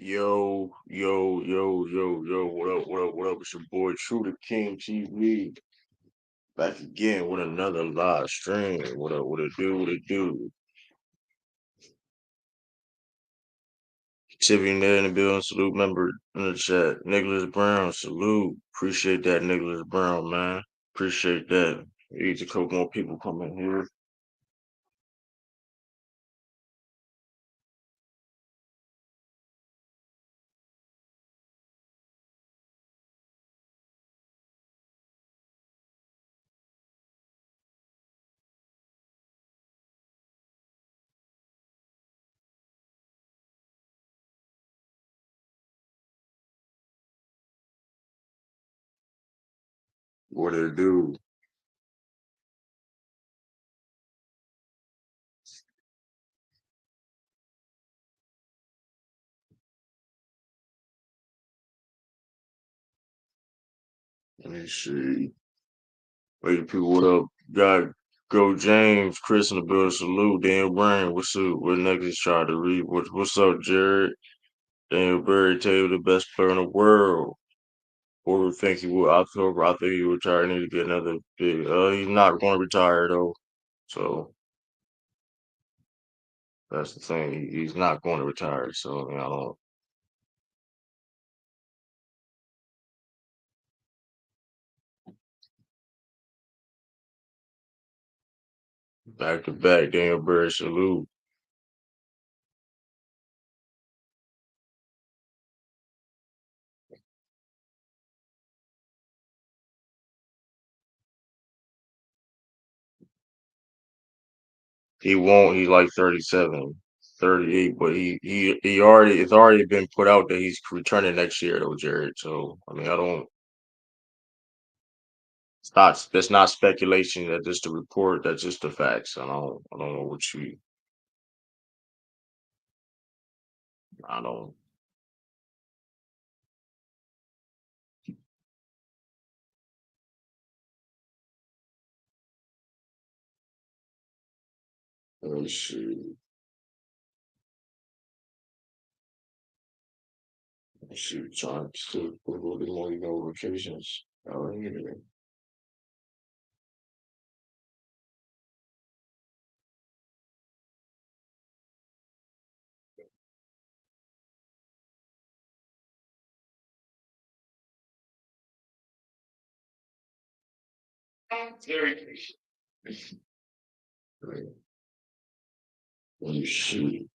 Yo, yo, yo, yo, yo, what up, what up, what up? It's your boy True the King TV back again with another live stream. What up, what it do, what it do? Tipping there in the building, salute member in the chat. Nicholas Brown, salute. Appreciate that, Nicholas Brown, man. Appreciate that. Need a couple more people coming here. What it do? Let me see. Wait, people, what up? Got Go James, Chris in the building, salute. Dan Brain, what's up? What next try to read? What's up, Jared? Daniel Berry, tell you the best player in the world. Or we think he will October. I think he will retire. Need to get another big. He's not going to retire though. So that's the thing. He's not going to retire. So I don't. Back to back, Daniel Berry, salute. He won't. He's like 37, 38, but he already it's already been put out that he's returning next year though, Jared. So I mean, I don't. It's not. That's not speculation. That's just the report. That's just the facts. I don't know what you. I don't. Let me see. Shoot, trying to put a little bit more notifications. Oh, yeah. Very. Let me see.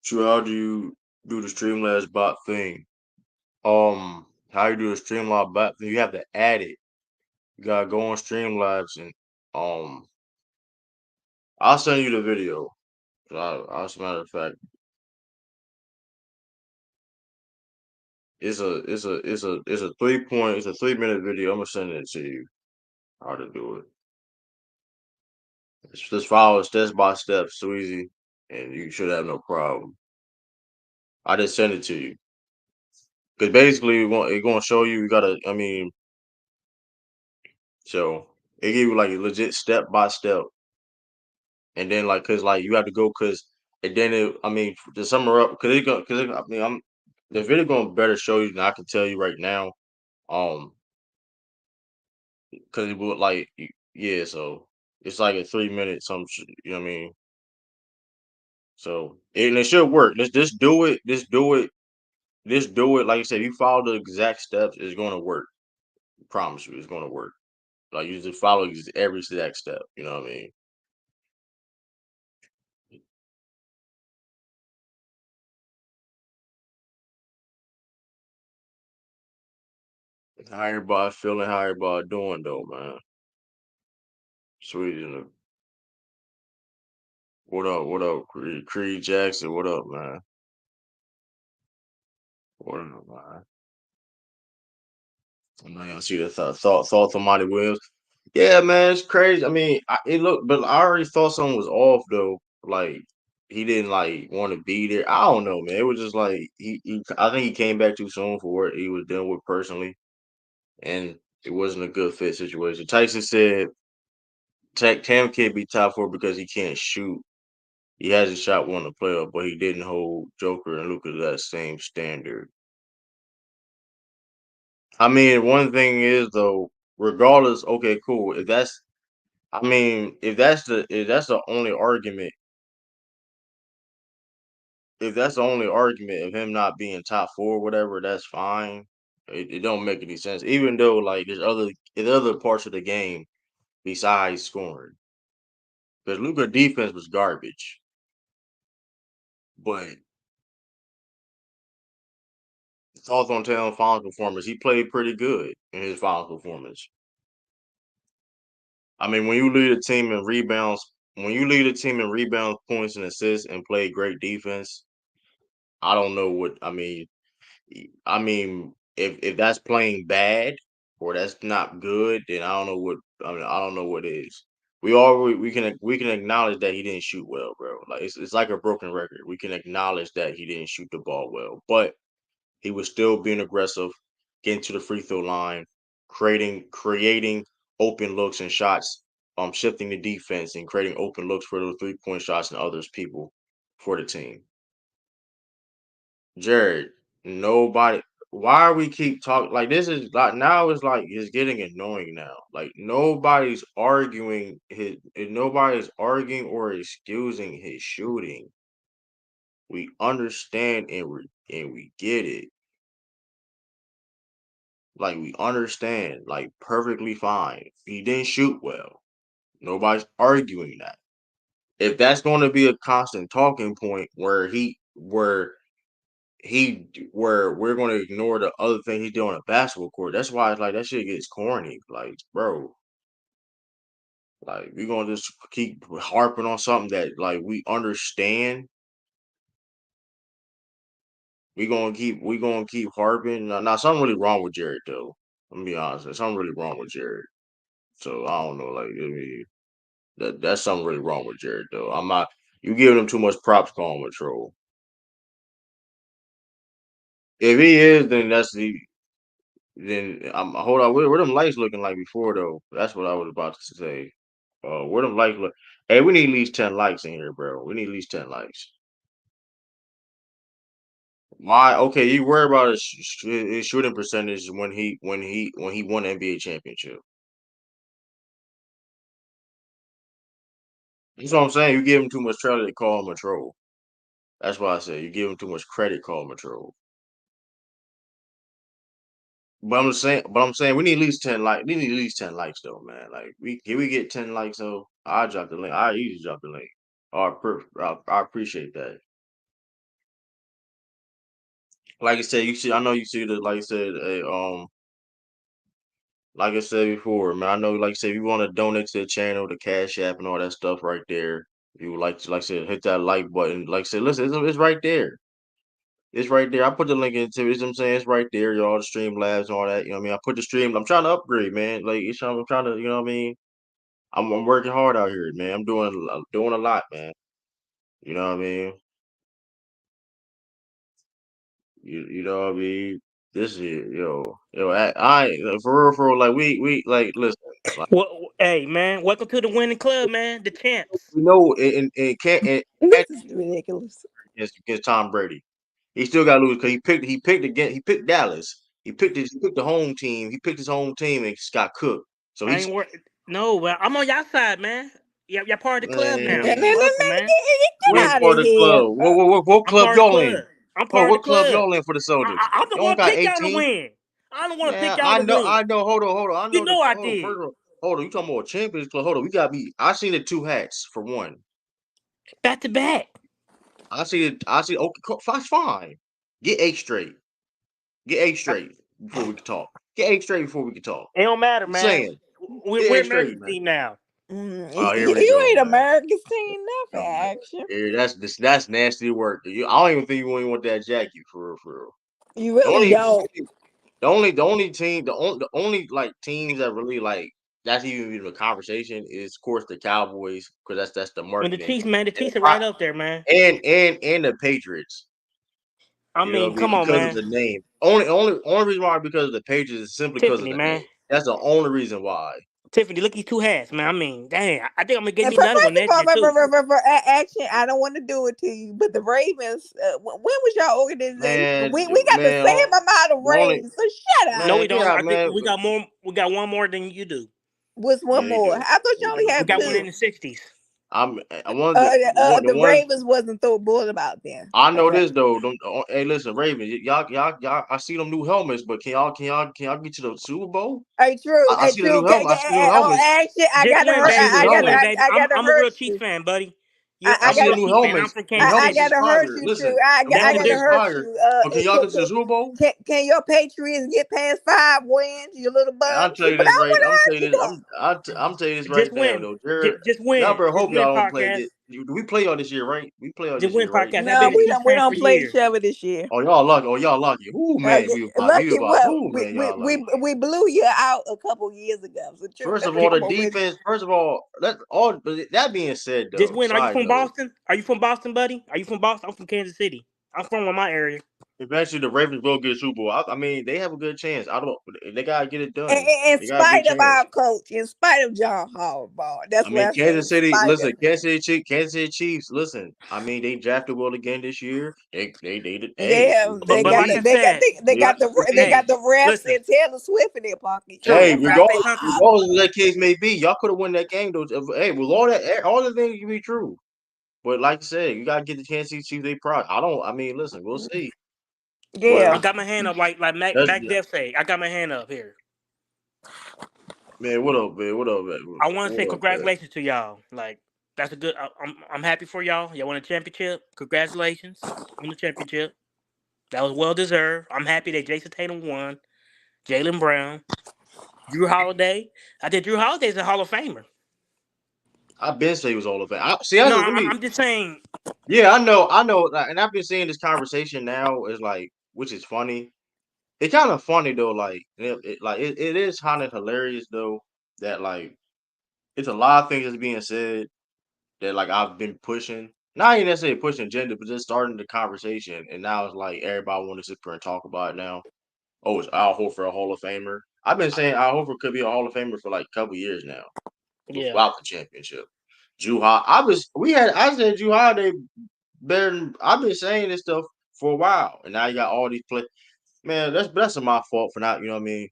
So how do you do the Streamlabs bot thing? How you do the Streamlabs bot thing? You have to add it. You gotta go on Streamlabs and um, I'll send you the video. As a matter of fact, it's a 3 minute video. I'm gonna send it to you how to do it. Just follow steps by step, so easy, and you should have no problem. I just send it to you because basically it's gonna show you. You gotta. I mean, so it give you like a legit step by step, and then like cause like you have to go cause and then I mean to sum her up I mean I'm the video gonna better show you than I can tell you right now. Um, cause it would like yeah, so it's like a 3 minute you know what I mean. So and it should work. Just do it. Just do it. Just do it. Like I said, if you follow the exact steps, it's gonna work. I promise you, it's gonna work. Like you just follow every exact step. You know what I mean? How everybody feeling? How everybody doing though, man? Sweet. What up? What up, Creed Jackson? What up, man? What up, man? I know y'all see the thoughts on Monty Williams. Yeah, man, it's crazy. I mean, it looked, but I already thought something was off though. Like he didn't like want to be there. I don't know, man. It was just like he I think he came back too soon for what he was dealing with personally, and it wasn't a good fit situation. Tyson said Tam can't be top four because he can't shoot. He hasn't shot one in the playoff, but he didn't hold Joker and Luka to that same standard. I mean, one thing is though, regardless, okay, cool. If that's, I mean, if that's the only argument, if that's the only argument of him not being top four, or whatever, that's fine. It don't make any sense. Even though like there's other parts of the game besides scoring. Because Luka defense was garbage, but thoughts on Taylor's finals performance. He played pretty good in his finals performance. I mean, when you lead a team in rebounds, when you lead a team in rebounds, points, and assists, and play great defense, I don't know what I mean. I mean, if that's playing bad or that's not good, then I don't know what I mean. I don't know what is. We can acknowledge that he didn't shoot well, bro. Like it's like a broken record. We can acknowledge that he didn't shoot the ball well, but he was still being aggressive, getting to the free throw line, creating open looks and shots, shifting the defense and creating open looks for those 3-point shots and others people for the team. Jared, nobody. Why are we keep talking like this? Is like now it's like it's getting annoying now. Like nobody's arguing or excusing his shooting. We understand and we get it. Like we understand, like perfectly fine. He didn't shoot well. Nobody's arguing that. If that's going to be a constant talking point where we're going to ignore the other thing he's doing on a basketball court, that's why it's like that shit gets corny. Like, bro, like we're gonna just keep harping on something that like we understand. We gonna keep harping. Now something really wrong with Jared though. Let me be honest. There's something really wrong with Jared. So I don't know. Like I mean, that's something really wrong with Jared though. I'm not. You giving him too much props calling him a troll. If he is, then that's the then hold on. Where them lights looking like before though? That's what I was about to say. Where them lights look? Hey, we need at least 10 likes in here, bro. We need at least 10 likes. Why? Okay, you worry about his shooting percentage when he won the NBA championship. That's what I'm saying. You give him too much credit to call him a troll. That's why I say you give him too much credit, call him a troll. But I'm saying we need at least 10 likes. We need at least 10 likes though, man. Like we get 10 likes though. I drop the link. I usually drop the link. I appreciate that. Like I said, you see, I know you see the like I said, like I said before, man. I know, like I said, if you want to donate to the channel, the Cash App, and all that stuff right there. You would like to, like I said, hit that like button. Like I said, listen, it's right there. It's right there. I put the link into it. You know what I'm saying? It's right there, y'all. The stream labs and all that. You know what I mean? I put the stream. I'm trying to upgrade, man. Like I'm trying to, you know what I mean? I'm working hard out here, man. I'm doing a lot, man. You know what I mean? You know what I mean? This is for real, like we like listen, like Well, hey man, welcome to the winning club, man. The champs. we know and can't and This is ridiculous. against Tom Brady. He still got to lose because he picked again. He picked Dallas. He picked the home team. He picked his home team and just got cooked. So I he's ain't worried. No, well, I'm on y'all side, man. Y'all part of the club No, now. no, no, man. Don't hustle, man, man. get You Wait, ain't out of part of the here. club. What I'm club part of the y'all in? club. I'm Hold on, part of what the club club. y'all in for the Celtics? I'm the Y'all one ain't got pick y'all to 18. win. I don't want to pick Man, y'all to win. I know. Hold on. I You know the know I hold on. did. First of all, hold on. You talking about Champions Club? Hold on. We got me. I seen the two hats for one. Back to back. I see it. I see. Okay, that's fine. Get eight straight. Get eight straight before we can talk. Get eight straight before we can talk. It don't matter, I'm man. saying. Get We're eight straight, America's man. team now. Oh, here we You go, ain't man. America's team now for Oh, man. action. That's nasty work. I don't even think you even want that jacket for real, for real. You The really only don't. the only team the only like teams that really like that's even a conversation. Is of course the Cowboys because that's the And the marketing Chiefs, man, the and Chiefs are right up there, man. the Patriots. I You know mean, what I mean? come on, Because of man. the name. Only reason why because of the Patriots is simply because of Tiffany, the man. name. That's the only reason why. Tiffany, look at these two hats, man. I mean, dang, I think I'm gonna get And me another one first next year of too. all, action. I don't want to do it to you, but the Ravens. When was your organization? Man, We got the man, same amount of the only rings, so shut No, up. man, we get don't. out, I think man. we got more. We got one more than you do. What's one Yeah, you more? do. I thought you You only do. We have got one two. in the '60s. I wanted the The ones. Ravens wasn't so bull about them. I know Okay. this though. Hey, listen, Ravens, y'all. I see them new helmets, but can y'all get to the Super Bowl? Hey, true. I Hey, see the true. new helmet. I see the new On helmets. action, I Just gotta win, I hurt. see the baby. new Just win, helmets. baby. I gotta I'm a hurt real Chiefs you. fan, buddy. I I'm a see the real new I Chiefs fan. I'm helmets. from The Kansas I helmets City. is gotta hurt fire. you, true. Listen, the I'm I from helmets gotta is just hurt fire. you. But can y'all get to the Super Bowl? Can your Patriots get past 5 wins, you little And I'll bums? tell you But this I right. want to I'm hurt tell you you this. though. I'm tell you this right just now win. though, Jared. Just Y'all win. better Just hope win y'all don't play. podcast. We play y'all this year, right? We play y'all Just this win year, right? podcast. I've No, been a Chiefs we fan don't for play each years. other this year. Oh, y'all lucky. Oh, y'all lucky. Ooh, man, Yeah, we lucky about. what Ooh, man, y'all lucky. we blew you out a couple years ago. So true, First of all, the I'm already. defense. First of all, but that being said, Just though, win. Are you side from note, Boston? Are you from Boston, buddy? Are you from Boston? I'm from Kansas City. I'm from my area. eventually the Ravens will get a Super Bowl. I mean, they have a good chance. I don't. They gotta get it In, done. in They got a good spite of our chance. coach, in spite of John Harbaugh, that's I what mean, I say. Kansas In City. spite Listen, of him. Kansas City Chiefs. Listen, I mean, they drafted well again this year. They did. Hey, Yeah, we'll they see. But got like the I they got said, they See. got hey, the refs listen, and Taylor Swift in their pocket. true. Shut Hey, Can I say up. something? regardless of that case may be, y'all could have won that game though. Hey, with all the things can be true. But like I said, you gotta get the Kansas City Chiefs. They pride. I don't. I mean, listen, we'll see. I Yeah. But got my hand up like that's Mac Jeff say. I got my hand up here. man. What up, man? What up, man? I want to say What up, man? congratulations to y'all. Like that's a good. I'm happy for y'all. Y'all won a championship. Congratulations on the championship. That was well deserved. I'm happy that Jason Tatum won. Jalen Brown, Drew Holiday. I think Drew Holiday's a Hall of Famer. I've been saying he was all of that. See, that's No, what, let me. I'm just saying. Yeah, I know, like, and I've been seeing this conversation now is like, which is funny. It's kind of funny though, like, it is kind of hilarious though that like it's a lot of things that's being said that like I've been pushing. Not even necessarily pushing agenda, but just starting the conversation, and now it's like everybody want to sit there and talk about it now. Oh, is Al Horford a Hall of Famer? I've been saying Al Horford could be a Hall of Famer for like a couple years now, Yeah. without the championship. I said Drew Holiday better than, I've been saying this stuff for a while, and now you got all these play. Man, that's my fault for not, you know what I mean,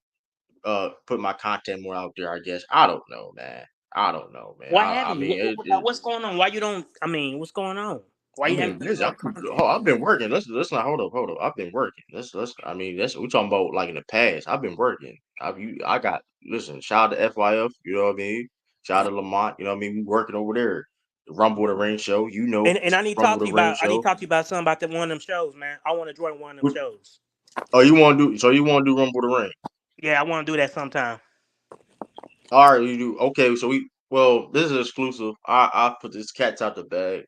put my content more out there, I guess. I don't know, man. I don't know, man. What I happened? mean, What's going on? Why you don't? I mean, what's going on? Why I you haven't mean, put busy. more content? I've been working. Let's not hold up. I've been working. Let's. I mean, that's we talking about like in the past. I've been working. I got listen. Shout out to FYF. You know what I mean. Shout out to Lamont. You know what I mean. We working over there. The Rumble the Ring show. You know, And I need to talk Rumble to the you Ring about. I need to show. talk to you about something about one of them shows, man. I want to join one of them What- shows. Oh, you want to do? So you want to do Rumble the Ring? Yeah, I want to do that sometime. All right, you do. Okay, so we. Well, this is exclusive. I put this cat's out the bag.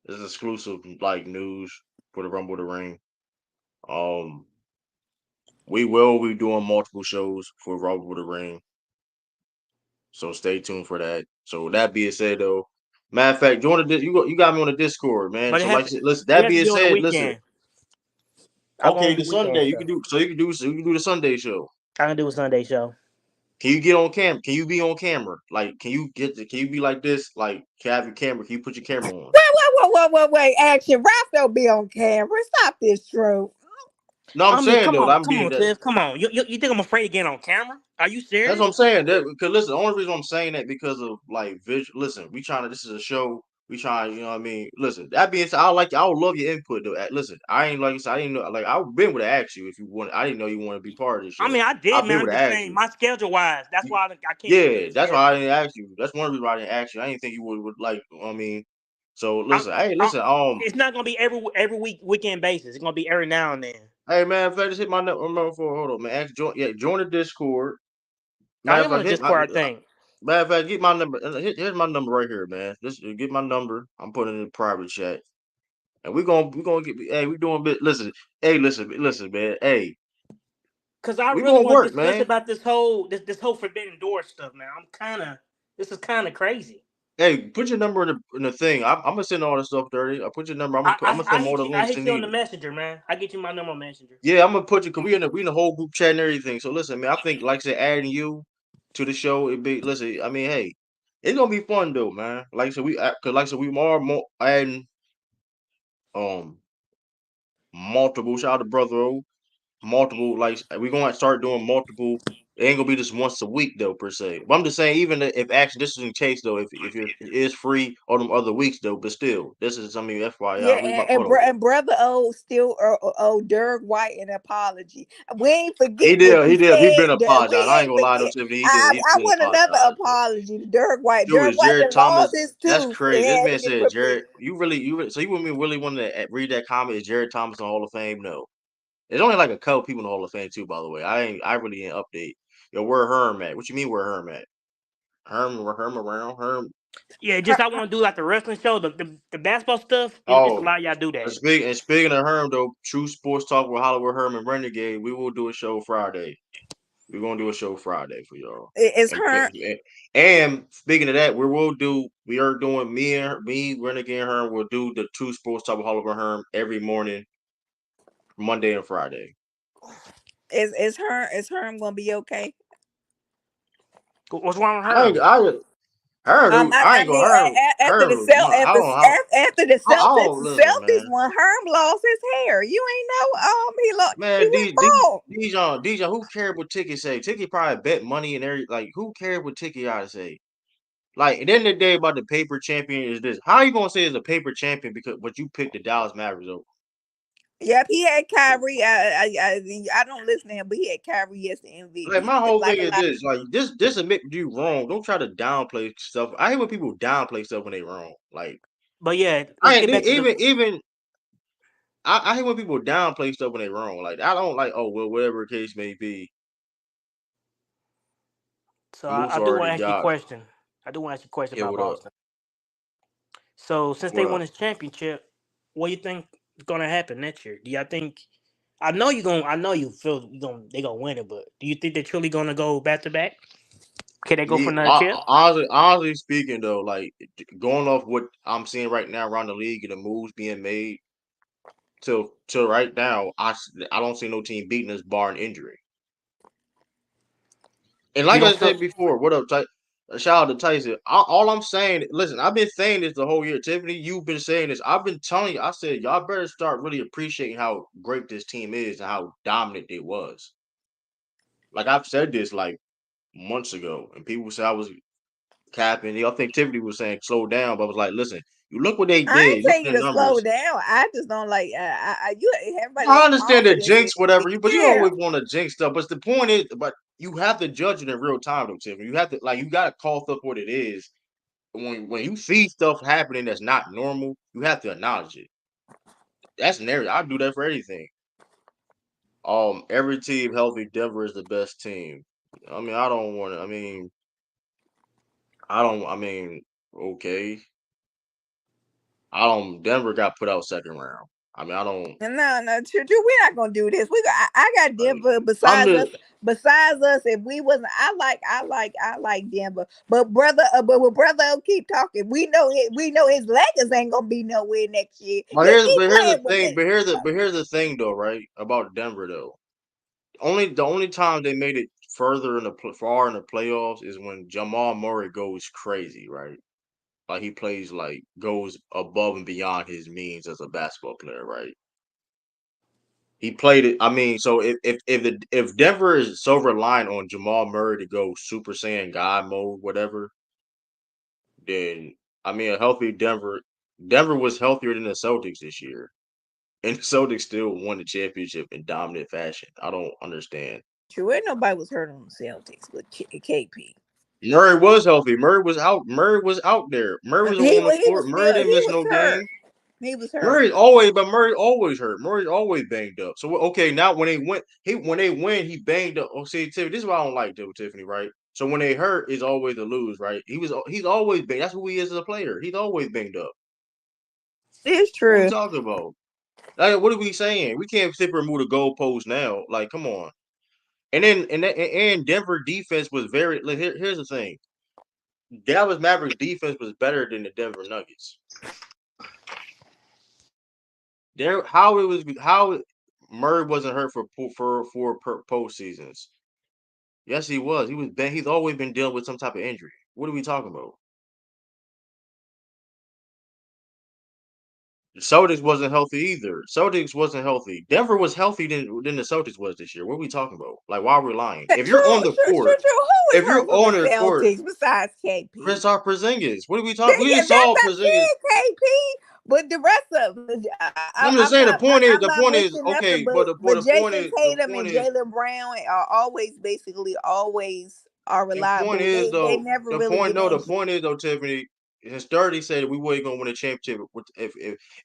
This is exclusive like news for the Rumble the Ring. Um, we will be doing multiple shows for Rumble the Ring. So stay tuned for that. So that being said, though, matter of fact, you got me on the Discord, man. But So like, listen. it That has to being be on the said, listen. weekend. I Okay, want the to do weekend Sunday you stuff. can do. So you can do the Sunday show. I can do a Sunday show. Can you get on cam? Can you be on camera? Like, can you be like this? Like, can you have your camera? Can you put your camera on? Wait. Action. Ralph don't be on camera. Stop this, True. No, I'm I mean, saying though, I'm come being on, that. Tiff, come on. You think I'm afraid to get on camera? Are you That's what serious? I'm saying. Because listen, the only reason I'm saying that because of like visual. Listen, we trying to. This is a show. We trying. You know what I mean. Listen. That being said, I would love your input though. Listen, I ain't like I said. I didn't know. Like I've been would have asked you if you want. I didn't know you want to be part of this I show. mean, I did, I've man. been I'm would have just asked saying, you. my schedule wise, that's You- why I can't fit in Yeah, the that's why I schedule. didn't ask you. That's one reason why I didn't ask you. I didn't think you would like. I mean, so I'm, listen. Hey, I'm, listen. it's not gonna be every weekend basis. It's gonna be every now and then. Hey man, if I just hit my number for hold on, man. Join the Discord. I Matter of am on the fact, Discord, I think. get my number. Here's my number right here, man. Just get my number. I'm putting it in the private chat, and we gonna get. Hey, we doing bit. Listen, hey, listen, man. Hey, Cause I We really gonna want to work, discuss man. about this whole forbidden door stuff, man. This is kind of crazy. Hey, put your number in the thing. I'm gonna send all this stuff dirty. I put your number. I'm gonna send all the I links hit you you on the need. messenger, man. I get you my number on messenger. Yeah, I'm gonna put you. Cause we in the whole group chat and everything. So listen, man. I think like I said, adding you to the show, it be listen. I mean, hey, it's gonna be fun though, man. Like I said, cause like I said, we are more adding um multiple. Shout out to brother O. Multiple like we're gonna start doing multiple. It ain't gonna be just once a week though per se. But I'm just saying, even if actually this is in case though, if it is free all them other weeks though, but still, this is I mean Yeah, FYI. We and, about hold on. and brother O still owe Derek White an apology. We ain't forget what He you did. He been said. We apologized. I ain't ain't gonna lie to forget. Tiffany. He I did want another apologize. But apology to Derek White. dude, Derek is White Jared done lost Thomas? his That's tooth and crazy. This had to man get said Jared. replaced. So you really want to read that comment? Is Jared Thomas in the Hall of Fame? No. There's only like a couple people in the Hall of Fame too. By the way, I really ain't update. Yo, where Herm at? What you mean where Herm at? Herm around Herm. Yeah, just Her, I want to do like the wrestling show, the basketball stuff. It's a Oh, lot of y'all do that. speaking of Herm though, True Sports Talk with Hollywood Herm and Renegade, we will do a show Friday. We're gonna do a show Friday for y'all. it's And her. and speaking of that, we are doing me Renegade and Herm will do the True Sports Talk with Hollywood Herm every morning, Monday and Friday. Is her. Is her gonna be okay? What's wrong with I ain't her? I I ain't gonna mean, Herm was one. I don't after the I Celtics, don't listen, Celtics man. won. Herm lost his hair. You ain't know. He Man, went bald. these who cared what Tiki say? Tiki probably bet money and every like who cared what Tiki ought to say? Like at the end of the day about the paper champion is this. How you gonna say it's a paper champion because but you picked the Dallas Mavericks over? Yep, he had Kyrie. I don't listen to him, but he had Kyrie as the Like MVP. my whole Like thing a is lot. this, like this admit you wrong. Don't try to downplay stuff. I hate when people downplay stuff when they wrong. Like But yeah, let's I get ain't back to the. even I hate when people downplay stuff when they wrong. Like I don't like oh well whatever the case may be. So Moose I do want already to ask you a got question. I do want to ask you a question yeah about what up Boston. So since they what won up. this championship, what do you think is gonna happen next year? Do y'all think? I know you gonna. I know you feel they gonna win it, but do you think they're truly gonna go back to back? Can they go for Yeah, another chip? honestly speaking though, like going off what I'm seeing right now around the league and the moves being made till right now, I don't see no team beating us barring injury. And You like don't I feel. said before, what up, shout out to Tyson. All I'm saying, listen, I've been saying this the whole year. Tiffany, you've been saying this. I've been telling you. I said y'all better start really appreciating how great this team is and how dominant it was. Like I've said this like months ago, and people say I was capping. I think Tiffany was saying slow down, but I was like, listen, you look what they I ain't did. Look telling at you the to slow numbers. down. I just don't like. You everybody I have understand the confidence in jinx, whatever you, but you yeah. always want to jinx stuff. But the point is, but you have to judge it in real time, though, Tiffany. You have to like you got to call stuff what it is. When you see stuff happening that's not normal, you have to acknowledge it. That's an area I do that for anything. Every team healthy, Denver is the best team. I mean, I don't want to. I mean, I don't. I mean, okay. I don't. Denver got put out second round. I mean, I don't. No, we're not gonna do this. I got Denver I'm besides us. just Besides us, if we wasn't, I like Denver. But but with brother O keep talking. We know his legs ain't gonna be nowhere next year. Just keep but here's the playing with thing. it. But here's the thing, though, right? About Denver, though. The only time they made it further in far in the playoffs is when Jamal Murray goes crazy, right? Like he plays like goes above and beyond his means as a basketball player, right? He played it. I mean, so if Denver is so reliant on Jamal Murray to go Super Saiyan God mode, whatever, then I mean a healthy Denver was healthier than the Celtics this year. And the Celtics still won the championship in dominant fashion. I don't understand. True, ain't nobody was hurt on the Celtics but KP. Murray was healthy. Murray was out. Murray was out there. Murray was on the He floor. was Murray still didn't miss was no hurt. game. He was hurt. But Murray always hurt. Murray's always banged up. So okay, now when they win, he banged up. Oh, see, Tiffany, this is what I don't like, though, Tiffany, right? So when they hurt, is always to lose, right? He's always banged. That's who he is as a player. He's always banged up. It's What are we true. talking about? Like, what are we saying? We can't sit and remove the goalpost now. Like, come on. And Denver defense was very. Like, here's the thing: Dallas Mavericks defense was better than the Denver Nuggets. How Murray wasn't hurt for postseasons. Yes, he was. He's always been dealing with some type of injury. What are we talking about? The Celtics wasn't healthy either. Celtics wasn't healthy. Denver was healthy than the Celtics was this year. What are we talking about? Like, why are we lying? If you're on the court, Who if is you're hurt for the on the court, Celtics besides KP? Kristaps Porzingis. What are we talking? We Yeah, just saw that's Porzingis. KP, but the rest of I'm just saying. The point I'm not is missing okay. nothing. But Jason Tatum and Jaylen Brown are always are reliable. They never the really point get no, the injured. point is though, Tiffany, his 30 said we weren't gonna win a championship if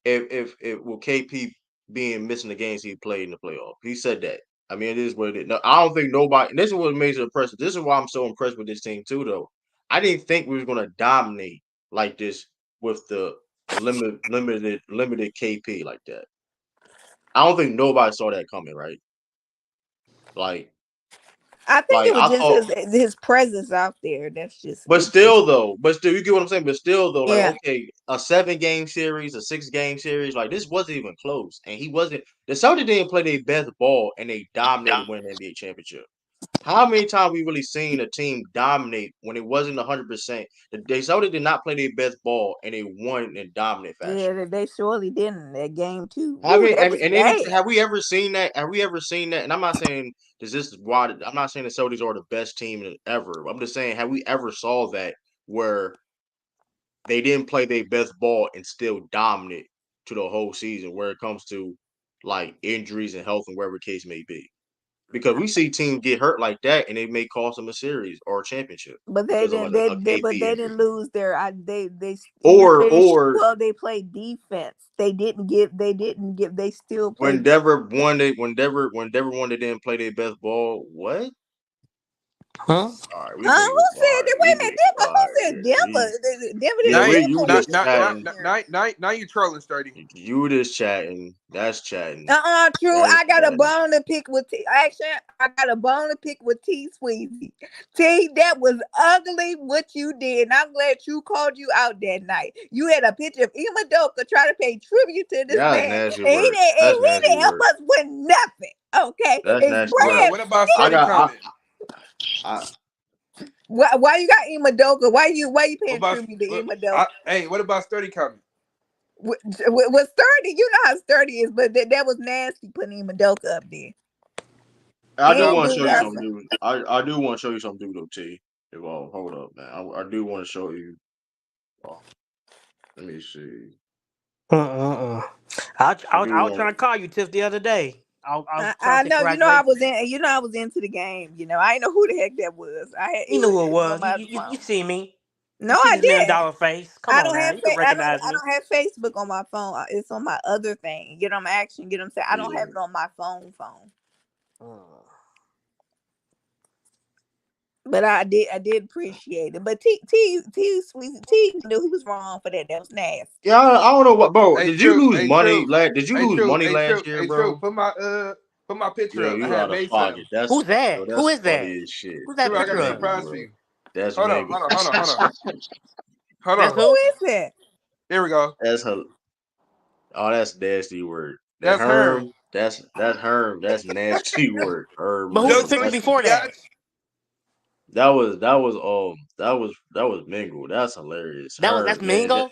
with KP being missing the games he played in the playoff. He said that. I mean, it is what it is. No, I don't think nobody. And this is what makes it impressive. This is why I'm so impressed with this team too, though. I didn't think we was gonna dominate like this with the limited KP like that. I don't think nobody saw that coming, right? Like, I think it was I just thought. his presence out there. But It's just still, you get what I'm saying. But still, though, like, yeah. okay, a 7-game series, a 6-game series, like this wasn't even close, and he wasn't. The Celtics didn't play their best ball, and they dominated winning the NBA championship. How many times we really seen a team dominate when it wasn't 100%? The Celtics did not play their best ball, and they won in dominant fashion. Yeah, they surely didn't. That game too. Have Ooh, we, that and, was and any, bad. have we ever seen that? Have we ever seen that? And I'm not saying this is why. I'm not saying the Celtics are the best team ever. I'm just saying, have we ever saw that where they didn't play their best ball and still dominate to the whole season where it comes to like injuries and health and whatever the case may be? Because we see teams get hurt like that and it may cost them a series or a championship But they because of didn't. like a But KP they injury. didn't lose their. They even though Or they didn't shoot or well. They played defense. They didn't give. They didn't give. They still when played. Denver won, when Denver won, they didn't play their best ball. What? Huh? All right, we can Who move. All said right, that? we Wait a get. minute, Denver. All Who right, said Denver? Denver yeah, didn't we win you no just championship. chatting. Now you trolling, Sturdy. You just chatting. That's chatting. True. That is I got a chatting. bone to pick with T. Actually, I got a bone to pick with T Sweezy. T, that was ugly what you did. And I'm glad you called you out that night. You had a picture of Doka trying to pay tribute to this That's man. nasty And he work. didn't, That's and he nasty didn't help work. us with nothing. Okay. That's His nasty What, work. brand what about I Sturdy stinking. got. coming? I Why you got Doka? Why you What paying about tribute to Doka? hey? What about Sturdy coming? With Sturdy, you know how Sturdy is, but that was nasty putting Doka up there. I He do No, ain't want but to do show you hey, something, nothing. dude. I do want to show you something, dude. Though, T. Hold up, man. I do want to show you. Oh, let me see. I I was do I was trying want. to call you Tiff the other day. I was trying I to say know, I was congratulations. I was into the game. I didn't know who the heck that was. You knew who it It was on was. my other You phone. see me. You No, see I this million didn't. dollar face. Come on now. You can recognize I me. don't have Facebook on my phone. It's on my other thing. I'm action. I'm saying I don't Yeah. have it on my phone. Uh, But I did appreciate it. But Sweet T knew he was wrong for that. That was nasty. Yeah, I don't know what, bro. hey, Did you true, lose hey, money? true, Did you hey, lose true, money hey, true, last year, hey, true. bro? Put my picture Yo, up. I you had out of made pocket. something. Who's that? Who That's is that? funny as shit. Who's that True, I That's got picture a of? Mango, surprise for bro. you. That's Hold on, Mango. hold on, hold on, hold on, hold That's on. Who who? is that? Here we go. That's her. Oh, that's nasty word. That That's Herm. Herm. That's Herm. That's nasty word. Herm But is who's Joe the picture that's Sushi before that? Biatch. that was Mingle. That's hilarious. That's Herm, man. Mingo.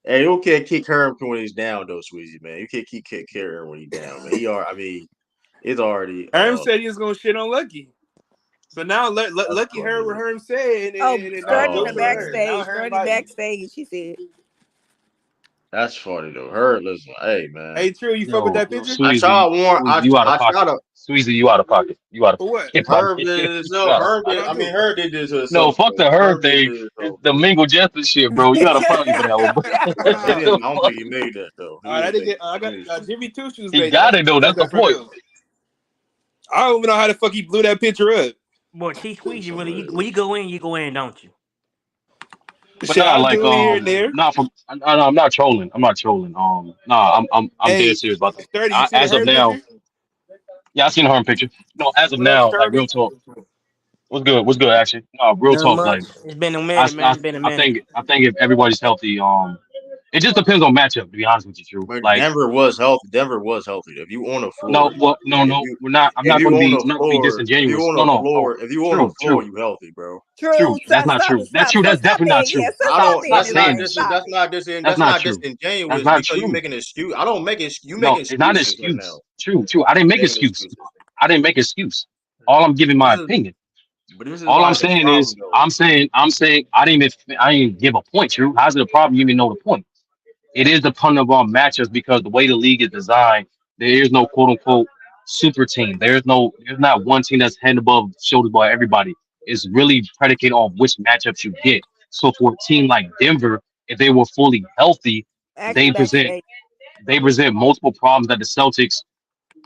Hey, you can't kick Herm when he's down though, Sweezy, man. You can't kick Herm when he's down, man. I mean, it's already Herm said he was gonna shit on Lucky. So now that's Lucky heard what funny. Herm said, Oh, and now Sturdy in Joe the Oh feeling hurt. man. Now backstage. Herm Sturdy like, backstage. She said. That's funny though. Herm, listen, hey man. hey, true, you fuck with Yo, that picture? I try Sweezy, to warn Sweezy, you out of I try pocket. to Sweezy, you out of pocket. You out of For what? pocket, my Herb nigga. did it You himself. out of What pocket. I do? Herb did this to No, himself fuck though. the her Herb did thing. this It's himself the though. Mingle Jester shit, bro. You out of pocket for that one, bro. Hold He on. didn't. The I don't fuck? think he made that though. He I didn't didn't make. get. I got Let me see. Jimmy Two Shoes He made that. got it though. I got That's the that from point. him. I don't even know how the fuck he blew that picture up. Boy, T Let me Squeezy show really. you. When you go in, don't you? But Shit, nah, I'll like do it here and there. not from. I'm not trolling. I'm not trolling. Nah, I'm dead Hey, serious about that. Sturdy, you see the As of Herb now, picture? Yeah, I seen the Harden picture. No, as of What up, now, like Sturdy? real talk. What's good? What's good? Actually, no, real Not talk. much. Like It's been a I, minute, man. I, It's been a I minute. think I think if everybody's healthy, it just depends on matchup. To be honest with you, true. But Like Denver was healthy. Denver was healthy. If you on the no, floor, well, no, if no, you we're not. I'm if not you going to on be. the I'm not going to be floor, if you disingenuous. on No, the no, no. floor, if you on the True, floor, true, you healthy, bro. true. True. That's Stop, not stop, true. That's stop. true. So That's stop definitely not being, yeah, true. so I stop Stop. don't. being Stop saying disingenuous. this. Stop it. That's That's not not true. disingenuous That's not because you true. making an excuse. I don't make it. You making No, it's not an excuses right now. excuse. True, true. I didn't make Making excuse. excuses. I didn't make excuse. All I'm giving This my is, opinion. but this is All I'm why it's a saying problem, is, though. I'm saying, I didn't even give a point. True. How's it a problem? You didn't know the point. It is dependent upon matchups because the way the league is designed, there is no quote unquote super team. There's not one team that's head above shoulders by everybody. It's really predicated on which matchups you get. So for a team like Denver, if they were fully healthy, Ask they present backstage. they present multiple problems that the Celtics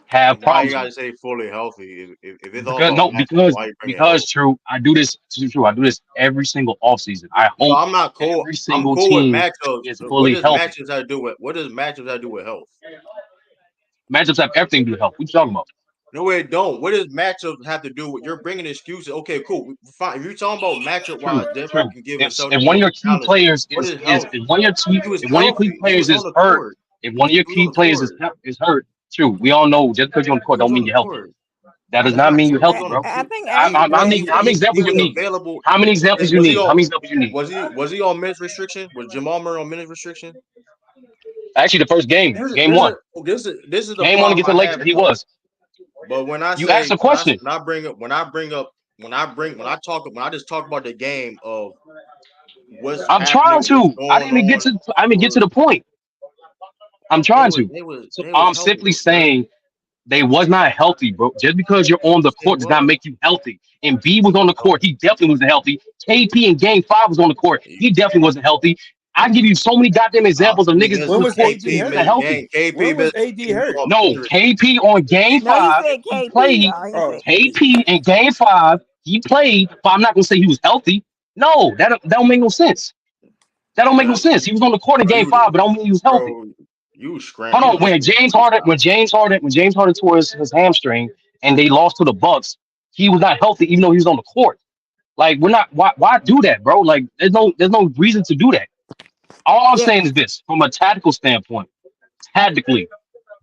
have And why you problems got to with. say fully healthy? If it's all Because about no, matchups, why you bringing because health? true, I do this. True, I do this every single offseason. I So hope I'm not cool. every I'm single cool with team matchups. is What fully does healthy. matchups have to do with? What does matchups have to do with health? Matchups have everything to do with health. What you talking about? No, it don't. What does matchups have to do with? You're bringing excuses. Okay, cool. Fine. If you're talking about matchup True, wise, Denver true. can give the If Celtics one of more your key challenges. players What is is health? if one of your He was key healthy. He players was on is the hurt, court. if one of your He was on key the players court. is hurt, true. We all know just because you're on the He court was don't on mean the you're healthy. court. That does That's not not mean you're true. He was healthy, on bro. I think How, actually how the. many how many He examples you was need? available. How many examples you Was he need? How on? many examples you need? Was he on minutes restriction? Was Jamal Murray on minutes restriction? Actually, the first game, There's game there's one, a this is the game one problem against the I Lakers, have he though. was. But when I You asked say a question. when I bring up when I bring up when I just talk about the game of what's I'm trying happening, what's to. going on I on didn't the even get to court, the point. I'm they trying was to. they was So they was I'm healthy simply though, sir. saying they was not healthy, bro. Just because you're on the Yes, they court does not was. make you healthy. And B was on the court. He definitely wasn't healthy. KP in game five was on the court. You- He definitely wasn't healthy. I give you so many goddamn examples of niggas because on When the was court AD who KP wasn't hurt? missed healthy. game. KP When was missed AD game hurt? off No, injury. KP on game no, he five, said he KP. played. No, he Oh, said KP. KP in game five, he played, but I'm not gonna say he was healthy. No, that don't make no sense. That don't make no That sense. He was on the court in bro, game you five, but don't mean he was healthy. bro, you scram. Hold You on, making excuses. When James Harden tore his hamstring and they lost to the Bucks, he was not healthy even though he was on the court. Like we're not why do that, bro? Like there's no reason to do that. All I'm Yeah, saying is this from a tactical standpoint, tactically,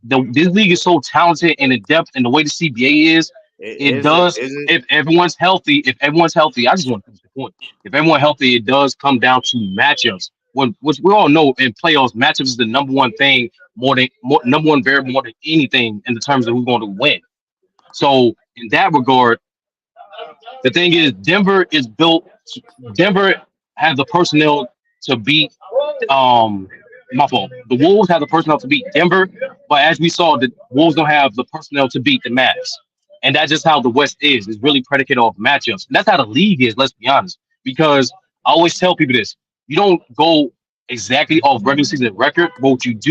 this league is so talented and the depth and the way the CBA is, it Is it? does Is it? if everyone's healthy, I just want to finish the point. If everyone's healthy, it does come down to matchups. Which we all know in playoffs, matchups is the number one thing number one variable more than anything in the terms of who's going to win. So in that regard, the thing is, Denver has the personnel to beat. My fault. The Wolves have the personnel to beat Denver, but as we saw, the Wolves don't have the personnel to beat the Mavs, and that's just how the West is. It's really predicated off matchups. And that's how the league is. Let's be honest. Because I always tell people this: you don't go exactly off regular season record, but what you do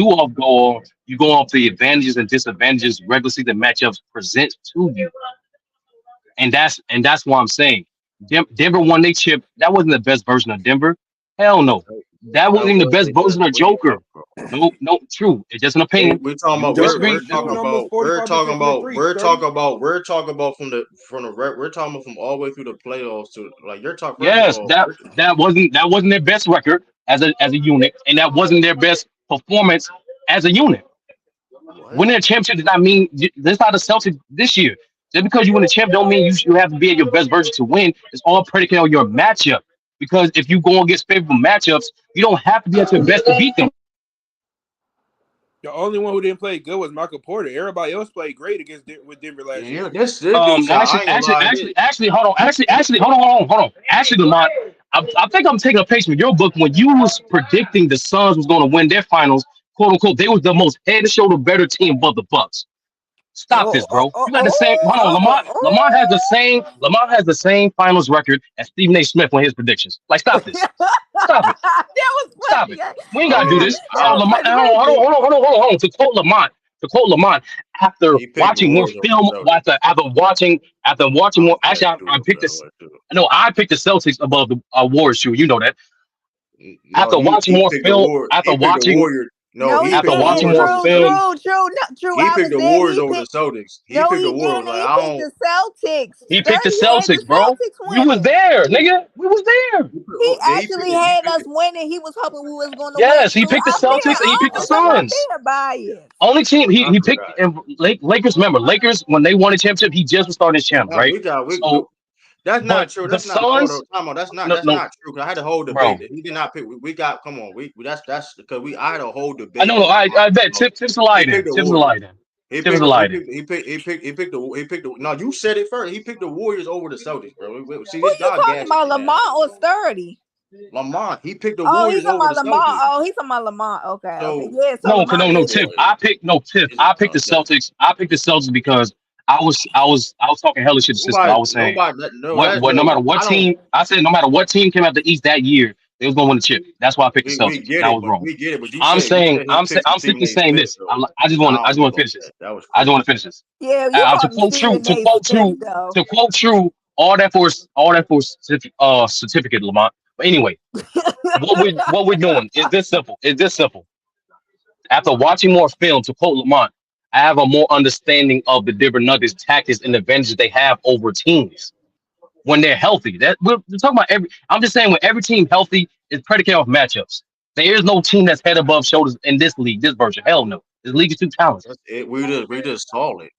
you go off the advantages and disadvantages regular season matchups present to you. And that's why I'm saying Denver won their chip. That wasn't the best version of Denver. Hell no. That wasn't That even the was best they best. version of What are you Joker. talking about? No, no, true. It's just an Hey, opinion. we're talking You about Denver disagree. we're Denver That's talking went cool. almost about we're 45% talking from the about three, we're Sturdy. talking about we're talking about we're talking about from all the way through the playoffs to like you're talking first of Yes, all that wasn't their best record as a unit, and that wasn't their best performance as a unit. what? Winning a championship does not mean that's not the Celtics this year. Just because you win a champ don't mean you have to be at your best version to win. It's all predicated on your matchup. Because if you go against favorable matchups, you don't have to be at your best to beat them. The only one who didn't play good was Michael Porter. Everybody else played great with Denver last year. Yeah, this dude shot. I ain't gonna lie. Hold on. Hold on. Actually, Lamont, I think I'm taking a page from your book when you was predicting the Suns was going to win their finals, quote unquote. They was the most head and shoulder better team above the Bucks. Stop this, oh, oh, bro. oh, You got the same. Hold on, oh, Lamont. oh, Lamont has the oh. same. Lamont has the same finals record as Stephen A. Smith on his predictions. Like, stop this. Stop it. That was Stop funny. it. We ain't gotta do this. That So I, was Lamont, funny. Wait a minute. hold on. To quote Lamont, after he picked the watching more Warriors over film, the Celtics. after watching I more. was mad Actually, at you I for picked that this. one too. No, I picked the Celtics above the Warriors. Too, you know that. No, After watching he more picked the film, War. after He picked the watching Warriors. No, he After picked the watching Warriors more over the film, Celtics. True. He I picked was the there. Warriors He over the picked. Celtics. He No, picked the he Warriors. didn't. Like He I picked don't. the Celtics. he picked the Sturdy had Celtics, the bro. Celtics We was winning. there, nigga. We was there. He He actually picked. He had us picked. winning. He was hoping we was going to win Yes, he too. picked the I'm being Celtics and he picked the I honest. I'm not forgot. Suns. being biased. Only team I he picked forgot. and Lakers. Remember, Lakers when they won the championship, he just was starting his champ, No, right? we got. So, That's not but true. the That's not. Hold on. Suns, Time on. That's not. no, That's no, not true. Cause I had a whole debate. bro. He did not pick. We got. Come on. We. That's because we. I had a whole I debate know. with Lamont. I bet Tip's a lie He then. picked the Tip's a Warriors. lie then. Tip's a He lie then. picked. He picked the. No, you said it first. He picked the Warriors over the Celtics, bro. See, Who this you guy talking gassing about, me now. Lamont or Sturdy? Lamont. He picked the Oh, he's Warriors talking over about the Lamont. Celtics. Oh, he's talking about Lamont. Okay. So Yeah, so No, Lamont no, did Tip. pick it. Tip. this is I picked the dumb. Celtics. I picked the Celtics because I was talking hella shit to system. I was saying no matter what I don't. team I said no matter what team came out the East that year, they was gonna win the chip. That's why I picked the We Celtics, get and I it, was but wrong. we get it. But I'm you said he saying picked some I'm Stephen simply A. saying Smith this. though. I just I want don't to know finish about this. that. That was I just want crazy. to finish this. Yeah, you To called him quote True, Stephen A. Smith, though. to quote True, all that for certificate, Lamont. But anyway, what we're doing is this simple. Is this simple? After watching more film, to quote Lamont, I have a more understanding of the Denver Nuggets tactics and advantages they have over teams when they're healthy. That we're talking about every. I'm just saying when every team healthy is predicated off matchups. There is no team that's head above shoulders in this league, this version. Hell no. This league is too talented. That's it. We just saw it.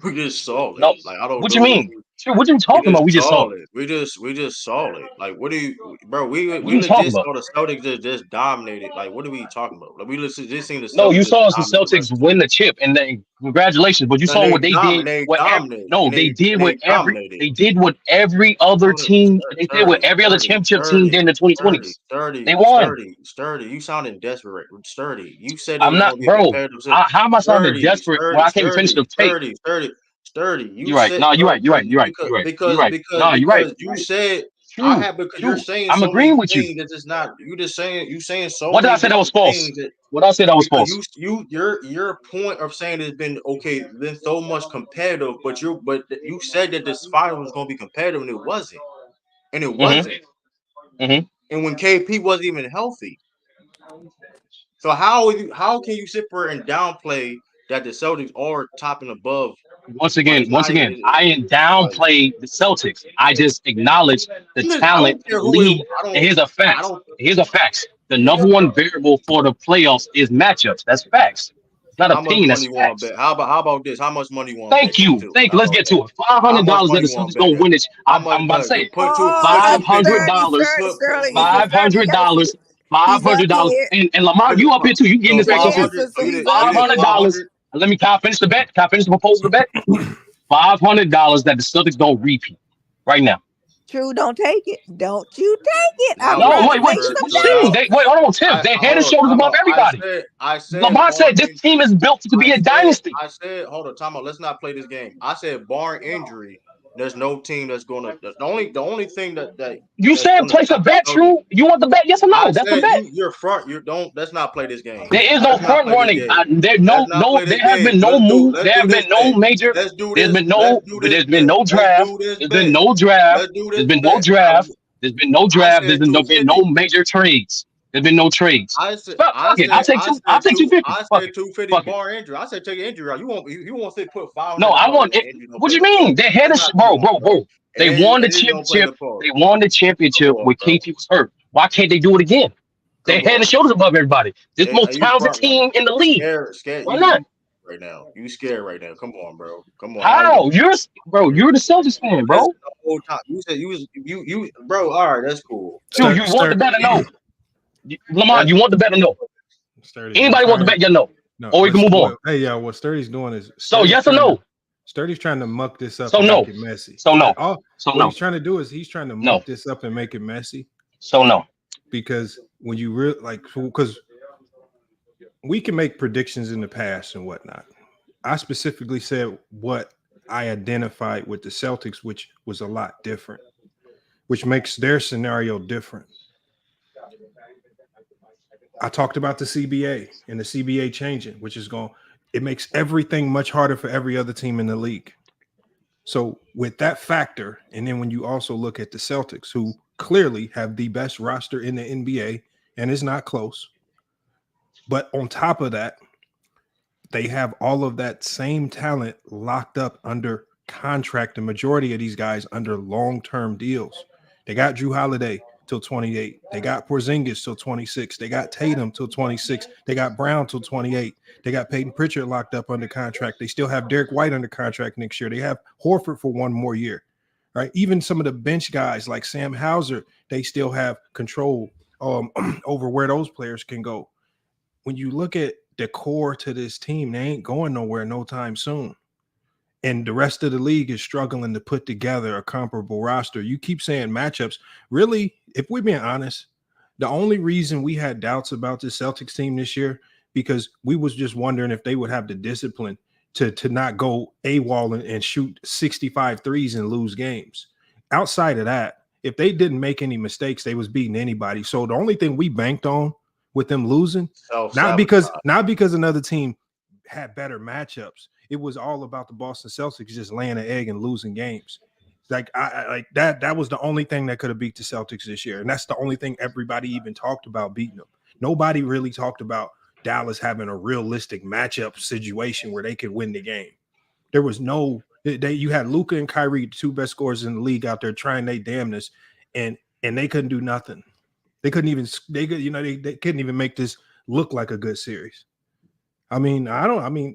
We just saw it. No, Like I don't what know you what mean? you. Sure, what you We talking just about? We just saw saw it. it. We just saw it. Like what do you, bro? What We you talking legit about? saw the Celtics just dominated. Like what are we talking about? Like we just seen the No, you Celtics just saw us the dominate the rest Celtics of the win team. the chip, and then congratulations. But you And saw what they did. they What dominated, no, and they dominated. did what every other team. They did what every other championship team did in the 2020s. They won. Sturdy. You sounding desperate. Sturdy. You said it I'm was not, going to be a bro. competitive. How am I sounding desperate when I can't even finish the tape? Sturdy. You You're right. said, No, bro, you're right. No, you're right. you said I True, have because you're true. saying I'm so many agreeing with you. things that it's not. You just saying so What did I many say that was different false? things that What did I say that was because false? your point of saying it's been okay, been so much competitive, but you said that this final was going to be competitive and it wasn't, and it Mm-hmm. wasn't, Mm-hmm. and when KP wasn't even healthy. So how can you sit there and downplay that the Celtics are top and above when it's Once not again, even I didn't like downplay the Celtics. I just acknowledge the I talent don't in care the who it league. And here's a I fact. don't Here's a fact. The number one variable for the playoffs is matchups. That's facts. It's not how much opinion. That's money you want to facts. bet? How about this? How much money you want to bet then too? Thank you. How Let's about get that? to it. Five How hundred much dollars that money the you want Celtics to bet gonna then? win it. How I'm much about to bet? say it. Oh, Five Put hundred dollars. Sterling, put listen, Sterling, yes, $500. he's up $500. here. And Lamont, you up here too. You getting so this extra five too. hundred. Yes, So so he's up Five you did hundred here. five dollars. hundred. Let me. Can I finish the bet? Can I finish the proposal of the bet? $500 that the Celtics don't repeat right now. True, don't take it. Don't you take it. I'm Now No, trying listen, to wait. make sir. some What So you mean? now bets. They wait. Hold on, Tiff. They're head hold and on, shoulders time above out. everybody. I said Lamont said this barring team is built to be a dynasty. hold on, time out. Let's not play this game. I said barring injury, there's no team that's gonna the only thing You that's said gonna place a stop the bet, Celtics. True. You want the bet? Yes or I no? That's the said bet. you're front. You don't. Let's not play this game. There is no Let's not front play this running. game. No, Let's not play there this has game. been no move. Let's There do has this been no bet. major. Let's do this. There's been no Let's draft. do this There's been bet. no draft. Let's do There's this been no bet. draft. There's been no I draft. said There's been no 250. major trades. There's been no trades. Fuck it. I'll take 250. I Fuck said it. 250 Fuck it. bar injury. I said take an injury out. You won't say put No, I $500 want in it. an injury don't What play you in the post. mean? They had a Let's not come on, bro. bro. They won the And don't play in championship. the post. They won the Come championship on, with bro. KP was hurt. Why can't they do it again? They Come head and on. shoulders above everybody. This And most you talented front running. team in the league. Scared. Why not? You right now. You scared right now. Come on, bro. Come on. Now How? You're the Celtics fan, listen bro. the whole time. You said you bro. All right, that's cool. True, you want the bet or no? Lamont, That's you want the bet or no? Sturdy's Anybody want the bet? Yeah, no. No, Or we can move on. hey, yeah, what Sturdy's doing is So yes or no? Sturdy's trying to muck this up So and no. make it messy. So no. What no. he's trying to do is he's trying to No. muck this up and make it messy. So no. Because when you really because we can make predictions in the past and whatnot. I specifically said what I identified with the Celtics, which was a lot different, which makes their scenario different. I talked about the CBA and the CBA changing, which is it makes everything much harder for every other team in the league. So with that factor, and then when you also look at the Celtics, who clearly have the best roster in the NBA and is not close, But on top of that, they have all of that same talent locked up under contract. The majority of these guys under long-term deals. They got Drew Holiday till 28. They got Porzingis till 26. They got Tatum till 26. They got Brown till 28. They got Peyton Pritchard locked up under contract. They still have Derek White under contract next year. They have Horford for one more year. Right? Even some of the bench guys like Sam Hauser, they still have control over where those players can go. When you look at the core to this team, they ain't going nowhere no time soon. And the rest of the league is struggling to put together a comparable roster. You keep saying matchups. Really, if we're being honest, the only reason we had doubts about the Celtics team this year, because we was just wondering if they would have the discipline to not go AWOL and shoot 65 threes and lose games. Outside of that, if they didn't make any mistakes, they was beating anybody. So the only thing we banked on with them losing, not because another team had better matchups. It was all about the Boston Celtics just laying an egg and losing games. Like that was the only thing that could have beat the Celtics this year. And that's the only thing everybody even talked about beating them. Nobody really talked about Dallas having a realistic matchup situation where they could win the game. There was no you had Luka and Kyrie, the two best scorers in the league, out there trying their damnness, and they couldn't do nothing. They couldn't even they couldn't even make this look like a good series. I mean,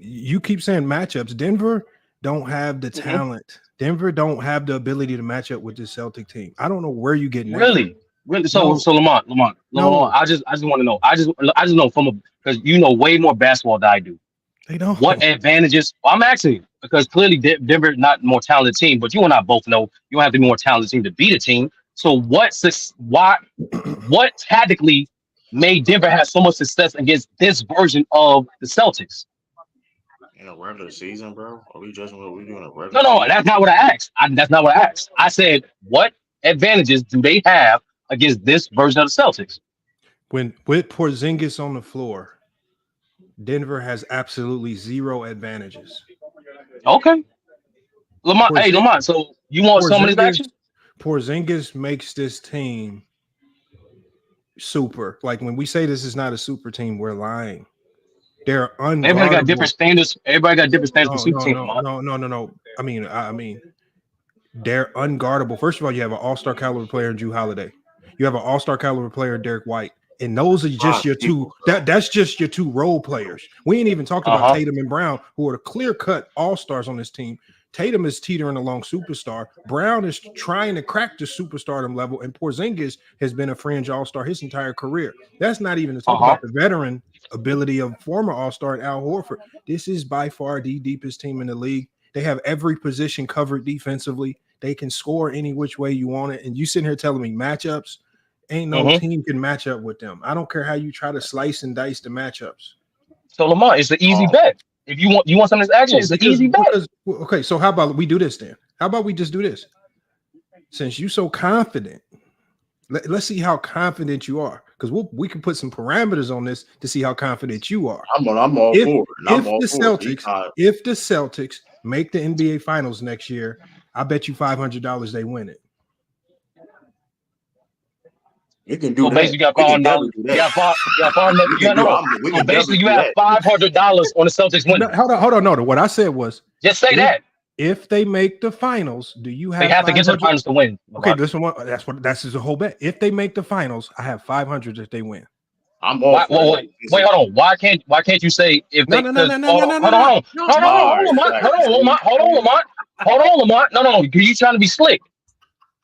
you keep saying matchups. Denver don't have the talent. Denver don't have the ability to match up with this Celtic team. I don't know where you get really. So Lamont. No. I just want to know. I just know because you know way more basketball than I do. They don't. What advantages? Well, I'm asking you because clearly Denver not more talented team, but you and I both know you don't have to be more talented team to beat a team. So what tactically made Denver have so much success against this version of the Celtics? In a regular season, bro? Are we judging what we do in a regular No, season? that's not what I asked. That's not what I asked. I said, what advantages do they have against this version of the Celtics? When with Porzingis on the floor, Denver has absolutely zero advantages. Okay. Lamont, so you want some of this action? Porzingis makes this team super. Like when we say this is not a super team, we're lying. They're unguardable. Everybody got different standards. For super team. No. I mean, they're unguardable. First of all, you have an all-star caliber player in Drew Holiday. You have an all-star caliber player, Derek White. And those are just your two. That's just your two role players. We ain't even talked about Tatum and Brown, who are the clear-cut all-stars on this team. Tatum is teetering along superstar. Brown is trying to crack the superstardom level, and Porzingis has been a fringe all-star his entire career. That's not even to talk about the veteran ability of former all-star Al Horford. This is by far the deepest team in the league. They have every position covered defensively. They can score any which way you want it. And you sitting here telling me matchups, ain't no team can match up with them. I don't care how you try to slice and dice the matchups. So Lamont, it's an easy bet. If you want some of this action, it's an easy bet. Okay, so how about we do this then? How about we just do this? Since you're so confident, let's see how confident you are, because we can put some parameters on this to see how confident you are. I'm all for it. If the Celtics make the NBA Finals next year, I bet you $500 they win it. You can do that. Basically, you have $500 on the Celtics winning. Hold on. No, what I said was just say that. If they make the finals, do you have? They have to get to the finals to win. Okay, that's the whole bet. If they make the finals, I have 500 if they win. I'm all. Wait, hold on. Why can't you say if they? No. Hold on, Lamont. No. You trying to be slick?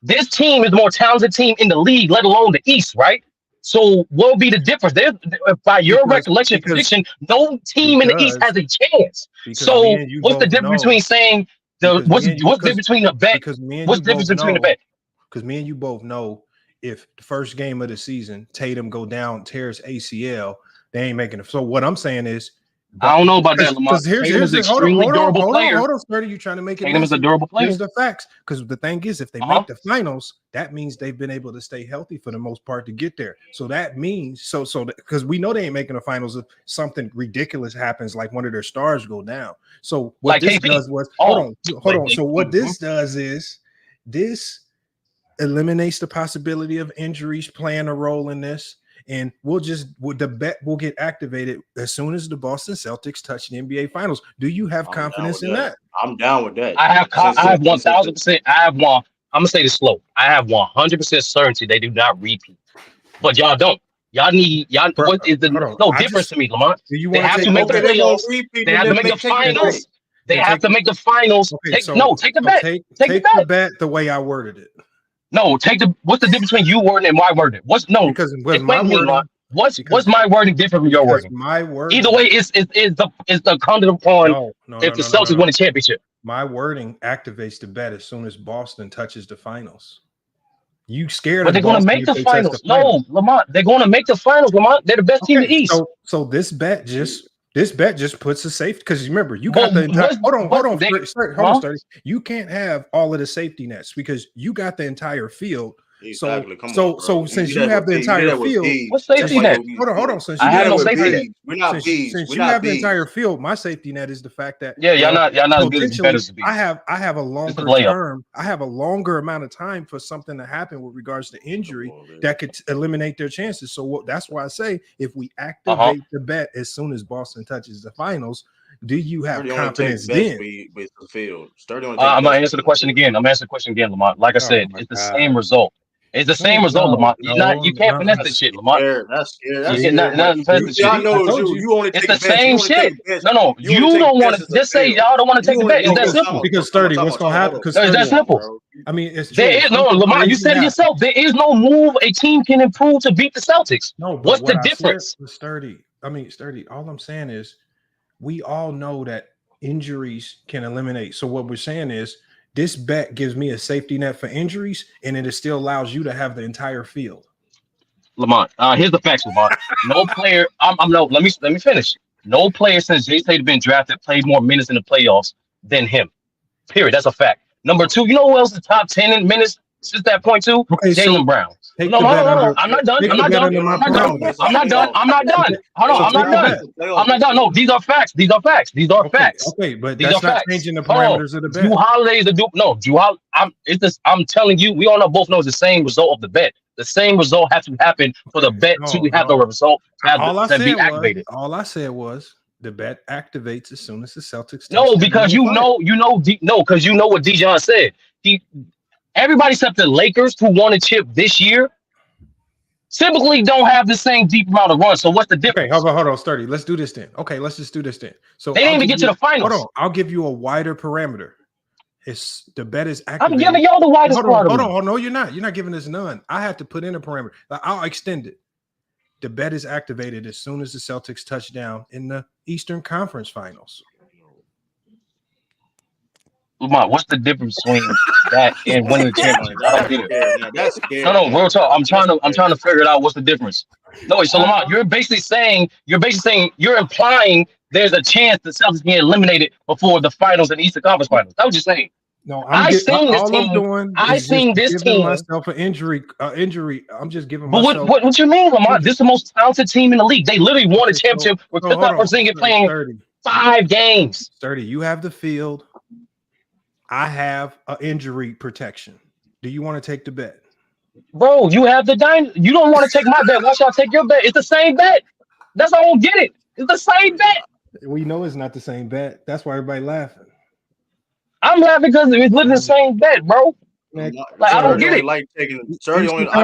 This team is the more talented team in the league, let alone the East, right? So what will be the difference? By your recollection prediction, no team in the East has a chance. So what's the difference between saying what's the difference between a bet? What's the difference between a bet? Because me and you both know if the first game of the season Tatum go down, tears ACL, they ain't making it. So what I'm saying is, I don't know about that, Lamont. Here's an extremely durable player. Hold on, Sturdy. You're trying to make it. Tatum is a durable player. Here's the facts. Because the thing is, if they make the finals, that means they've been able to stay healthy for the most part to get there. So that means because we know they ain't making the finals if something ridiculous happens, like one of their stars go down. So what this does was hold on. So what this does is this eliminates the possibility of injuries playing a role in this. and the bet will get activated as soon as the Boston Celtics touch the NBA Finals. Do you have confidence in that? I'm down with that. I have 1,000%. I have one. I'm gonna say this slow. I have 100% certainty they do not repeat, but y'all don't. Y'all. What is the no difference to me, Lamont? They have to make the playoffs. They have to make the finals. They have to make the finals. Take the bet. Take the bet the way I worded it. No, what's the difference between you wording and my wording? Because with my wording, what's my wording different from your wording? My wording. Either way, it's the content upon if the Celtics win a championship. My wording activates the bet as soon as Boston touches the finals. You scared? But they're going to make the finals. No, Lamont, they're going to make the finals. Lamont, they're the best team in the East. So this bet just puts a safety, because remember, you got the entire. Hold on, Sturdy. You can't have all of the safety nets because you got the entire field. Exactly. So since you have the entire field, what safety net? Hold on. Since I have no safety net. We're not bees. Since you have the entire field, my safety net is the fact that y'all not as good as bettors to be. I have a longer term. I have a longer amount of time for something to happen with regards to injury that could eliminate their chances. So that's why I say if we activate the bet as soon as Boston touches the finals, do you have confidence then? With the field. I'm gonna answer the question again. Lamont. Like I said, it's the same result. It's the same result, Lamont. You can't finesse this shit, Lamont. That's scary. It's the same shit. No, you don't want to. Just say y'all don't want to take the bet. It's that simple. Because 30, what's gonna happen? It's that simple. I mean, it's there is no Lamont. You said it yourself. There is no move a team can improve to beat the Celtics. No, what's the difference? Sturdy. All I'm saying is, we all know that injuries can eliminate. So what we're saying is, this bet gives me a safety net for injuries, and it still allows you to have the entire field. Lamont, here's the facts, Lamont. No player. Let me finish. No player since Jay Tate been drafted played more minutes in the playoffs than him. Period. That's a fact. Number two, you know who else is top 10 in minutes since that point too? Okay, Jaylen Brown. No, I'm not done. I'm not done. Hold on, I'm not done. No, these are facts. Okay, but that's not changing the parameters of the bet. Drew Holiday is Drew Holiday. I'm telling you, we all both know it's the same result of the bet. The same result has to happen for the bet to have the result to be activated. All I said was the bet activates as soon as the Celtics. No, because because you know what Dijon said. Everybody except the Lakers who won a chip this year typically don't have the same deep amount of runs. So what's the difference? Okay, hold on, Sturdy. Let's do this then. Okay, let's just do this then. So they didn't even get to the finals. Hold on, I'll give you a wider parameter. The bet is activated. I'm giving y'all the widest parameter. Hold on. No, you're not. You're not giving us none. I have to put in a parameter. I'll extend it. The bet is activated as soon as the Celtics touch down in the Eastern Conference Finals. Lamont, what's the difference between that and winning the championship? I don't get it. That's scary. No, real talk. I'm trying to figure it out. What's the difference? No, so Lamont, you're implying there's a chance the Celtics can get eliminated before the finals and the Eastern Conference Finals. That was just saying. No, I seen this team. Myself an injury. I'm just giving. But what you mean, Lamont? This is the most talented team in the league. They literally won a championship with Kristaps Porzingis playing 5 games. 30. You have the field. I have an injury protection. Do you want to take the bet? Bro, you have the You don't want to take my bet. Why should I take your bet? It's the same bet. That's why I don't get it. It's the same bet. We know it's not the same bet. That's why everybody laughing. I'm laughing because it's literally the same bet, bro. I don't get it. I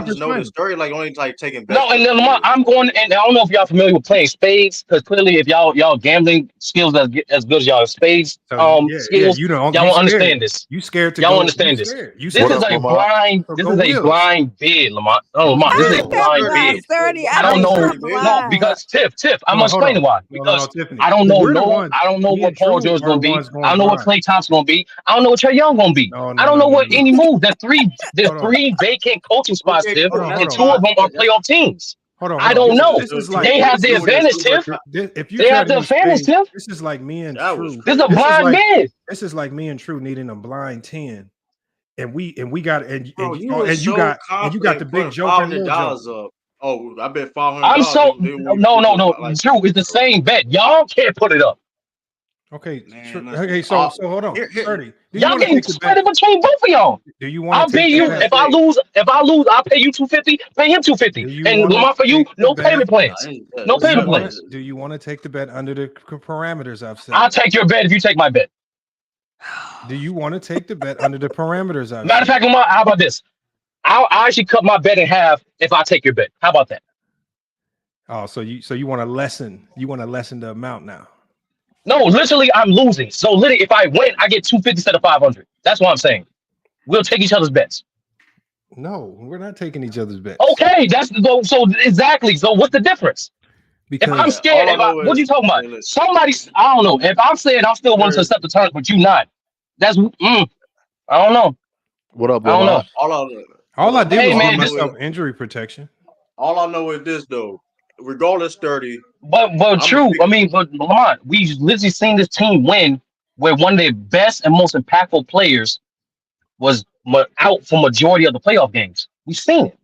just know the story only taking bets. No, and then I'm going, and I don't know if y'all familiar with playing spades, because clearly if y'all gambling skills as good as y'all spades skills, y'all won't understand this. You scared to y'all won't understand this. This is a blind bid, Lamont. Oh, Lamont, this is a blind bid. I don't know. No, because Tiff, I'm gonna explain why. Because I don't know what Paul George is gonna be. I don't know what Klay Thompson gonna be. I don't know what Trae Young gonna be. I don't know what any move. There's three vacant coaching spots, Tiff, and 2 of them are playoff teams. I don't know. They have the advantage, Tiff. They have the advantage, Tiff. This is like me and True. This is a blind bid. This is like me and True needing a blind 10, and we got you got the big joke and little joke. Oh, I bet $500. I'm so no. True, it's the same bet. Y'all can't put it up. Okay, Man, sure. listen. Okay, so hold on, Here, 30. Do you Y'all want to getting take the split bet? in between both of y'all. Do you want I'll to pay take the you here's the bet? if I thing. lose. If I lose, I'll pay you 250. Pay him 250. Do you And want to Lamar for you, take the no bet? payment plans. No Do you payment want plans. to? Do you want to take the bet under the parameters I've set? I'll take your bet if you take my bet. Do you want to take the bet under the parameters I've Matter of set? fact, Lamar, how about this? I'll actually cut my bet in half if I take your bet. How about that? Oh, so you want to lessen? You want to lessen the amount now? No, literally, I'm losing. So literally, if I win, I get 250 instead of 500. That's what I'm saying. We'll take each other's bets. No, we're not taking each other's bets. Okay, so exactly. So what's the difference? If Because I'm scared, All I know what are is, you talking about? hey, listen, Somebody's, I don't know. If I'm saying I'm still willing to there, accept the terms, but you not, that's, I don't know. What up, I don't know. Lamar? all I know, all I hold on. did Hey, was All give I man, know is, myself injury protection. all I know is this though. Regardless, 30. but I'm a true. pick. I mean, but Lamont, we've literally seen this team win where one of their best and most impactful players was out for majority of the playoff games. We've seen it.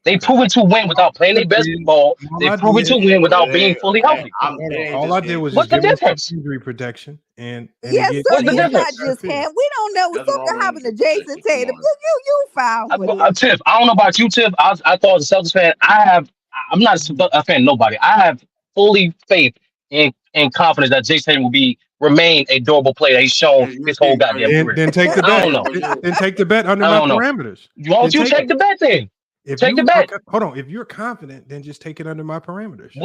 They've Okay. proven to win without playing their best ball. All They've I proven to did, win But without it being ain't, fully it ain't, healthy. hold on. All just I did was What's just the give myself difference? injury protection and Yes, to get What's sir. the to It's get not difference? just fit. him. We don't know nothing something wrong with happened to injury Jason protection. Come Tatum. on. You found for this. Tiff, I don't know about you, Tiff. I thought as a Celtics fan, I'm not a fan of nobody. I have fully faith and confidence that Jason Tatum will remain a durable player that he's shown You're his whole getting goddamn crazy. career. Then take the I bet. don't know. Then take the bet under I my don't know. parameters. Why Then don't you take take it. the bet then? If Take the you bet. hold on, if you're confident, then just take it under my parameters.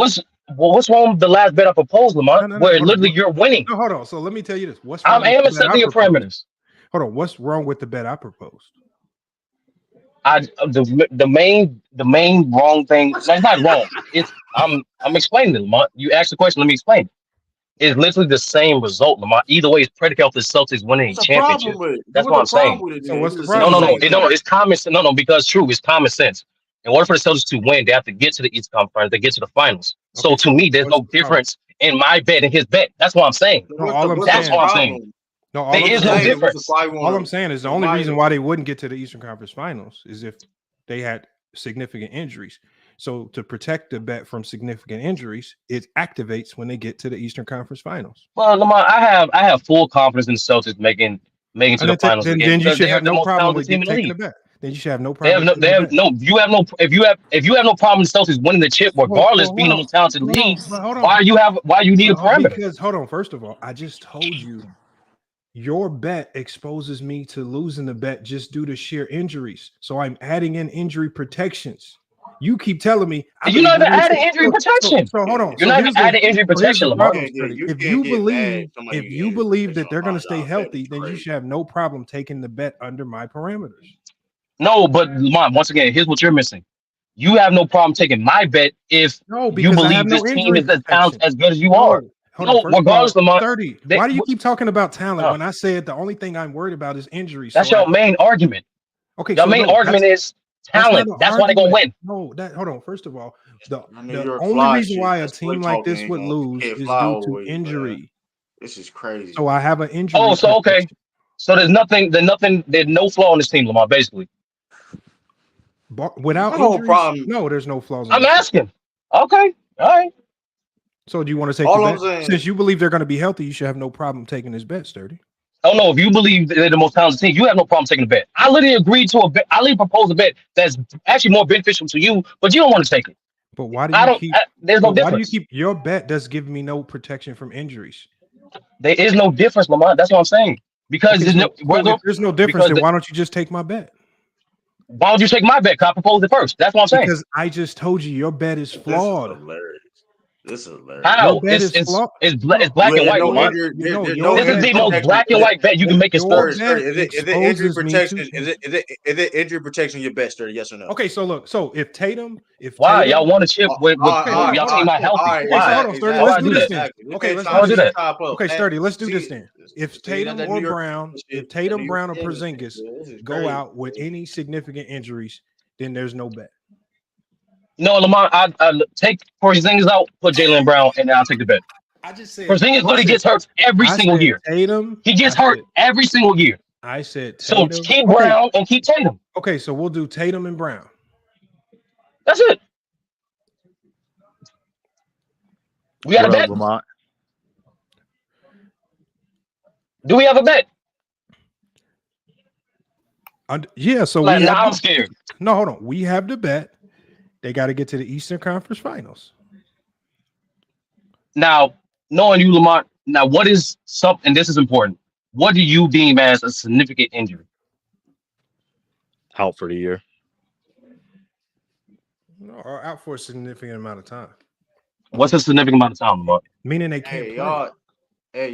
What's wrong with the last bet I proposed, Lamont, No. where Hold on. literally you're winning? No, hold on. So let me tell you this. What's I wrong with am the bet I accepting your proposed? parameters. Hold on. What's wrong with the bet I proposed? The main wrong thing. No, it's not wrong. I'm explaining it, Lamont. You asked the question. Let me explain. It's literally the same result, Lamont. Either way, it's predicated off the Celtics winning a What's the problem championship. with it? That's What's what the I'm saying. problem with it So then? what's It's the the No, same problem? no, Then? no. same thing. It's common sense. No, because true, it's common sense. In order for the Celtics to win, they have to get to the Eastern Conference. They get to the finals. So Okay. to So me, there's what's no the problem? difference in my bet and his bet. That's what I'm saying. No, all I'm That's What's the what saying. I'm saying. problem? No, all There I'm I'm is just no saying. saying, what's the difference. why you All want I'm saying is the to? only Why? reason why they wouldn't get to the Eastern Conference Finals is if they had significant injuries. So to protect the bet from significant injuries, it activates when they get to the Eastern Conference Finals. Well, Lamar, I have full confidence in the Celtics making to And the finals again then you because should they're have the no most problem talented with team in the taking the league. bet. Then you should have no They problem have with no, taking the bet. you have no, if you have no problem with the Celtics winning the chip, regardless being the most talented league, Hold on. why you need a parameter? Because hold on, first of all, I just told you your bet exposes me to losing the bet just due to sheer injuries. So I'm adding in injury protections. You keep telling me I You're believe not the even way. adding injury protection. So hold on. You're not even adding injury Here's the protection, Lamar. problem, Freddie. You If can't you get mad believe if somebody get injury that protection they're on going to my stay job. That is healthy, then you crazy. should have no problem taking the bet under my parameters. No, but Lamar, once again, here's what you're missing. You have no problem taking my bet if No, you because I have believe no this team injury is as talented protection. as good as you are. No, hold on. No, First of all, regardless, Lamar, 30. they, Why do you keep talking about talent uh, when I said the only thing I'm worried about is injury? that's So I your main argument. okay, Your so main no, argument is that's not talent. an That's why they're gonna argument. win. No, that hold on. First of all, New the York only Fly reason shit. why a That team slick like talking this ain't would gonna lose can't is fly due to away, man. injury. This is crazy. So I have an Oh, injury so okay. protection. So there's no flaw in this team, Lamar, basically. Without My whole injuries, problem. no, there's no flaws in I'm this team. asking. Okay. All right. So do you want to take the All I'm bet? saying. Since you believe they're going to be healthy, you should have no problem taking this bet, Sturdy. Oh no, if you believe they're the most talented team, you have no problem taking a bet. I literally agreed to a bet. I literally proposed a bet that's actually more beneficial to you, but you don't want to take it. But why do you keep? There's no difference. Your bet does give me no protection from injuries? There is no difference, Lamont. That's what I'm saying. Because Okay, there's no, so if there's no difference, then why don't you just take my bet? Why would you take my bet? 'Cause I proposed it first. That's what I'm saying. Because I just told you your bet is flawed. This is hilarious. This is hilarious. How? Your bet is flawed. It's black and white, No Lamont. injury. There's your no This is injury the most protection. black and white bet you can make in Your sports. bet Is it injury exposes me protection? to. Is it injury protection? Your bet, Sturdy? Yes or no? Okay, so look, so if Tatum, Why? Y'all won a chip with y'all team not healthy. Okay, so Why? hold on, Sturdy. Why Let's would I do do this that? then. Okay, let's Why would I do that? Okay, Sturdy. Let's do this then. If Tatum or Brown, if Tatum, Brown, or Porzingis go out with any significant injuries, then there's no bet. No, Lamont, I take Porzingis out, put Jaylen Brown, and then I'll take the bet. I just said Porzingis literally gets hurt every single year. Tatum, he gets hurt every single year. I said Tatum. So keep Brown and keep Tatum. Okay, so we'll do Tatum and Brown. That's it. We got a bet. Lamont? Do we have a bet? Yeah, so Like, we now have I'm scared. no, hold on. We have the bet. They got to get to the Eastern Conference Finals. Now, knowing you, Lamont, now what is something, and this is important, what do you deem as a significant injury? Out for the year. Or out for a significant amount of time. What's a significant amount of time, Lamont? Meaning they can't play.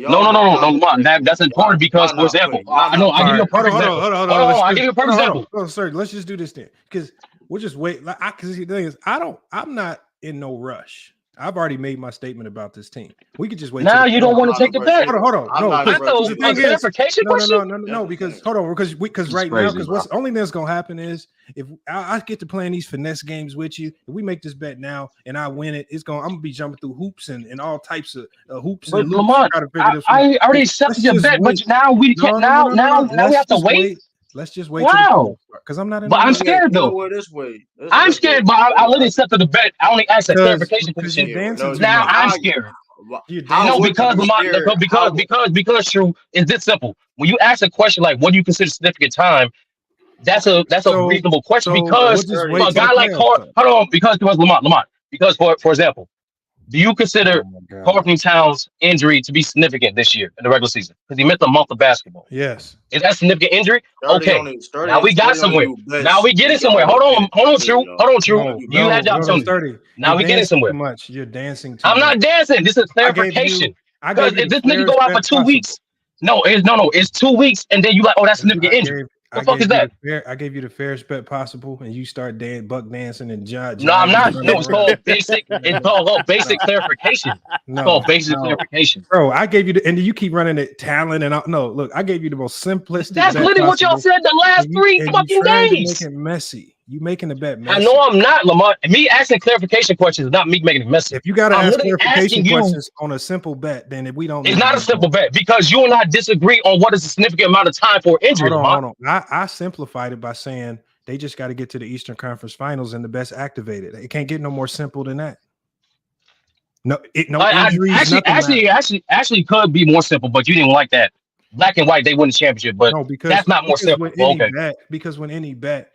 No, Lamont. That's important because, for example, I know I give you a perfect example. Hold on, I give you a perfect example. Oh, sorry. Let's just do this then, because we'll just wait. Because the thing is, I'm not in no rush. I've already made my statement about this team. We could just wait. Now you don't want to take the bet. Hold on. No, the thing is, no. Because hold on. Because right now, because what's only that's gonna happen is if I get to playing these finesse games with you, if we make this bet now and I win it, I'm gonna be jumping through hoops and all types of hoops. But Lamont, I already accepted your bet, but now we can't. Now we have to wait. Let's just wait. Wow. Because I'm not. But I'm scared though. I'm scared, but I literally accepted the bet. I only asked a clarification question. Now I'm scared. No, because true. It's this simple. When you ask a question like, "What do you consider significant time?" That's a reasonable question because for a guy like hold on, because Lamont, because for example, do you consider Carlton Towns' injury to be significant this year in the regular season? Because he missed a month of basketball. Yes. Is that significant injury? Okay. Now we got somewhere. Now we getting somewhere. Hold on, True. You had the opportunity. Now we getting somewhere. Much. You're dancing too I'm much. not dancing. This is clarification. Because if this nigga go out for 2 weeks, it's 2 weeks, and then you like, oh, that's significant injury. What the fuck is that? I gave you the fairest bet possible, and you start buck dancing and judge. No, I'm not. No, it's called basic. It's called basic clarification. It's called basic clarification. Bro, I gave you and you keep running it talent and no. Look, I gave you the most simplistic. That's literally what y'all said the last 3 fucking days. Make it messy. You making the bet messy. I know I'm not, Lamont. Me asking clarification questions is not me making it messy. If you got to ask clarification questions on a simple bet, then if we don't, it's not a simple bet because you and I disagree on what is a significant amount of time for injury. Hold on. I simplified it by saying they just got to get to the Eastern Conference Finals and the best activated. It can't get no more simple than that. No, injuries. Actually, could be more simple, but you didn't like that. Black and white, they win the championship, but that's not more simple. Because when any bet.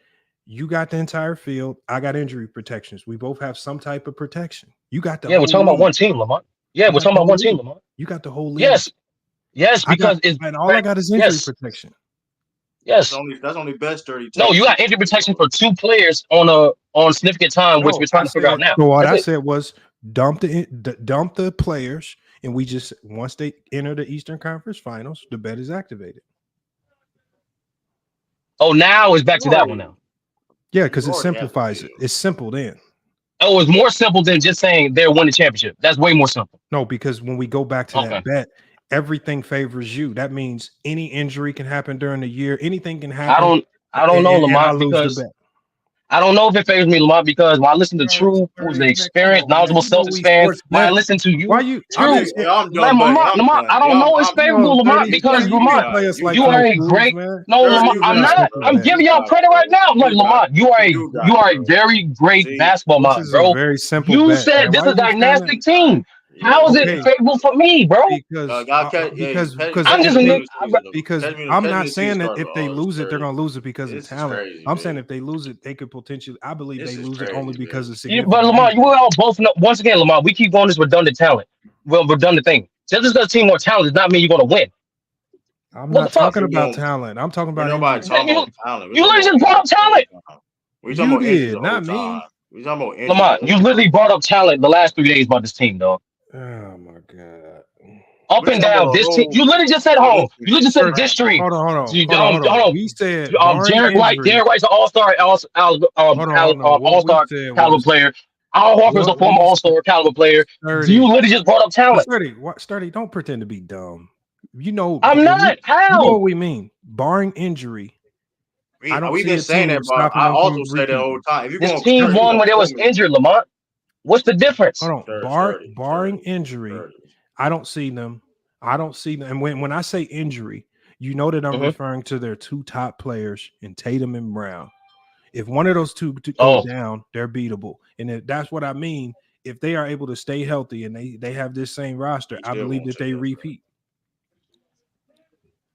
You got the entire field. I got injury protections. We both have some type of protection. You got the we're talking about one team, Lamont. Yeah, we're talking about one team, Lamont. You got the whole league. Yes, because all I got is injury protection. Yes, that's only best 30. No, you got injury protection for 2 players on significant time, which we're trying to figure out now. So what I said was dump the players, and we just once they enter the Eastern Conference Finals, the bet is activated. Oh, now it's back to that one now. Yeah, because it simplifies it. It's simple then. Oh, it's more simple than just saying they'll win the championship. That's way more simple. No, because when we go back to that bet, everything favors you. That means any injury can happen during the year. Anything can happen. I don't know, Lamont, because I don't know if it favors me, Lamont, because when I listen to True, who's an experienced, knowledgeable Celtics fan, when I listen to you, True, Lamont, I don't know it's favorable, Lamont, because Lamont, you are a great. No, Lamont, I'm not. I'm giving y'all credit right now. Like Lamont, you are a very great basketball mind, bro. Very simple. You said this is a dynastic team. How is it favorable for me, bro? Because I'm not saying that if they lose it, they're gonna lose it because of talent. I'm saying if they lose it, they could potentially. I believe they lose it only because of significant. But Lamar, you all both know. Once again, Lamar, we keep going this redundant talent. Well, redundant thing. Just because a team more talent does not mean you're gonna win. I'm not talking about talent. I'm talking about talent. You literally just brought up talent. You did, not me. Lamar, you literally brought up talent the last 3 days about this team, dog. Oh my god! Up and down, this team. You literally just said home. You literally just said this stream. Hold on. We said Derek White's an all-star, all-star caliber player. Al Horford's a former all-star caliber player. You literally just brought up talent. Sturdy, don't pretend to be dumb. You know, I'm not. How? You know what we mean? Barring injury. We've been saying that, but I also said that the whole time. This team won when they was injured, Lamont. What's the difference? Hold on. Barring injury, I don't see them. And when I say injury, you know that I'm referring to their 2 top players in Tatum and Brown. If one of those 2 goes down, they're beatable. And that's what I mean. If they are able to stay healthy and they have this same roster, I believe that they repeat.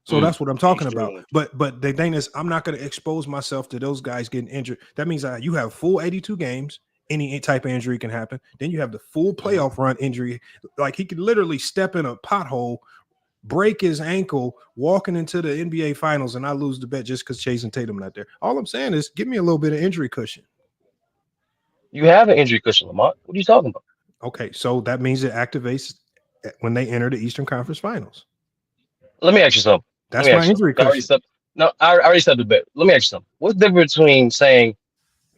So that's what I'm talking He's about. true. But the thing is, I'm not going to expose myself to those guys getting injured. That means you have full 82 games. Any type of injury can happen. Then you have the full playoff run injury. Like he could literally step in a pothole, break his ankle, walking into the NBA finals, and I lose the bet just because Chase and Tatum not there. All I'm saying is give me a little bit of injury cushion. You have an injury cushion, Lamont. What are you talking about? Okay, so that means it activates when they enter the Eastern Conference Finals. Let me ask you something. That's my injury cushion. I already said the bet. Let me ask you something. What's the difference between saying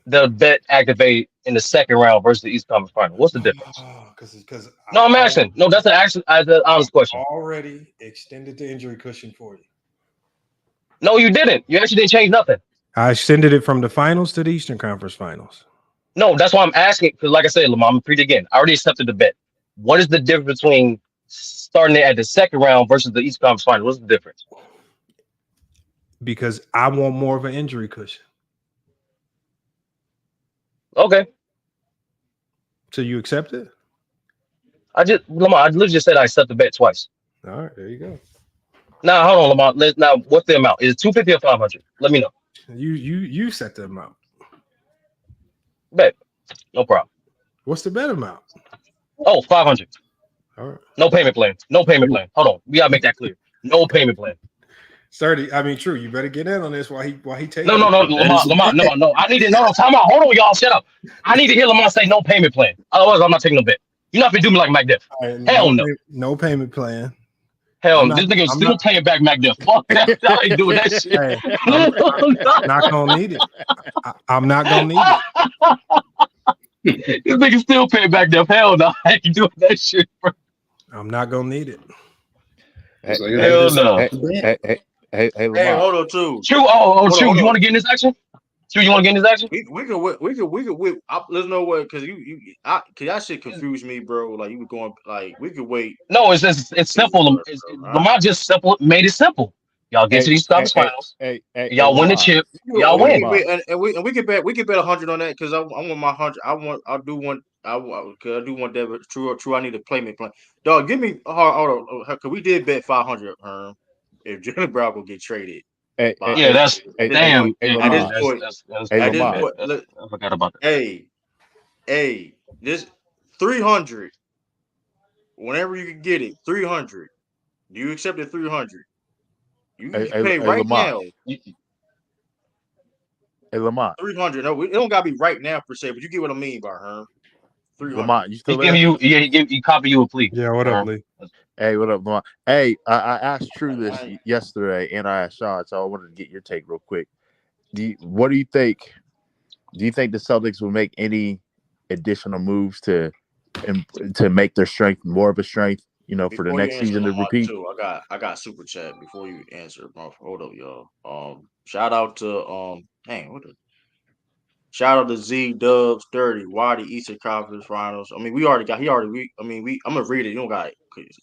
the bet activate in the second round versus the East Conference Final? What's the difference? Because No, I'm asking. No, that's an honest question. Already extended the injury cushion for you. No, you didn't. You actually didn't change nothing. I extended it from the finals to the Eastern Conference Finals. No, that's why I'm asking. Because, like I said, Lamar, I'm repeat again. I already accepted the bet. What is the difference between starting it at the second round versus the East Conference Final? What's the difference? Because I want more of an injury cushion. Okay. So you accept it? Lamar, I literally just said I accept the bet twice. All right, there you go. Now, hold on, Lamar. Now, what's the amount? Is it 250 or 500? Let me know. You set the amount. Bet. No problem. What's the bet amount? Oh, 500. All right. No payment plan. No payment plan. Hold on. We gotta make that clear. No payment plan. 30. I mean, true. You better get in on this while he takes. No, Lamar, no. I need to no. Time out. Hold on, y'all. Shut up. I need to hear Lamar say no payment plan. Otherwise, I'm not taking no bet. You're not gonna do me like Mac Def. Right, Hell no. No payment plan. Hell, this nigga still paying back Mac Def. Fuck that. I ain't doing that shit. Hey, I'm not gonna need it. I'm not gonna need it. This nigga still paying back Def. Hell no. I ain't doing that shit, bro. I'm not gonna need it. Hell no. Hey, Lamar. Hold on, too. True. True. You want to get in this action? True. You want to get in this action? We can wait. Let's know what, because cause that shit confused me, bro. Like you were going, like we could wait. No, it's simple. Lamar just made it simple. Y'all get to these conference finals. Y'all win the chip. Y'all win. And we can bet 100 on that, because I want my 100. I do want that. True. I need a payment plan. Dog, give me hold on, because we did bet 500. If Jalen Brown will get traded. That's damn. At this point, I forgot about that. Hey, this 300. Whenever you can get it, 300. Do you accept the 300? You can pay right Lamar. now. Hey, Lamar. 300. No, it don't gotta be right now per se, but you get what I mean by her. 300. Lamar, you still there? He copy you a plea. Yeah, what up, Lee? Hey, what up, Lamar? Hey, I asked True this yesterday, and I asked Sean, so I wanted to get your take real quick. What do you think? Do you think the Celtics will make any additional moves to make their strength more of a strength? For the next season to repeat. Too, I got super chat before you answer. Hold up, y'all. Shout out to shout out to Z Dubs 30. Why the Eastern Conference Finals? I mean, I'm gonna read it. You don't got it.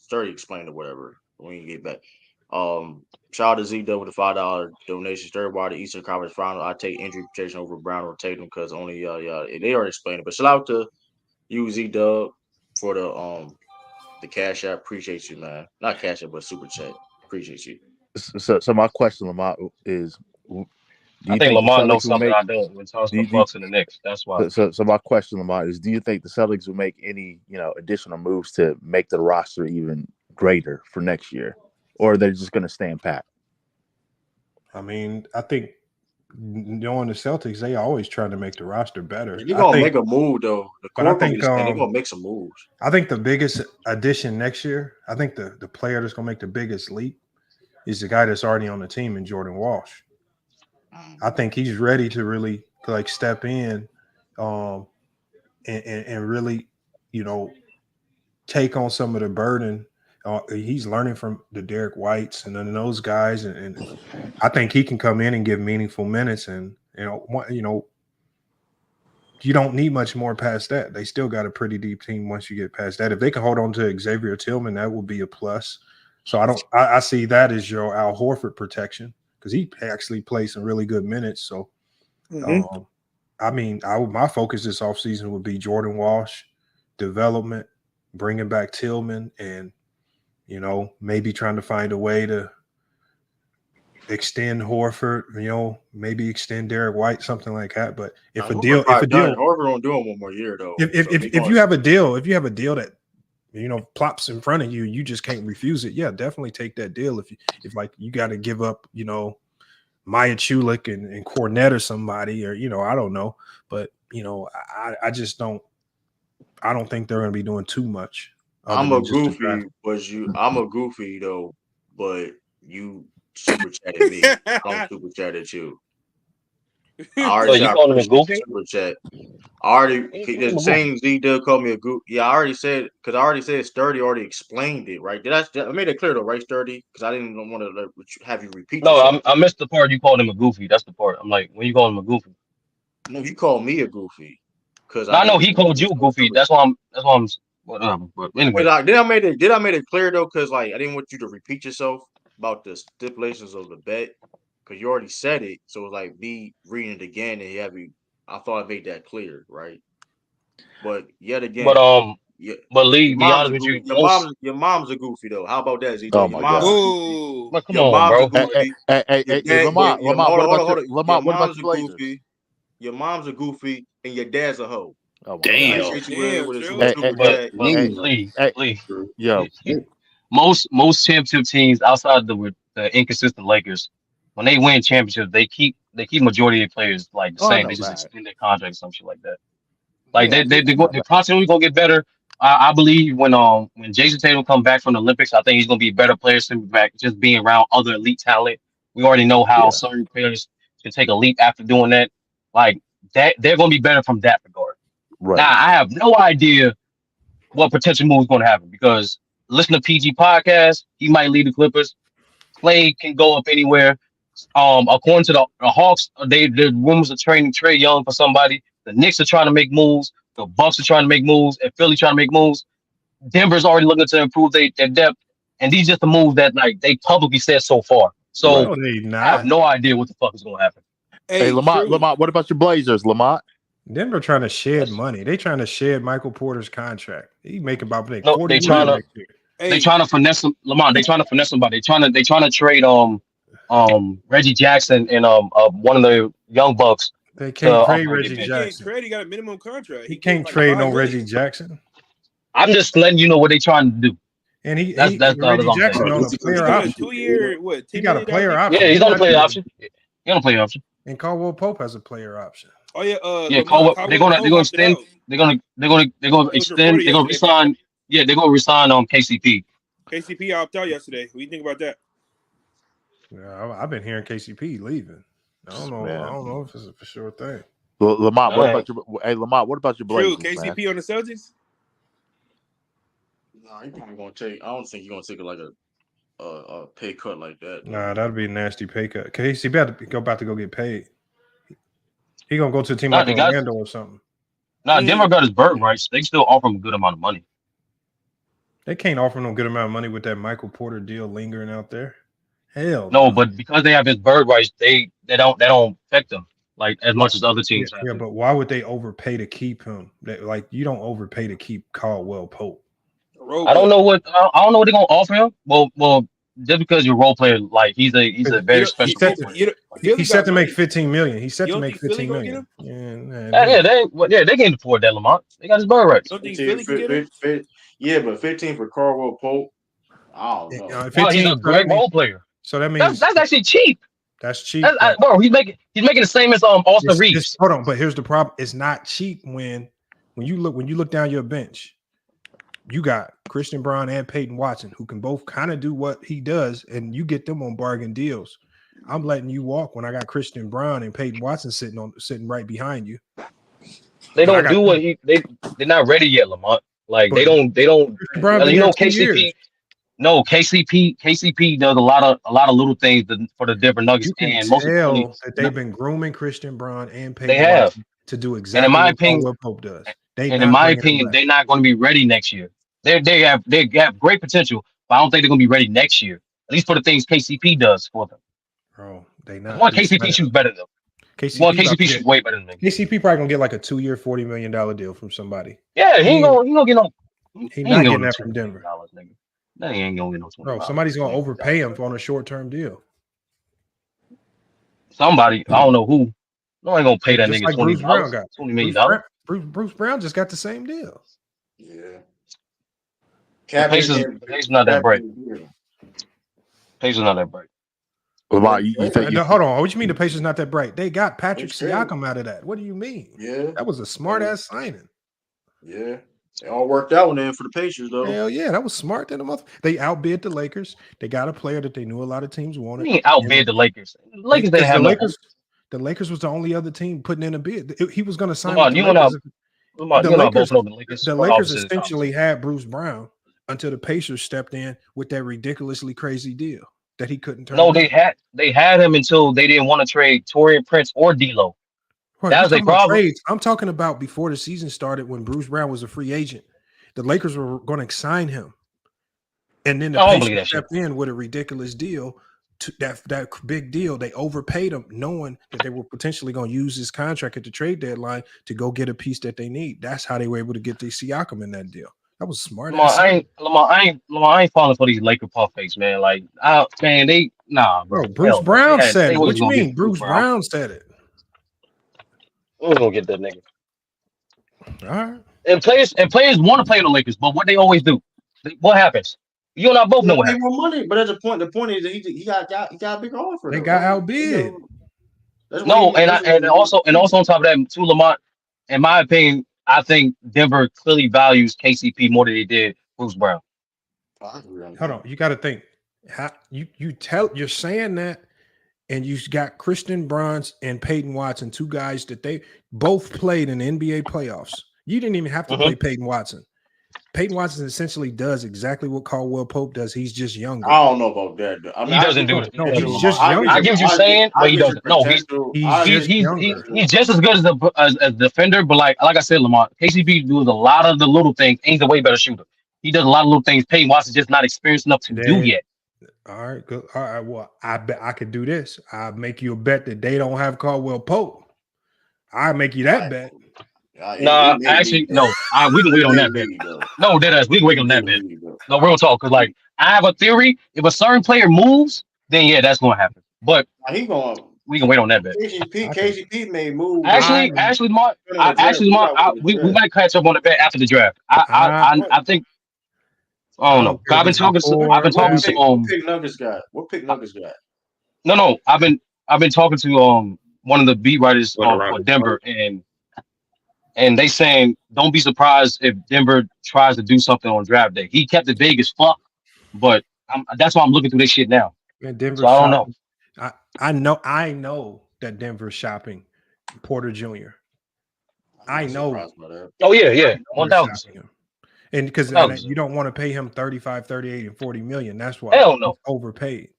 30 explained or whatever when you get back. Shout out to Z Dub with the $5 donation. Third, why the Eastern Conference Finals? I take injury protection over Brown or Tatum because only they already explained it. But shout out to you, Z Dub, for the cash app. Appreciate you, man. Not cash app, but super chat. Appreciate you. So my question, Lamar, is: I think Lamar knows something I don't. When it comes to the Bucks and the Knicks, that's why. So my question, Lamar, is: do you think the Celtics will make any additional moves to make the roster even greater for next year, or are they just going to stand pat? I mean, I think knowing the Celtics, they always trying to make the roster better. You're gonna make a move though. I think they're gonna make some moves. I think the biggest addition next year, I think the player that's gonna make the biggest leap is the guy that's already on the team in Jordan Walsh. I think he's ready to really step in and really, take on some of the burden. He's learning from the Derek Whites and then those guys, and I think he can come in and give meaningful minutes. And you don't need much more past that. They still got a pretty deep team once you get past that. If they can hold on to Xavier Tillman, that would be a plus. So I see that as your Al Horford protection, because he actually plays some really good minutes. So, my focus this offseason would be Jordan Walsh, development, bringing back Tillman, and maybe trying to find a way to extend Horford, maybe extend Derek White, something like that. But if a Horford deal, Horford don't do him one more year though. if you have a deal, that plops in front of you, you just can't refuse it. Yeah, definitely take that deal. If like you got to give up, Maya Chulik and Cornette or somebody, or I don't know, but I just don't. I don't think they're going to be doing too much. I'm a goofy, I'm a goofy though, but you super chatted me. Don't super chat at you. I already you calling him a goofy? Super chat. The same Z did call me a goofy. Yeah, I already said Sturdy already explained it, right? I made it clear though, right, Sturdy? Because I didn't want to have you repeat yourself. I missed the part you called him a goofy. That's the part. I'm like, when you call him a goofy? No, you called me a goofy. Because I know he called you goofy. That's why I'm. Whatever. But anyway, did I make it clear though? Because like I didn't want you to repeat yourself about the stipulations of the bet. Because you already said it, so it's like me reading it again and I thought I made that clear, right? But yet again, but Lee, be honest with you, your mom's a goofy though. How about that, Z? Oh Your my mom's God. a goofy. But come Your on, mom's bro. a goofy. Hey, Lamont, what about your Blazers? Goofy. Your mom's a goofy, and your dad's a hoe. Oh my I God. appreciate you with a Hey, super chat. yo, most championship teams outside the inconsistent Lakers, when they win championships, they keep majority of their players like the same. They just extend their contracts, some shit like that. Like they're constantly gonna get better. I believe when Jason Tatum come back from the Olympics, I think he's gonna be a better player simply back just being around other elite talent. We already know how certain players can take a leap after doing that. Like that, they're gonna be better from that regard. Right. Now I have no idea what potential move is going to happen because listen to PG podcast, he might leave the Clippers. Clay can go up anywhere. According to the Hawks, the rumors are trading Trae Young for somebody. The Knicks are trying to make moves. The Bucks are trying to make moves, and Philly trying to make moves. Denver's already looking to improve their depth, and these just the moves that like they publicly said so far. So I have no idea what the fuck is going to happen. Hey, Lamont, what about your Blazers, Lamont? Denver trying to shed money. They trying to shed Michael Porter's contract. He making about $40 They million trying to. next year. They trying to finesse him, Lamont. They trying to finesse somebody. They trying to trade Reggie Jackson and one of the young bucks. They can't trade Reggie Jackson. He can't trade. He got a minimum contract. He can't trade no Reggie Jackson. I'm just letting you know what they trying to do. And Reggie Jackson on a player option. 2 year what? He got a player option. Yeah, he's on a player option. He on a player option. And Caldwell Pope has a player option. Oh yeah, Caldwell. They're gonna extend. They're gonna extend. They're gonna resign. Yeah, they're gonna resign on KCP. KCP opted out yesterday. What do you think about that? Yeah, I've been hearing KCP leaving. I don't know if it's a for sure thing. Lamont, what about your Blazers? True, KCP on the Celtics? No, he probably gonna take. I don't think he's gonna take like a pay cut like that. Nah, that'd be a nasty pay cut. KCP about to go get paid. He gonna go to a team like Orlando or something. Nah, Denver got his bird rights. They still offer him a good amount of money. They can't offer him a good amount of money with that Michael Porter deal lingering out there. Hell no, but because they have his bird rights, they don't affect them like as much as other teams have. Yeah, but why would they overpay to keep him? Like you don't overpay to keep Caldwell Pope. I don't know what they're gonna offer him. Well, just because you're a role player, like he's a very special. He's set to make $15 million. He's set to make $15 million. They can't afford that, Lamont. They got his bird rights. But 15 for Caldwell Pope. I don't know. He's a great role player. So that means that's actually cheap. That's cheap. Bro, he's making the same as Austin Reeves. Hold on, but here's the problem: it's not cheap when you look down your bench. You got Christian Braun and Peyton Watson, who can both kind of do what he does, and you get them on bargain deals. I'm letting you walk when I got Christian Braun and Peyton Watson sitting right behind you. They don't do what they're not ready yet, Lamont. Like they don't. KCP. No, KCP does a lot of little things for the Denver Nuggets. You can tell that they've been grooming Christian Braun and Peyton Watson to do exactly what Pope does. In my opinion, they're not going to be ready next year. They have great potential, but I don't think they're going to be ready next year. At least for the things KCP does for them. Bro, they not. KCP shoots better than them. KCP shoots way better than them. KCP probably gonna get like a 2-year, $40 million deal from somebody. Yeah, he ain't gonna get no. He's not getting that from Denver. No, he ain't gonna get no $20. Bro, somebody's gonna overpay him on a short-term deal. Somebody, I don't know who. No one gonna pay that Just nigga like Bruce Brown got. $20 million. Bruce Brown just got the same deal. Yeah. The Pacers not that bright. Pacers not that bright. Lamont, you think? Hold on. What you mean the Pacers not that bright? They got Patrick Siakam out of that. What do you mean? Yeah. That was a smart ass signing. Yeah. It all worked out then for the Pacers, though. Hell yeah, that was smart. They outbid the Lakers. They got a player that they knew a lot of teams wanted. You mean outbid the Lakers? The Lakers didn't have the Lakers was the only other team putting in a bid. He was going to sign. The Lakers essentially had Bruce Brown until the Pacers stepped in with that ridiculously crazy deal that he couldn't turn. No, they had him until they didn't want to trade Torian Prince or D'Lo. That was a problem. Trades. I'm talking about before the season started when Bruce Brown was a free agent. The Lakers were going to sign him, and then the Pacers stepped in with a ridiculous deal. That big deal, they overpaid him, knowing that they were potentially going to use his contract at the trade deadline to go get a piece that they need. That's how they were able to get the Siakam in that deal. That was smart. I ain't falling for these Laker puff fakes, man. Like, bro. Bruce Brown said it. What you mean? Bruce Brown said it. We're gonna get that nigga. All right. And players want to play in the Lakers, but what they always do, what happens? You and I both know what happens. More money, but at the point is that he got a big offer. They got outbid. And also on top of that, too, Lamont. In my opinion, I think Denver clearly values KCP more than they did Bruce Brown. Hold on, you got to think. You're saying that, and you got Christian Bronze and Peyton Watson, two guys that they both played in the NBA playoffs. You didn't even have to play Peyton Watson. Peyton Watson essentially does exactly what Caldwell Pope does. He's just younger. I don't know about that. He doesn't do it. No, he's just younger. I get what you're saying, but he doesn't. No, he's just as good as a defender. But like I said, Lamont, KCP does a lot of the little things. And he's a way better shooter. He does a lot of little things. Peyton Watson's just not experienced enough to do yet. All right, good. All right, well, I bet I could do this. I make you a bet that they don't have Caldwell Pope. I make you that bet. No. We can wait on that bet. No, deadass, we can wait on that bet. No, real talk, because like I have a theory. If a certain player moves, then yeah, that's gonna happen. But we can wait on that bet. KCP may move. Actually, Mark, we might catch up on the bet after the draft. I think. I don't know. I've been talking to. What pick Nuggets got? No. I've been talking to one of the beat writers for Denver, and they saying don't be surprised if Denver tries to do something on draft day. He kept it vague as fuck, but that's why I'm looking through this shit now. Man, Denver. So I don't know. I know that Denver's shopping Porter Jr. I know. Oh yeah, 1,000. And because you don't want to pay him 35, 38, and 40 million. That's why hell no. Overpaid.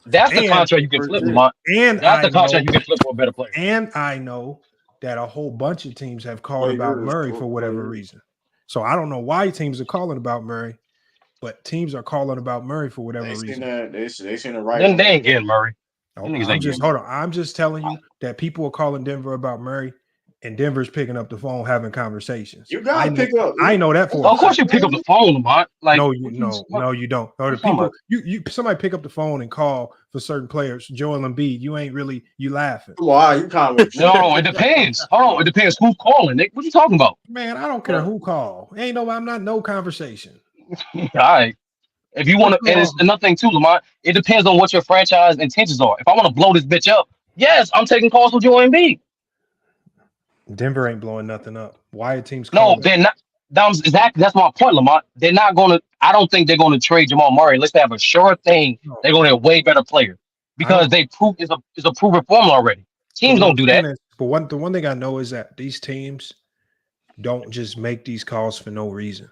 That's the contract you can flip, Lamont. And that's the contract you can flip for a better player. And I know that a whole bunch of teams have called about Murray for whatever reason. So I don't know why teams are calling about Murray, but teams are calling about Murray for whatever reason. They seen it right. Then they ain't getting Murray. Hold on. I'm just telling you that people are calling Denver about Murray, and Denver's picking up the phone, having conversations. You gotta pick up. I know that for. Of course, you pick up the phone, Lamont. Like no, you don't. No, the people, somebody pick up the phone and call for certain players. Joel Embiid, you laughing. Why you calling? No, it depends. Hold on, it depends who's calling, Nick. What you talking about? Man, I don't care who call. I'm not no conversation. All right. If you want to, and it's another thing too, Lamont. It depends on what your franchise intentions are. If I want to blow this bitch up, yes, I'm taking calls for Joel Embiid. Denver ain't blowing nothing up. Why are teams? No, they're not. That's my point, Lamont. They're not going to. I don't think they're going to trade Jamal Murray unless they have a sure thing. They're going to get a way better player because they prove is a proven formula already. Teams don't do that. But the one thing I know is that these teams don't just make these calls for no reason.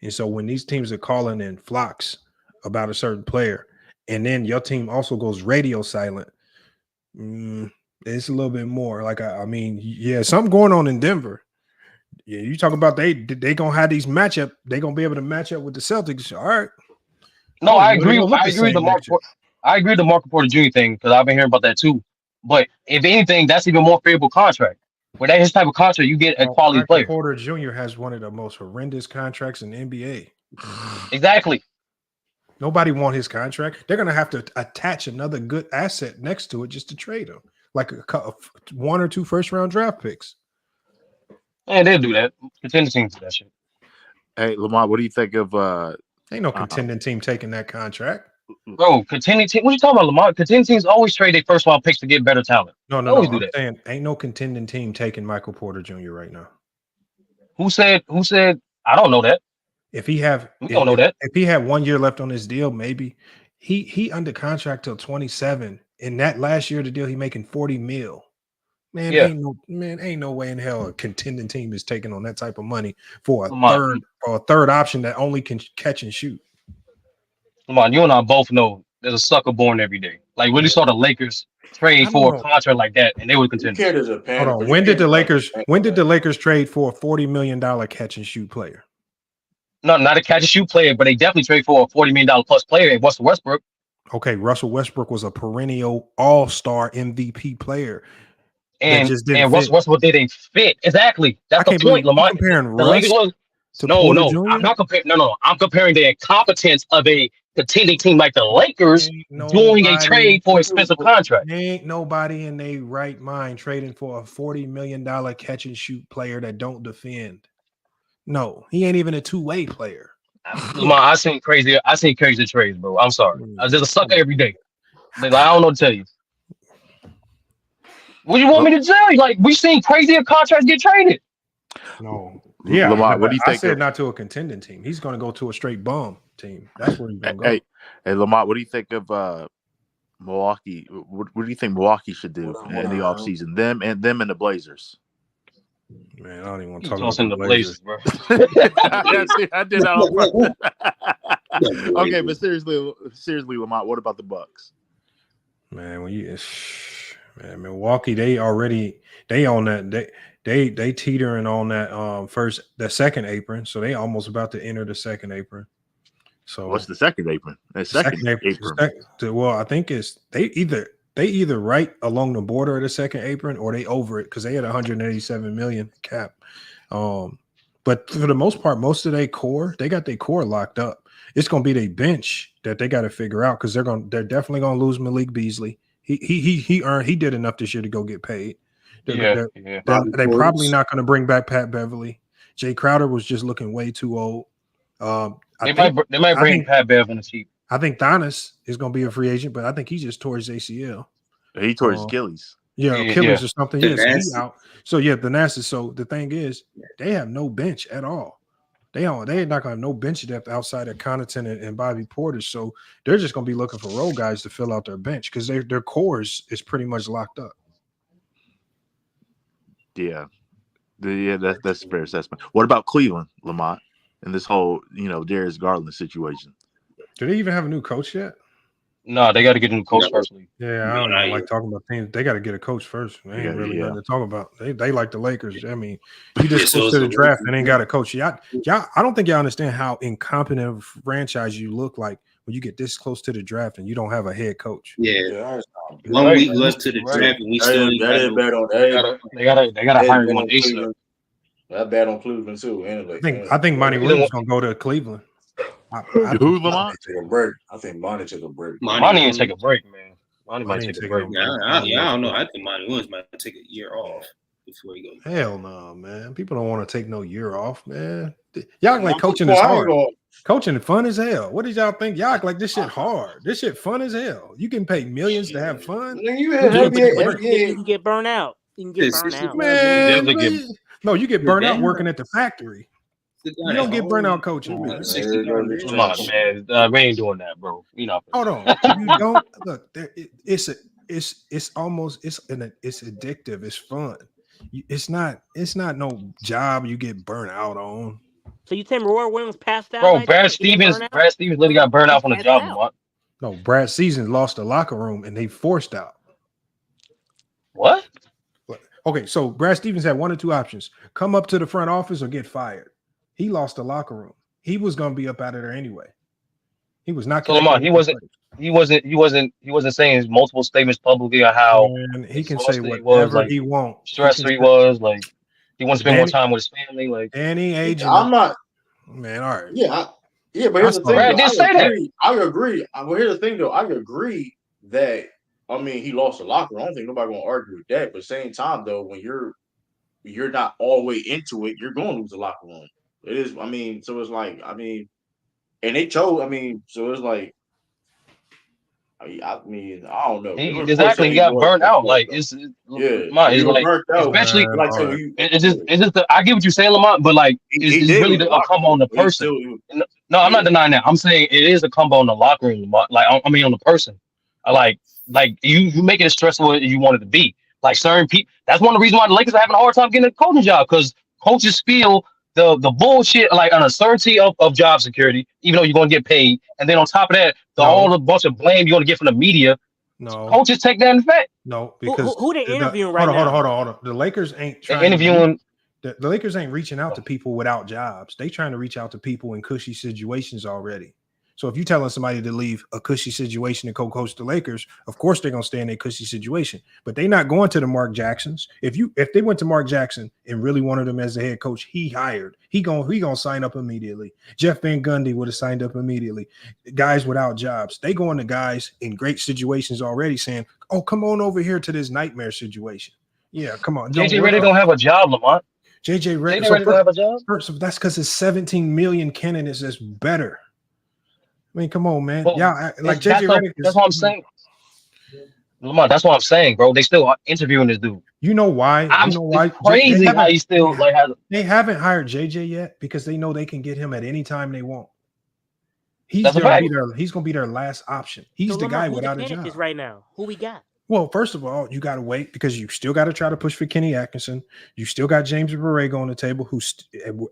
And so when these teams are calling in flocks about a certain player, and then your team also goes radio silent. It's a little bit more like something going on in Denver. Yeah, you talk about they gonna have these matchup. They gonna be able to match up with the Celtics. All right. No, I agree. I agree the Marco Porter Jr. thing because I've been hearing about that too. But if anything, that's even more favorable contract. With that his type of contract, you get a quality player. Porter Jr. has one of the most horrendous contracts in the NBA. Exactly. Nobody want his contract. They're gonna have to attach another good asset next to it just to trade him, like one or two first-round draft picks. And they'll do that. Contender teams do that shit. Hey, Lamar, what do you think of Ain't no contending team taking that contract. Bro, contending team. What you talking about, Lamar? Contending teams always trade their first round picks to get better talent. No. Always do I'm that. saying ain't no contending team taking Michael Porter Jr. right now. Who said? I don't know that. If he have, We don't know that. If he had 1 year left on his deal, maybe he under contract till 27. In that last year of the deal, he making 40 mil. Man, Yeah. ain't no way in hell a contending team is taking on that type of money for Come on. a third option that only can catch and shoot. Come on, you and I both know there's a sucker born every day. Like when you saw the Lakers trade for a contract like that, and they would contend. Hold on. When did the Lakers trade for a $40 million catch and shoot player? No, not a catch and shoot player, but they definitely trade for a $40 million plus player in Russell Westbrook. Okay, Russell Westbrook was a perennial all-star MVP player. And Russell Westbrook didn't fit. Exactly. That's the point, Lamar. Comparing the Lakers was Porter Jr.? I'm not comparing. No, I'm comparing the incompetence of a contending team like the Lakers doing a trade for expensive contract. Ain't nobody in their right mind trading for a $40 million catch and shoot player that don't defend. No, he ain't even a two-way player. Lamar, I seen crazy trades, bro. I'm sorry. There's a sucker every day. I don't know what to tell you. What do you want me to tell you? Like, we've seen crazier contracts get traded. No. Yeah, Lamar, what do you think? I said not to a contending team. He's going to go to a straight bum team. That's where he's going to go. Hey, Lamar, what do you think of Milwaukee? What do you think Milwaukee should do in the offseason? Them and the Blazers. Man, I don't even want to talk about the Blazers, bro. I did that on purpose. Okay, but seriously, Lamar, what about the Bucks? Man, Milwaukee, they on that. They teetering on that second apron, so they almost about to enter the second apron. So what's the second apron? The second apron. Well, I think it's they either right along the border of the second apron or they over it because they had 187 million cap. But for the most part, most of they got their core locked up. It's gonna be their bench that they got to figure out because they're definitely gonna lose Malik Beasley. He did enough this year to go get paid. They're probably not going to bring back Pat Beverly. Jay Crowder was just looking way too old. They might bring Pat Bev on the cheap. I think Donis is going to be a free agent, but I think he just tore his ACL. He tore his Achilles. Yeah, Achilles or something. Yeah, so he's out. So yeah, the Nasty. So the thing is, they have no bench at all. They're not going to have no bench depth outside of Connaughton and Bobby Porter. So they're just going to be looking for role guys to fill out their bench because their core is pretty much locked up. Yeah, that's a fair assessment. What about Cleveland, Lamont, and this whole Darius Garland situation? Do they even have a new coach yet? No, they got to get a new coach first. Yeah, I don't like talking about teams. They got to get a coach first. They ain't really nothing to talk about. They like the Lakers. I mean, you just close to the draft and ain't got a coach. Y'all, I don't think y'all understand how incompetent of a franchise you look like when you get this close to the draft and you don't have a head coach. Yeah. 1 week left to the draft and we still ain't They gotta hire one ASAP. That bad on Cleveland too. Anyway, I think Monty Williams gonna go to Cleveland. Who, Lamont? I think Monty took a break. Monty didn't take a break, man. Monty might take a break. I don't know. I think Monty Williams might take a year off before he goes. Hell no, man. People don't want to take no year off, man. Y'all act like coaching is hard. Coaching is fun as hell. What did y'all think? Y'all act like this shit hard. This shit fun as hell. You can pay millions to have fun. You can get burnt out. You can get burnt out. Man, no, you get burnt out working at the factory. You don't get burnt out coaching. Come on, man. We ain't doing that, bro. Hold on. You don't look. It's addictive. It's fun. It's not no job you get burnt out on. So you think Roy Williams passed out? Bro, Brad Stevens literally got burned out on the job. What? No, Brad Stevens lost the locker room and they forced out. What? Okay, so Brad Stevens had one or two options: come up to the front office or get fired. He lost the locker room. He was going to be up out of there anyway. He was not. So Lamont, he wasn't saying his multiple statements publicly on how he can say whatever he wants. Stressed he was, like he wants to spend more time with his family. Like any agent. I'm not. Man, all right. Yeah, Yeah, but I here's the saw thing, it. Brad though. didn't say that. I agree. Well, here's the thing, though. I agree that he lost the locker room. I don't think nobody gonna argue with that. But at the same time, though, when you're not all the way into it, you're going to lose the locker room. It is. So it's like and they chose. So it's like I don't know. It was forced that Exactly, he he got was burnt that out. forced Like though. it's Yeah, Lamont he is was like, burnt out. especially Man, Like all so, right. it's just I get what you're saying, Lamont, but like he it's did really lose the a locker combo on room, the but he person. still No, I'm not yeah. denying that. I'm saying it is a combo on the locker room, Lamont. Like on the person. I like you make it as stressful as you want it to be. Like certain people, that's one of the reasons why the Lakers are having a hard time getting a coaching job because coaches feel the bullshit like uncertainty of job security, even though you're gonna get paid, and then on top of that, all No, the bunch of blame you're gonna get from the media. no, Coaches take that in effect. no, Who because who they interviewing right hold on, hold on, now? hold on, hold on. The Lakers ain't They're trying to reach. interviewing. The Lakers ain't reaching out to people without jobs. They trying to reach out to people in cushy situations already. So if you're telling somebody to leave a cushy situation to co-coach the Lakers, of course they're gonna stay in a cushy situation. But they're not going to the Mark Jacksons. If they went to Mark Jackson and really wanted him as the head coach, he gonna sign up immediately. Jeff Van Gundy would have signed up immediately. Guys without jobs, they going to guys in great situations already, saying, "Oh, come on over here to this nightmare situation." Yeah, come on, don't JJ worry. Redick don't have a job, Lamont. JJ Redick. JJ So Redick don't have a job. first, that's because it's 17 million candidates that's better. I mean, come on, man. Well, Yeah, like JJ that's Redick that's is. what I'm saying, Lamont. That's what I'm saying, bro. They still are interviewing this dude. You know why? You know It's why? crazy how he still like has. They haven't hired JJ yet because they know they can get him at any time they want. He's That's a gonna fact. be their last option. He's So the Lamar, guy who's the without a candidates job. right now? Who we got? Well, first of all, you got to wait because you still got to try to push for Kenny Atkinson. You still got James Borrego on the table, who's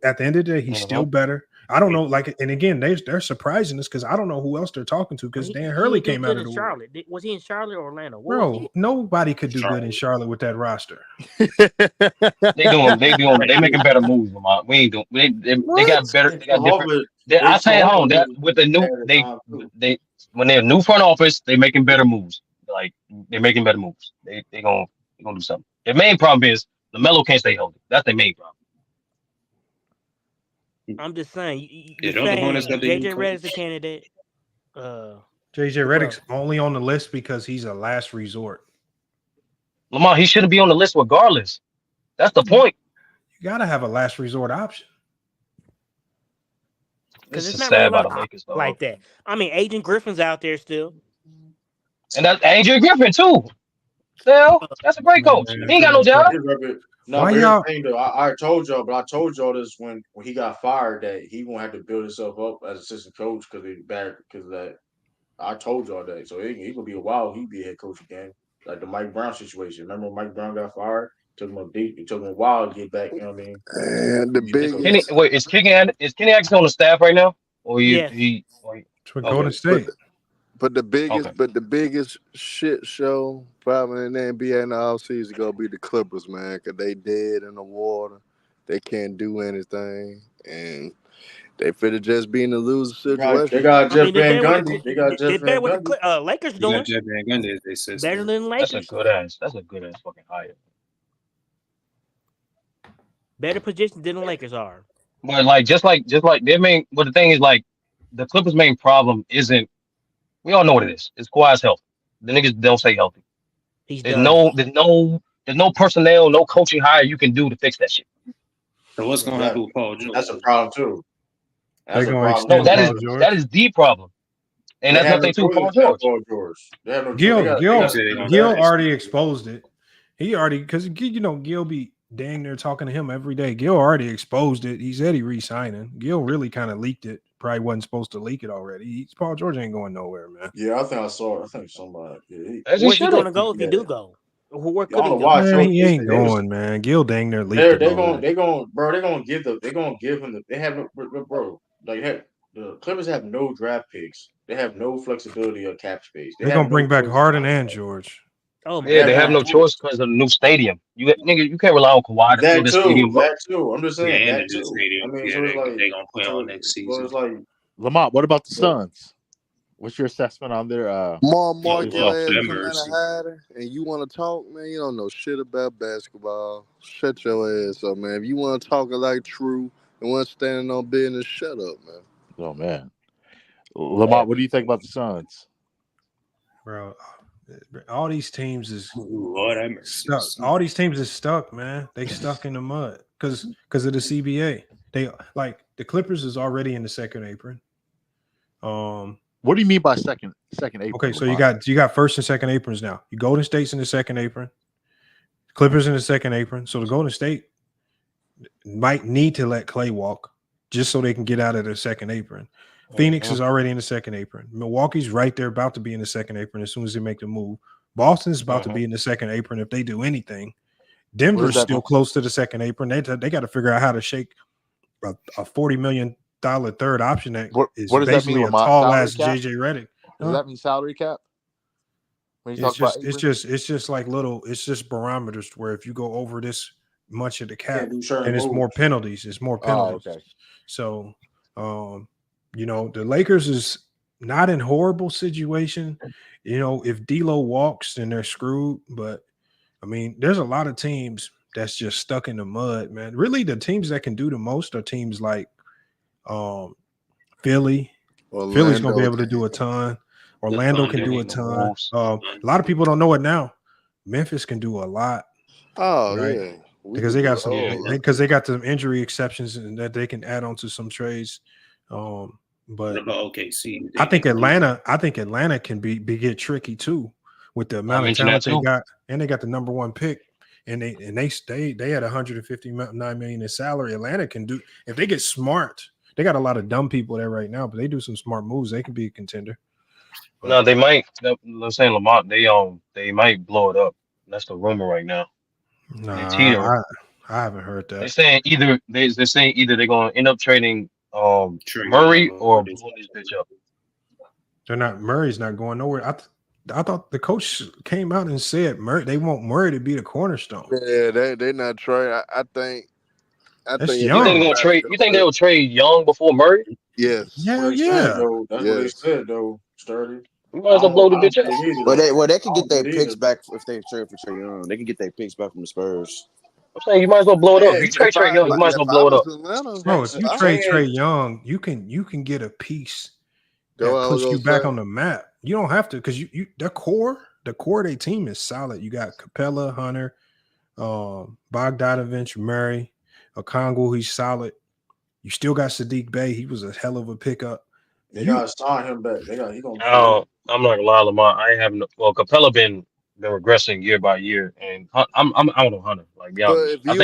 at the end of the day, he's still better. I don't know, and again, they're surprising us because I don't know who else they're talking to because Dan Hurley came out of the wood. Charlotte. Was he in Charlotte or Orlando? Bro, nobody could do good in Charlotte with that roster. They making better moves, Lamont. We ain't doing. They got better. They got different. I say at home that with the new they when they're new front office, they making better moves. Like they're making better moves. They gonna do something. The main problem is LaMelo can't stay healthy. That's the main problem. I'm just saying. You're don't the Hornets saying got the new JJ Redick's a coach? candidate. JJ Redick's only on the list because he's a last resort. Lamont, he shouldn't be on the list regardless. That's the point. You gotta have a last resort option. Because This it's is not sad really about the Lakers, though. like that. I mean, Agent Griffin's out there still. And that's Adrian Griffin too. So that's a great coach. He ain't got no job. No, but here's the thing, though. I told y'all this when he got fired that he won't have to build himself up as assistant coach because he's bad because of that. I told y'all that. So he could be a while. He'd be a head coach again, like the Mike Brown situation. Remember when Mike Brown got fired? Took him a deep. It took him a while to get back. You know what I mean? And the biggest. Is Kenny Atkinson on the staff right now? Or Yes. Golden State. But the biggest shit show probably in the NBA in the offseason gonna be the Clippers, man, because they dead in the water. They can't do anything, and they fit just be in a losing situation. They got Jeff Van Gundy. They got Jeff Van what Gundy. the Lakers You doing. got Jeff Van Gundy as they said. Better than the That's Lakers. That's a good ass fucking hire. Better position than the Lakers are. But just like their main. But the thing is, like, the Clippers' main problem isn't. We all know what it is. It's Kawhi's health. The niggas don't stay healthy. There's no personnel, no coaching hire you can do to fix that shit. So what's gonna happen with Paul George? That's a problem too. That's a problem. No, that is the problem. And that's nothing to Paul George. Gil already exposed it. He already, because Gil be dang near talking to him every day. Gil already exposed it. He said he re-signing. Gil really kind of leaked it. Probably wasn't supposed to leak it already. Paul George ain't going nowhere, man. Yeah, I think I saw it. I think somebody. Yeah, where's he going to go if he do go? Where could he go? Man, he ain't going, man. Gil dang near leaked it. They're gonna give him the. They have bro. Like the Clippers have no draft picks. They have no flexibility of cap space. They're gonna bring back Harden and George. Oh yeah, they have no choice because of the new stadium. You can't rely on Kawhi to fill the stadium. That too. I'm just saying and that the new too. stadium. I mean, Yeah, so it's like they gonna play on next season. So it's like Lamont, what about the Suns? What's your assessment on their Mark your ass come out of hiding and you want to talk, man, you don't know shit about basketball. Shut your ass up, man. If you want to talk like true and want to stand on business, shut up, man. Oh man, Lamont, what do you think about the Suns? Bro, all these teams is Lord have mercy. stuck. All these teams is stuck, man. They stuck in the mud because of the CBA. They like the Clippers is already in the second apron. What do you mean by second apron? Okay, so Lamont? you got first and second aprons now. You Golden State's in the second apron, Clippers in the second apron. So the Golden State might need to let Clay walk just so they can get out of their second apron. Phoenix is already in the second apron. Milwaukee's right there about to be in the second apron as soon as they make the move. Boston's about to be in the second apron if they do anything. Denver's still close to the second apron. They got to figure out how to shake a $40 million third option that is what does basically that mean, a tall salary ass cap? JJ Redick. Does that mean salary cap? When you It's talk about just like little. It's just barometers where if you go over this much of the cap, Can't do certain then it's moves. more penalties. It's more penalties. okay. So, the Lakers is not in horrible situation. If D'Lo walks, then they're screwed. But I mean, there's a lot of teams that's just stuck in the mud, man. Really, the teams that can do the most are teams like Philly. Philly's gonna be able to do a ton. Orlando can do a ton. A lot of people don't know it now. Memphis can do a lot. Oh right? yeah, Because they got some injury exceptions that they can add on to some trades. But What about OKC? I think Atlanta can get tricky too with the amount of talent they got, and they got the number one pick, and they had $159 million in salary. Atlanta can do if they get smart. They got a lot of dumb people there right now, but they do some smart moves. They can be a contender. No, they might. Let's say Lamont. They might blow it up. That's the rumor right now. Nah, I haven't heard that. They're saying either they're going to end up trading Murray or blowing this bitch up. They're not. Murray's not going nowhere. I thought the coach came out and said they want Murray to be the cornerstone. Yeah, they not trying. I think Young. You think they'll trade Young before Murray? Yes. Hell yeah. That's what they said though. Sturdy. You might as well blow the bitch up. Well, they can get their picks back if they trade for Trae Young. They can get their picks back from the Spurs. I'm saying you might as well blow it up. If you trade Trae Young, you might as well blow it up. Bro, if you trade Trae Young, you can get a piece that puts you back on the map. You don't have to because the core of their team is solid. You got Capella, Hunter, Bogdanovich, Murray, Okongwu, he's solid. You still got Sadiq Bey. He was a hell of a pickup. They gotta sign him back. He gonna. I'm not gonna lie, Lamar. I haven't. Well, Capella been regressing year by year, and I'm out on Hunter. Like, be honest. I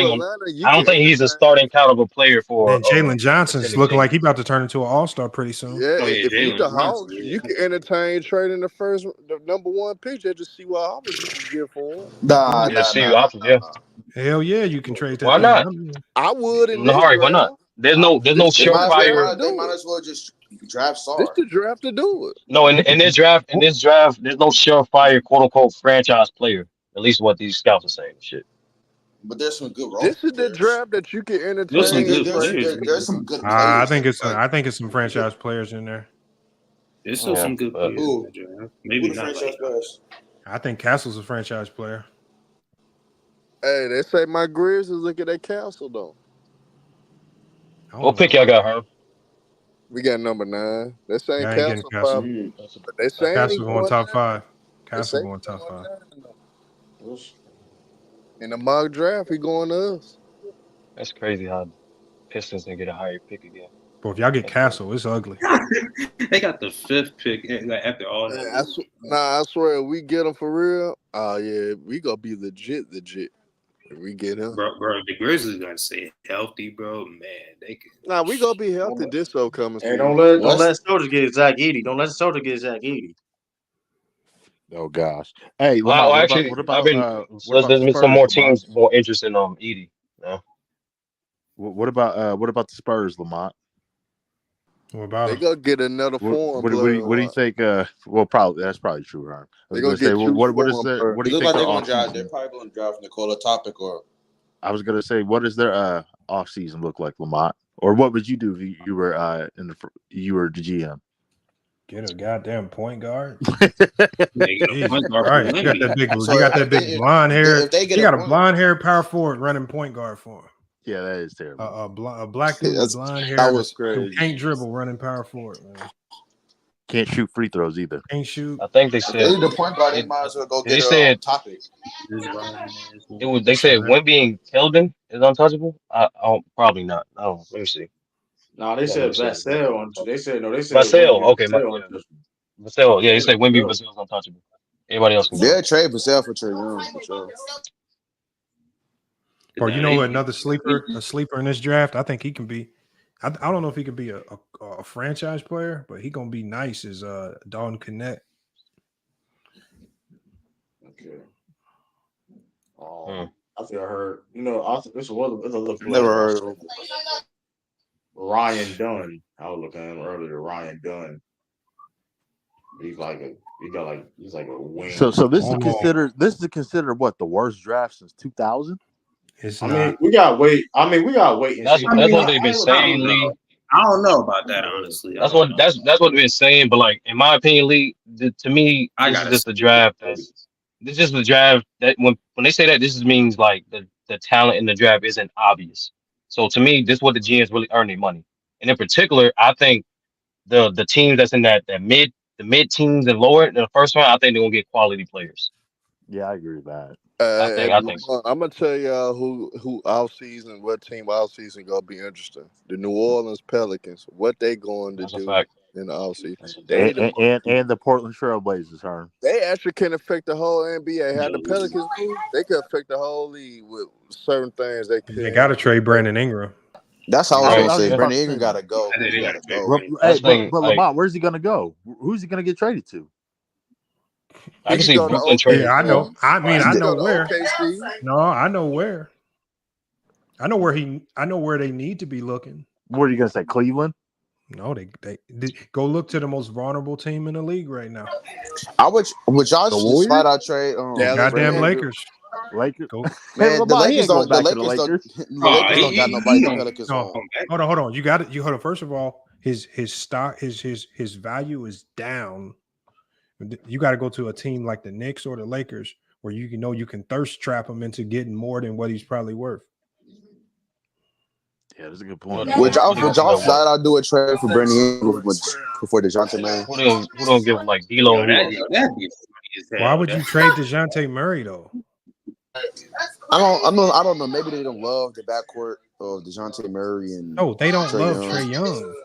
don't think he's a starting caliber player for. And Jalen Johnson's looking like he's about to turn into an all-star pretty soon. Yeah, if you the Hawks, you can entertain trading the number one pick just to see what options you can get for him. Hell yeah, you can trade that. Why not? I would. Why not? There's no surefire. They might as well just draft Sarr. It's the draft to do it. No, in this draft, there's no surefire quote unquote franchise player. At least what these scouts are saying. Shit. But there's some good. This is the draft that you can entertain. There's some good. I think it's some franchise players in there. There's still some good players. Maybe not franchise players. I think Castle's a franchise player. Hey, they say my Grizz is looking at Castle though. What pick y'all got, Herb? We got number 9. They're saying Castle. But they saying Castle going top 5. Castle going top 5. In the mock draft, he going to us. That's crazy how Pistons didn't get a higher pick again. But if y'all get Castle, it's ugly. They got the 5th pick after all that. I swear, if we get him for real, we gonna be legit. If we get him, bro, the Grizzlies gonna stay healthy, bro. Man, they can. We gonna be healthy this coming season. Hey, don't let Celtics get Zach Edey. Don't let Celtics get Zach Edey. Oh gosh. Hey, there's been some more teams more interested in Edey. No. What about the Spurs, Lamont? What about they gonna get another form? What do you think? Probably that's probably true, Ron. They're gonna say, what is their? What do you think? They're probably gonna draft Nikola Topic or. I was gonna say, what does their off season look like, Lamont? Or what would you do if you were you were the GM? Get a goddamn point guard. Right, you got that big blonde hair. You got a blonde hair power forward running point guard for him. Yeah, that is terrible. A black dude with blonde hair That was who crazy. can't dribble, running power forward, man. Can't shoot free throws either. Can't shoot. I think they If said they need the point guard, they might as well go they get said Topic. it was. They said Wemby and Keldon is untouchable. I don't, probably not. I don't. Let me see. No, they Hold on, let me said see. Vassell. They said no. They said Vassell. Wemby and Okay, Vassell. yeah. Vassell. Yeah, they said Wemby and Vassell's untouchable. Everybody else can go. They'll trade Vassell for Trae Young for sure. Or you know another sleeper in this draft? I think he can be. I don't know if he could be a franchise player, but he gonna be nice. Is Dalton Connect? Okay. I think I heard. You know, this was a little. Never heard of him. Ryan Dunn. I was looking at him earlier. Ryan Dunn. He's like a wing. So this is considered what, the worst draft since 2000? I mean, we gotta wait. We gotta wait and see. That's what they've been saying, Lee. I don't know about that, honestly. That's what they've been saying. But like in my opinion, Lee, to me, this is just a draft. This is just the draft that when they say that, this means like the talent in the draft isn't obvious. So to me, this is what the GMs really earn their money. And in particular, I think the teams that's in the mid teams and lower in the first round, I think they're gonna get quality players. Yeah, I agree with that. I think so. I'm gonna tell y'all who offseason, what team offseason gonna be interesting. The New Orleans Pelicans, what they going to do in the offseason. And the Portland Trail Blazers, huh? They actually can affect the whole NBA. How the Pelicans move, they could affect the whole league with certain things. They got to trade Brandon Ingram. That's how I was gonna say. Brandon Ingram gotta go. He gotta go. But Lamont, where's he gonna go? Who's he gonna get traded to? I can see Brooklyn trading. Yeah, I know. I mean, I know where. OKC. No, I know where. I know where they need to be looking. What are you gonna say, Cleveland? No, they go look to the most vulnerable team in the league right now. Would y'all just flat out trade? Goddamn Lakers. Lakers. Man, the Lakers don't. The Lakers don't got nobody. The Pelicans no, hold on. You got it. Hold on. First of all, his stock, his value is down. You got to go to a team like the Knicks or the Lakers where you can thirst trap him into getting more than what he's probably worth. Yeah, that's a good point. Would y'all flat out do a trade for Brandon Ingram before DeJounte Murray? Who don't give like D'Lo? Why would you trade DeJounte Murray though? I don't know. Maybe they don't love the backcourt of DeJounte Murray and. No, they don't love Trae Young.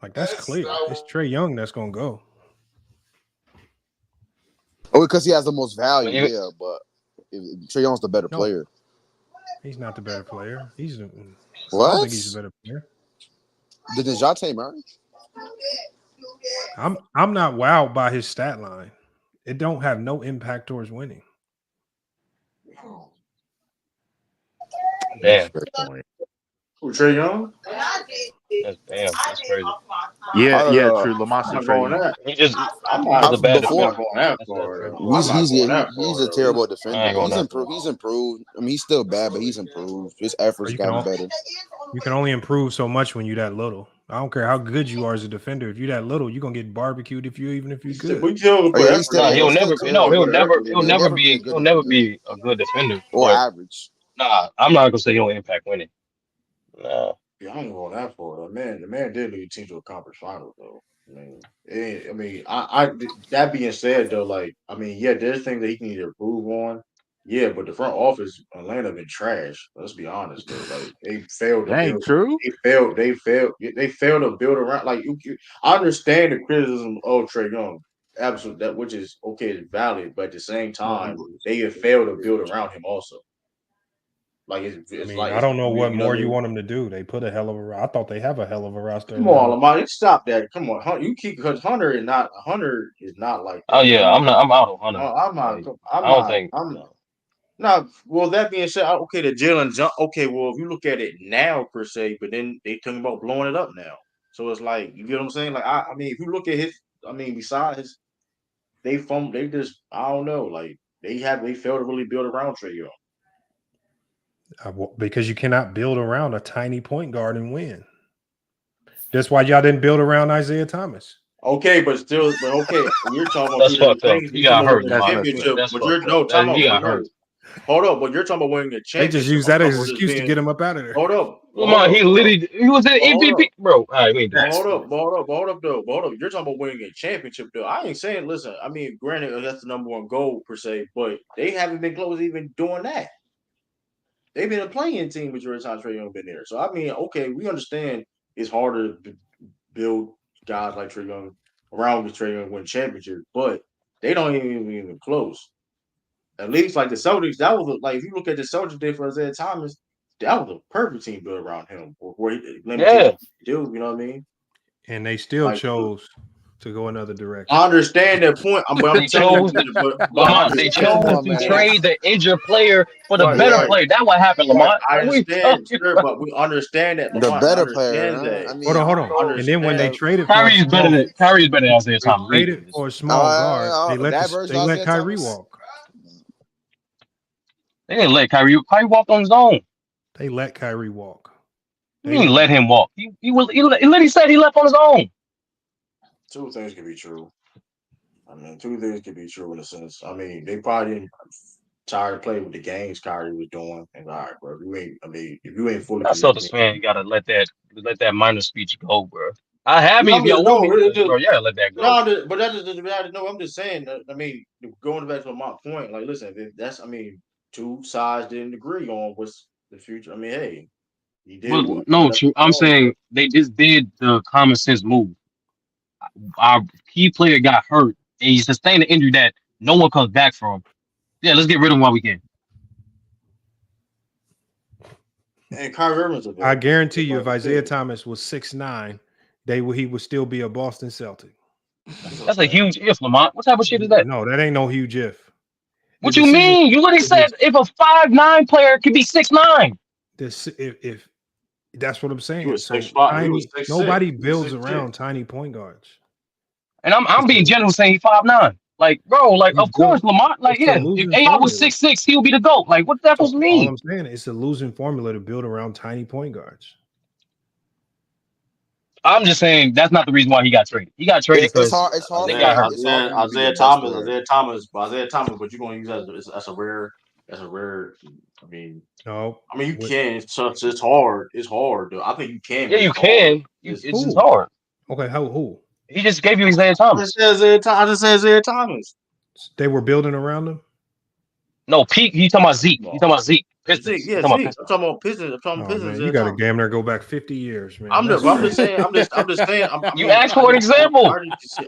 Like that's clear. It's Trae Young that's gonna go. Oh, because he has the most value, yeah. But Trae Young's the better player. He's not the better player. What? I don't think he's a better player. The DeJounte Murray? I'm not wowed by his stat line. It don't have no impact towards winning. Damn. Who, Trae Young? That's crazy. Yeah, true. Lamont said Trae Young. He just a bad defender. He's a terrible defender. He's improved. I mean, he's still bad, but he's improved. His efforts gotten better. You can only improve so much when you're that little. I don't care how good you are as a defender. If you're that little, you're gonna get barbecued if you're good. He'll never be a good defender or average. Nah, I'm not gonna say he don't impact winning. Nah. Yeah, I ain't going that far. The man did lead the team to a conference final, though. That being said, though, there's things that he can either improve on. Yeah, but the front office, Atlanta, been trash. Let's be honest, though. Like they failed. True. They failed to build around. I understand the criticism of Trae Young, absolutely, that which is okay, is valid, but at the same time, they have failed to build around him also. I don't know what more you want them to do. They put a hell of a. I thought they have a hell of a roster. Come on, Lamar, stop that. Come on, you keep because Hunter is not like that. Oh yeah, I'm out of Hunter. Well, that being said, okay, the Jalen jump. Okay, well, if you look at it now per se, but then they talking about blowing it up now. So it's like, you get what I'm saying? Like if you look at besides his, they just, I don't know, like they failed to really build around Trae Young. Because you cannot build around a tiny point guard and win. That's why y'all didn't build around Isaiah Thomas. Okay, but okay. You're talking about that's fucked up. You got hurt. He got hurt. Hold up, but you're talking about winning a They championship. just use that as an excuse to get him up out of there. Hold up. Lamar, he was an MVP, bro. All right, we ain't doing Hold up, though. Hold up. You're talking about winning a championship, though. I ain't saying. Listen, I mean, granted, that's the number one goal per se, but they haven't been close to even doing that. They've been a playing team majority of the time Trae Young been there. So I mean, okay, we understand it's harder to build guys like Trae Young around with Trae Young win championships, but they don't even close. At least like the Celtics, that was like if you look at the Celtics day for Isaiah Thomas, that was a perfect team built around him. Where he do, you know what I mean? And they still chose to go another direction. I understand that point. They chose to trade the injured player for the better player. That's what happened, Lamont. I understand, sure, but we understand that the better player. I mean, hold on. And then when they traded, Kyrie is better than Isaiah Thomas. Traded for a small guard. They let Kyrie walk. They didn't let Kyrie. Kyrie walked on his own. They let Kyrie walk. They didn't let him walk. He literally said he left on his own. Two things can be true. I mean, two things can be true in a sense. I mean, they probably didn't tired of playing with the games Kyrie was doing. And all right, bro, if you ain't fully, I saw this man. You gotta let that minor speech go, bro. I have me if y'all want me, bro. Yeah, let that go. No, but that's just no. I'm just saying. I mean, going back to my point, like, listen, that's two sides didn't agree on what's the future. I mean, hey, he did. Well, no, true. I'm saying they just did the common sense move. Our key player got hurt, and he sustained an injury that no one comes back from. Yeah, let's get rid of him while we can. And Kyrie Irving's I guarantee you, if Isaiah Thomas was 6'9", he would still be a Boston Celtic. That's a huge if, Lamont. What type of shit is that? No, that ain't no huge if. What you mean? You literally said if a 5'9" player could be 6'9". If that's what I'm saying. So 6'5", nobody builds around tiny point guards. And I'm being generous saying he's 5'9". Like, bro, like of course, Lamont. Like, yeah, if AI was 6'6", he would be the GOAT. Like, what that supposed to mean? All I'm saying is it's a losing formula to build around tiny point guards. I'm just saying that's not the reason why he got traded. He got traded because it's hard. Isaiah Thomas, but you're gonna use that as a rare. I mean, no. I mean, you can. It's hard. It's hard, though. I think you can. Yeah, you can. It's just hard. Okay, who? He just gave you Isaiah Thomas. I just said Isaiah Thomas. They were building around him. No, Pete. He's talking about Zeke. He's talking about Zeke. Pistons. Yeah, Zeke. I'm talking about Pistons. Man, you got to damn near go back 50 years, man. I'm just saying. You asked for an example.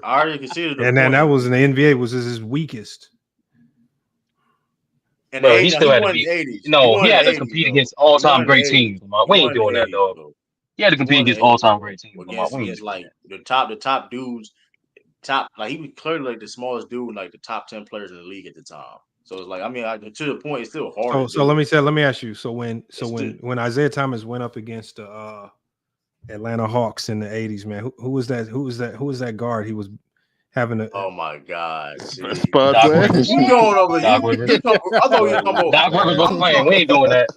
I already considered. And then that was in the NBA was his weakest. And bro, he still had to be. No, he had to compete against all-time great teams. We ain't doing that, though. He had to compete against all-time great teams. Against like the top dudes, like he was clearly like the smallest dude, like the top 10 players in the league at the time. So it's like, I mean, to the point, it's still hard. So let me ask you. So when Isaiah Thomas went up against the Atlanta Hawks in the 80s, man, who was that? Who was that guard? He was having a. Oh my God! You going over? I thought you were talking about. Doc Rivers was playing. We ain't doing that.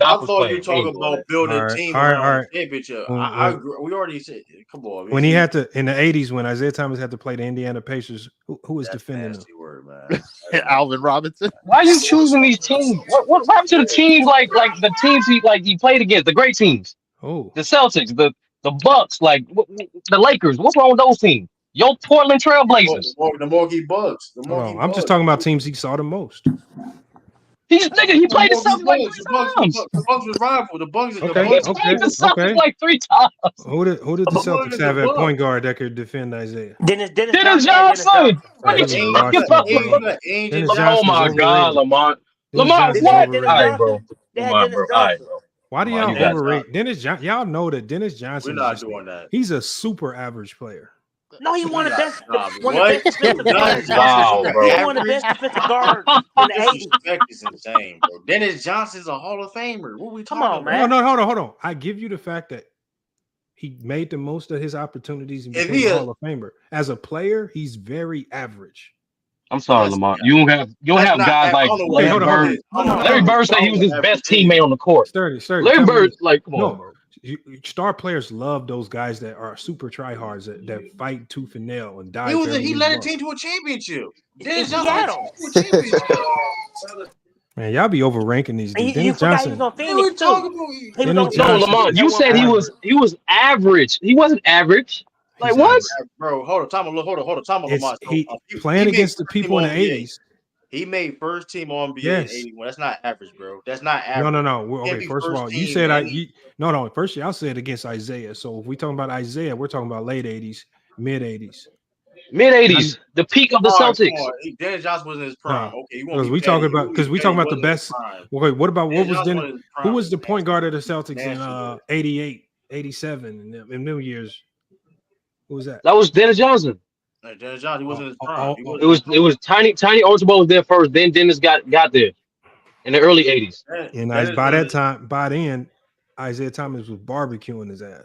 I thought you were talking about building a team around championship. I agree. We already said, come on. When he had to in the 80s, when Isaiah Thomas had to play the Indiana Pacers, who was defending him? Word, man. Alvin Robinson. Why are you choosing these teams? What happened to the teams like the teams he played against, the great teams? Oh, the Celtics, the Bucks, like the Lakers. What's wrong with those teams? Yo, Portland Trailblazers. The Milwaukee Bucks. I'm just talking about teams he saw the most. He played the Celtics like 3 times. The Bucks was rival. The Bucks. He played the Celtics like 3 times. Who did the Celtics have at point guard that could defend Isaiah? Dennis Johnson. What are you talking about? Oh my God, Lamont. Lamont, what? All right, bro. Come on, bro. All right, bro. Why do y'all overrate Dennis Johnson? Y'all know that Dennis Johnson. We're not doing that. He's a super average player. No, he won the best. Defensive guards. Wow, bro. He won the best defensive guard in the 80s. Is insane, bro. Dennis Johnson's a Hall of Famer. What we talking about, man? No, hold on. I give you the fact that he made the most of his opportunities and became a Hall of Famer. As a player, he's very average. I'm sorry, Lamont. You don't have guys like Larry Bird. Larry Bird said he was his best teammate on the court. Larry Bird, like, come on, bro. Star players love those guys that are super tryhards that fight tooth and nail and die. He led a team to a championship. Man, y'all be overranking these dudes. You Dennis forgot he was Johnson. on Phoenix too. He was on Dennis No, Johnson. Lamont, you said he was average. He wasn't average. Like He's what? average. Bro, hold on, time on It's Lamont. he playing against the people in the 80s. He made first team All NBA Yes. in 81. That's not average, bro. That's not average. No. Okay, first of all, you said no. First, y'all said against Isaiah. So if we talking about Isaiah, we're talking about late 80s, mid 80s. Mid 80s, the peak of the Celtics. Dennis Johnson was in his prime. Okay, because we talking about the best. Okay, what was Dennis? Who was the point guard of the Celtics in 88, 87, in them years? Who was that? That was Dennis Johnson. Dennis Johnson, he wasn't in his prime. It was Tiny Archibald was there first. Then Dennis got there in the early 80s. And by then, Isaiah Thomas was barbecuing his ass.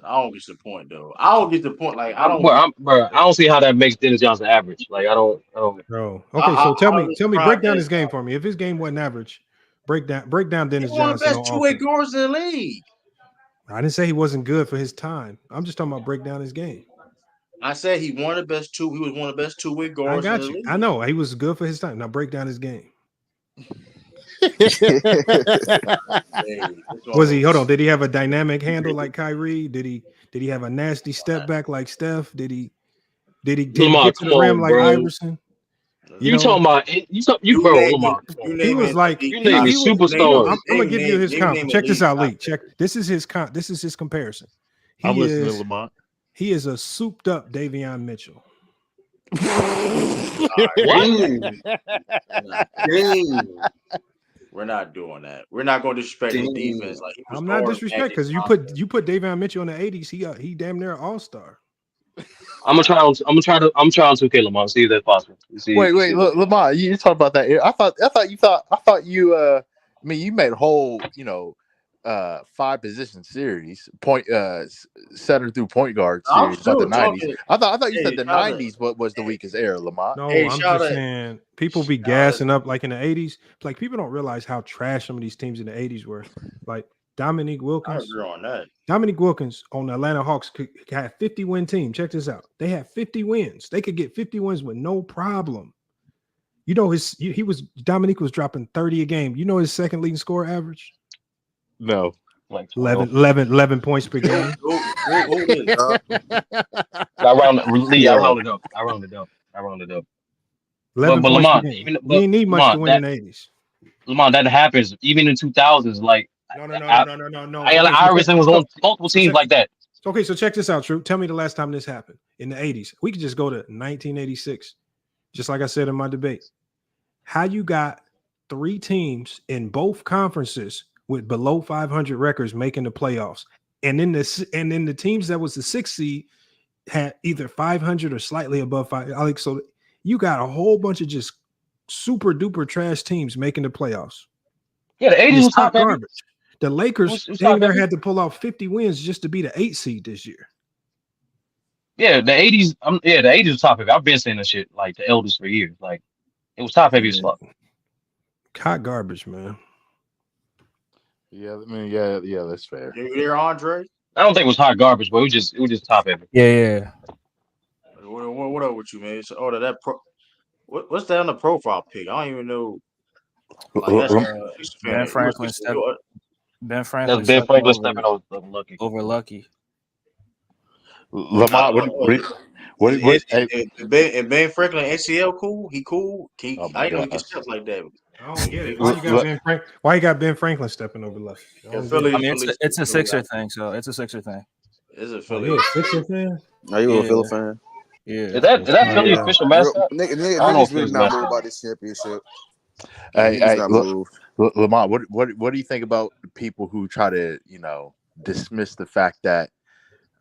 I don't get the point though. I don't get the point. Like I don't. I don't see how that makes Dennis Johnson average. Like I don't. Bro. Okay, so tell me, break down his game for me. If his game wasn't average, break down Dennis Johnson. One of the best two-way guards in the league. I didn't say he wasn't good for his time. I'm just talking about break down his game. I said he was one of the best two-way guards. I got you. I know he was good for his time. Now break down his game. Was he? Hold on. Did he have a dynamic handle like Kyrie? Did he have a nasty step back like Steph? Did he get to the rim like Iverson? You talking about Lamar? He was like you named superstar. I'm gonna give you his comp. Check this out, Lee. Check. This is his comparison. I'm listening to Lamont. He is a souped up Davion Mitchell. We're not doing that. We're not going to disrespect his defense. Like I'm not disrespect because you put Davion Mitchell in the 80s. He damn near all-star. I'm trying to 2K Lamont. See if that's possible. Wait, look, Lamont, you talked about that. I thought you you made a whole 5-position series center through point guard series about the 90s. I thought you said the 90s was the weakest era, Lamont. No, I'm just saying people be gassing up like in the 80s. Like people don't realize how trash some of these teams in the 80s were. Like Dominique Wilkins. I agree on that. Dominique Wilkins on the Atlanta Hawks had a 50-win team. Check this out. They had 50 wins. They could get 50 wins with no problem. You know Dominique was dropping 30 a game. You know his second leading score average? No. Like 11 points per game. I rounded up. 11 but points Lamont, per game. We didn't need much to win in the 80s. Lamont, that happens even in 2000s. Like No. Iverson was on multiple teams like that. Okay, so check this out, True. Tell me the last time this happened in the 80s. We could just go to 1986, just like I said in my debate. How you got 3 teams in both conferences with below 500 records making the playoffs, and then the teams that was the 6th seed had either 500 or slightly above 5. Like, so you got a whole bunch of just super duper trash teams making the playoffs. Yeah, the 80s was top garbage. The Lakers had to pull off 50 wins just to be the 8th seed this year. Yeah, the 80s. The 80s was top heavy. I've been saying that shit like the elders for years. Like it was top heavy as fuck. Hot garbage, man. Yeah, I mean, yeah, that's fair. You there, Andre? I don't think it was hot garbage, but it was just top heavy. Yeah. What up with you, man? So, what's that on the profile pic? I don't even know. Like, Ben Franklin stepping over Lucky. Lamont, what? And Ben Franklin ACL cool? He cool? I know he can stuff like that. I don't get it. Why you got Ben Franklin stepping over Lucky? It's a Sixer thing. So it's a Sixer thing. It's a Philly. You a Sixer fan? Are you a Philly fan? Yeah. Is that Philly official mascot? Niggas really not moved by this championship. Hey, Lamont, what do you think about people who try to dismiss the fact that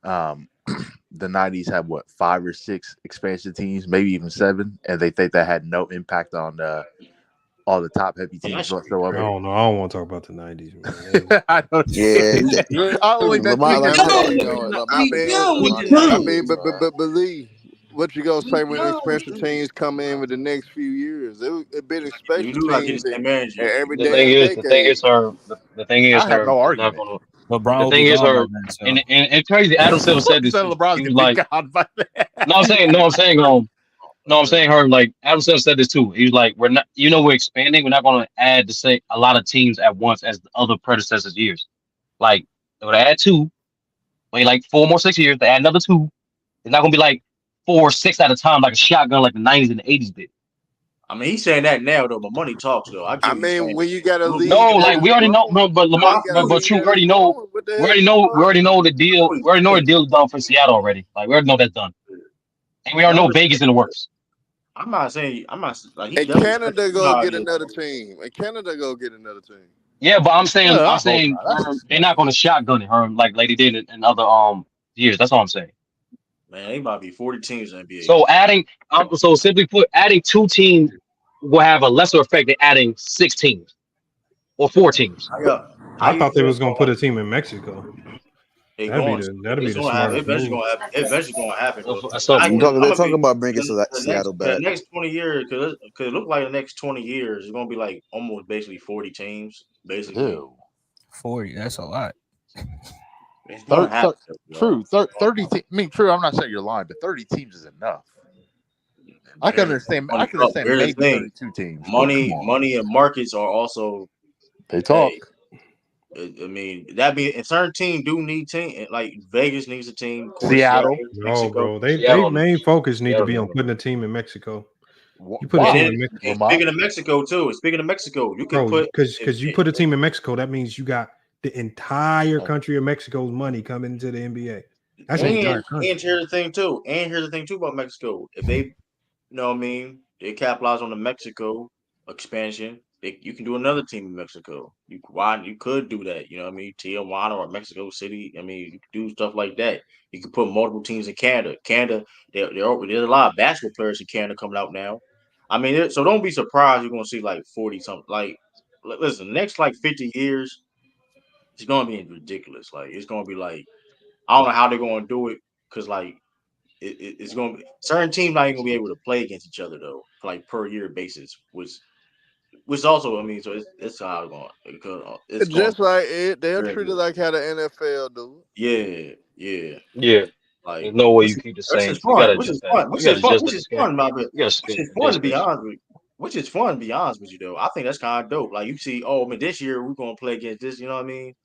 the 90s had 5 or 6 expansion teams, maybe even 7, and they think that had no impact on all the top heavy teams whatsoever? I don't want to talk about the 90s, man. I don't. Yeah, I only meant but believe what you gonna say when expansion teams come in with the next few years? It been expansion teams every day. The thing is, I have no argument. LeBron. The thing is, and crazy. Adam Silver said this. LeBron's he was like, no, I'm saying, No, I'm saying her like Adam Silver said this too. He was like, we're not, we're expanding. We're not going to add the same a lot of teams at once as the other predecessors years. Like they would add 2, wait like 4 more 6 years. They add another 2. It's not going to be like 4 or 6 at a time like a shotgun like the 90s and the 80s did. I mean, he's saying that now though, but money talks though. I get I what he's mean, saying. when you got a No, league that like is we already know, growing, but Lamar, but True, we already know, we already know the deal. We already know the deal is done for Seattle already. Like we already know that's done, and we already know Vegas in the works. I'm not saying like he and definitely Canada go get another team. And Canada go get another team. Yeah, but I'm saying not. they're not going to shotgun it, like they did in other years. That's all I'm saying. Man, they might be 40 teams in the NBA. So so simply put, adding 2 teams will have a lesser effect than adding 6 teams or 4 teams. I thought they was gonna put a team in Mexico. That'd be the smartest move. Eventually gonna happen. They're talking about bringing Seattle back. The next 20 years, because it look like the next 20 years is gonna be like almost basically 40 teams. Basically, 40. That's a lot. True. 30. True. I'm not saying you're lying, but 30 teams is enough. I can understand. Maybe 32 teams. Money, and markets are also. They talk. I mean, that be a certain team do need team. Like Vegas needs a team. Seattle. No, bro. They main focus need to be on putting a team in Mexico. You put a team in Mexico. Speaking of Mexico, you can put because you put a team in Mexico. That means you got the entire country of Mexico's money coming into the NBA. That's the entire country. And here's the thing too about Mexico. If they, you know what I mean, they capitalize on the Mexico expansion. You can do another team in Mexico. You could do that. You know what I mean? Tijuana or Mexico City. I mean, you could do stuff like that. You could put multiple teams in Canada. There's a lot of basketball players in Canada coming out now. I mean, so don't be surprised you're gonna see like 40 something. Like, listen, next like 50 years, it's gonna be ridiculous. Like, it's gonna be like, I don't know how they're gonna do it because like it's gonna be certain teams not even gonna be able to play against each other though, for like per year basis, which also, I mean, so it's how it's going. Because it's just like it. They'll treat it like how the NFL do. Yeah. Like, there's no way you keep the same. Which is fun, to be honest with you. Which is fun, to be honest with you, though. I think that's kind of dope. Like, you see, this year we're going to play against this, you know what I mean?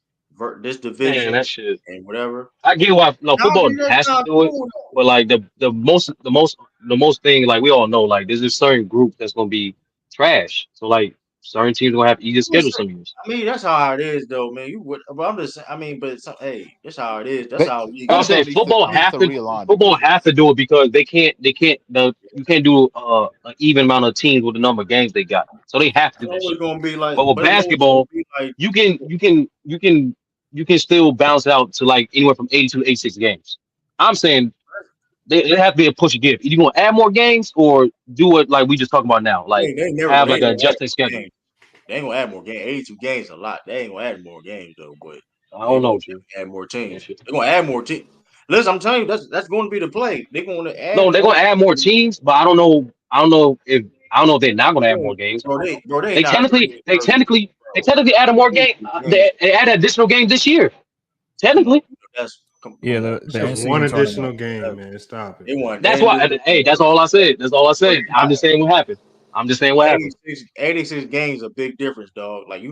This division that shit. And whatever. I get why football has to do it, but like the most thing, like we all know, like there's a certain group that's going to be trash. So like certain teams gonna have easier schedule some years. I mean, that's how it is, though, man. But I'm just saying. I mean, but that's how it is. That's how. I'm saying football have to do it because you can't do an even amount of teams with the number of games they got. So they have to do it's gonna be like, but with basketball, you can still bounce out to like anywhere from 82 to 86 games. I'm saying. They have to be a push and give. Either you want to add more games or do it like we just talking about now. Like have like an adjusted schedule. They ain't gonna add more games. 82 games is a lot. They ain't gonna add more games though. But I don't know. Add more teams. They're gonna add more teams. Listen, I'm telling you, that's going to be the play. They're going to add. No, they're going to add more teams, but I don't know if they're not going to add more games. They technically added more games. They added additional games this year. Technically. That's one additional game, man. Stop it. That's why. Hey, that's all I said. I'm just saying what happened. 86 games a big difference, dog. Like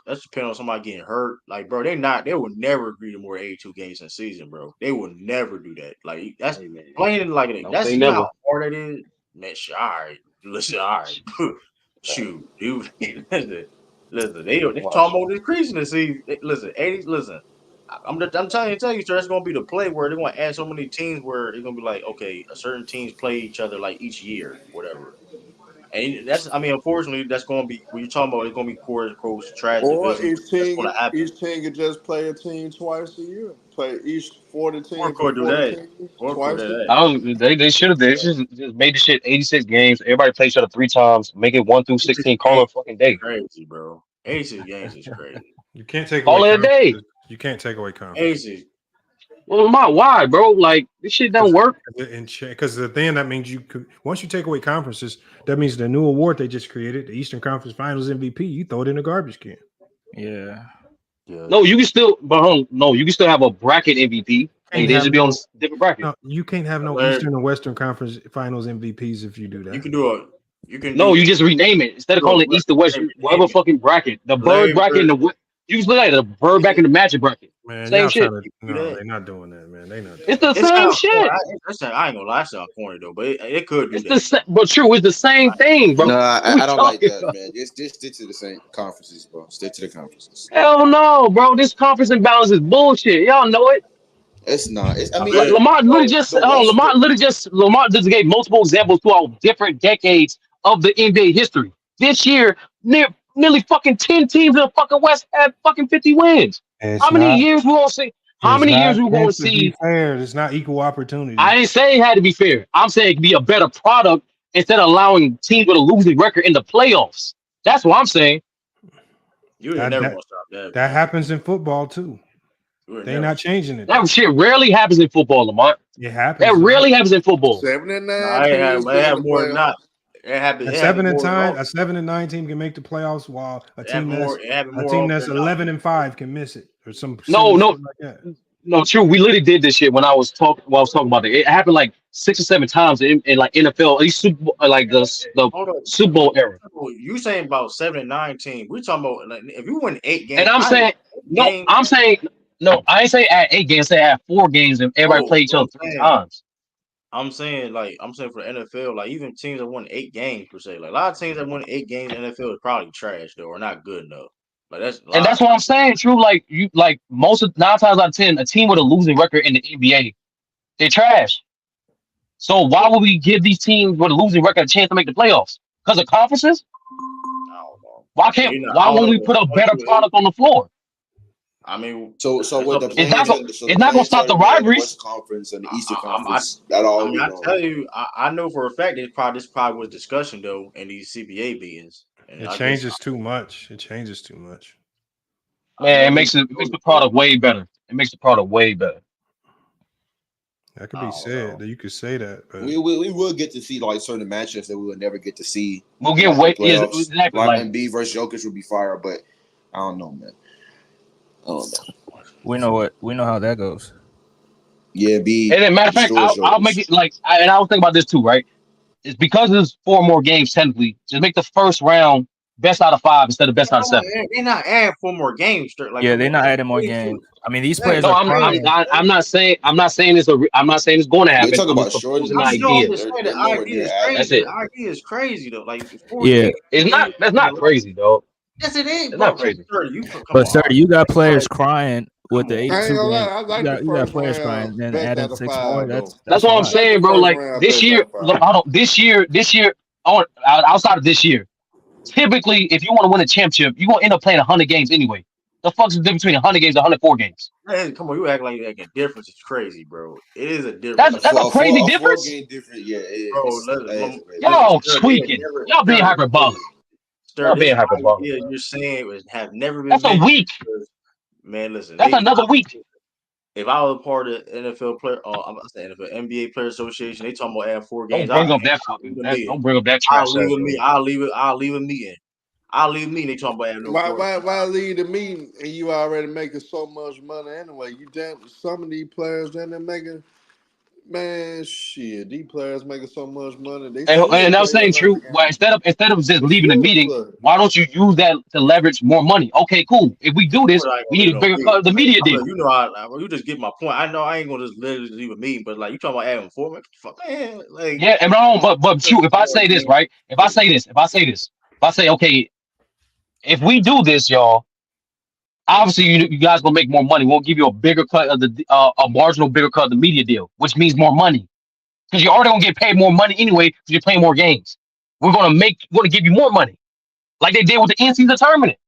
that's depending on somebody getting hurt. Like, bro, they would never agree to more 82 games in a season, bro. They would never do that. Like that's playing like it. That's how hard it is. Man, all right. Listen, all right. Shoot, dude. Listen, they talking about increasing the season. Listen, 80. Listen. I'm telling you, sir, it's gonna be the play where they're gonna add so many teams where it's gonna be like, okay, a certain teams play each other like each year, whatever. And unfortunately, that's gonna be when you're talking about. It's gonna be core trash. Or each team could just play a team twice a year. Play each 40 teams. Or do that. They should have. They just made the shit 86 games. Everybody play each other 3 times. Make it 1 through 16. Call it a fucking day. Crazy, bro. 86 games is crazy. You can't take all in a day. You can't take away confidence. 86. Well, why, bro? Like this shit don't work. Because then that means once you take away conferences, that means the new award they just created, the Eastern Conference Finals MVP, you throw it in the garbage can. Yeah. No, you can still, you can still have a bracket MVP. They should be on a different bracket. No, you can't have no Larry, Eastern or Western Conference Finals MVPs if you do that. you can do a. You can No, do. you just rename it instead of Do a calling it East or West. Larry, Whatever rename it. fucking bracket, the bird Larry bracket and Bird. the you just look like the bird back in the Magic bracket. Man, Same y'all shit. trying to Do no, that. they're not doing that, man. They not doing It's the It same sounds corny. shit. I ain't gonna lie, it sounds corny though, but it could do It's that. the same, but true. It's the same thing, bro. No, What we I don't like talking that, about? man. Just stick to the same conferences, bro. Stick to the conferences. Hell no, bro. This conference imbalance is bullshit. Y'all know it. It's not. I bet. Lamar literally just the West. Lamar just gave multiple examples throughout different decades of the NBA history. This year, nearly fucking 10 teams in the fucking West had fucking 50 wins. It's How many not. years we gonna see? How It's many not years we gonna meant to be see? fair. It's not equal opportunity. I ain't saying it had to be fair. I'm saying it could be a better product instead of allowing teams with a losing record in the playoffs. That's what I'm saying. You ain't never gonna stop that. That happens in football too. They're not changing it. That shit rarely happens in football, Lamar. It happens. That rarely happens in football. 7 and 9 I teams have more than not. It happened. A 7 and 9 team can make the playoffs, while a team that's 11 and 5 can miss it, or some no, like that. No, true. We literally did this shit when I was talking about it. It happened like 6 or 7 times in like NFL, at least Super Bowl, like the Super Bowl era. You saying about 7 and 9 team? We talking about like, if you win 8 games. And I'm saying I ain't saying at 8 games. Say at 4 games and everybody play each other 3 times. I'm saying for the NFL, like even teams that won 8 games per se, like a lot of teams that won 8 games in the NFL is probably trash though, or not good enough. Like that's what I'm saying. True, like you, like most of 9 times out of 10, a team with a losing record in the NBA, they're trash. So why would we give these teams with a losing record a chance to make the playoffs? Because of conferences? I don't know. Why won't we put a better product on the floor? I mean, so with the it's not gonna stop the rivalries. West Conference and the Eastern Conference. I tell you, I know for a fact this probably was discussion though in these CBA meetings. It changes too much. It changes too much. Man, it makes the product way better. It makes the product way better. That could be said. You could say that. But we will get to see like certain matchups that we will never get to see. We'll get exactly like Embiid versus Jokic would be fire, but I don't know, man. I don't know. We know how that goes. Yeah, B. And then, matter of fact, I'll make it like, and I was thinking about this too, right? It's because there's 4 more games technically. Just make the first round best out of 5 instead of best out of 7. They're not adding 4 more games. Like, yeah, they're not adding more games. I mean, these players. No, I'm not saying this. I'm not saying it's going to happen. You're talking about short. An idea. That's it. The idea is crazy though. Like, yeah, it's not. That's not crazy though. Yes, it is. It's not crazy. But sir, you got players crying with the 82 games. You got players crying, then adding 6 more. That's what I'm saying, bro. Like this year, outside of this year, typically, if you want to win a championship, you're gonna end up playing 100 games anyway. The fuck's the difference between 100 games and 104 games? Man, come on, you act like a difference is crazy, bro. It is a difference. That's a crazy difference. Yeah, y'all tweaking. Y'all being hyperbolic. Y'all being hyperbolic. Yeah, you're saying it have never been. That's a week. Man, listen. That's another week. If I was a part of the NFL player, I'm gonna say NFL NBA Player Association, they talking about adding 4 games. Don't bring up that trash. I'll leave a meeting. I'll leave a meeting. They talking about adding no. Why leave the meeting and you already making so much money anyway? You damn some of these players then they're making. Man, shit, these players making so much money. And I was saying true. Well, instead of just leaving the meeting, why don't you use that to leverage more money? Okay, cool. If we do this, we need a bigger cut of the media deal. You know, you just get my point. I know I ain't gonna just literally leave a meeting, but like you talking about adding 4, man, like yeah, and wrong. But true. If I say this, right? If I say okay, if we do this, y'all. Obviously, you guys gonna make more money. We'll give you a bigger cut of a marginal bigger cut of the media deal, which means more money, because you're already gonna get paid more money anyway because you're playing more games. We're gonna give you more money, like they did with the in-season tournament.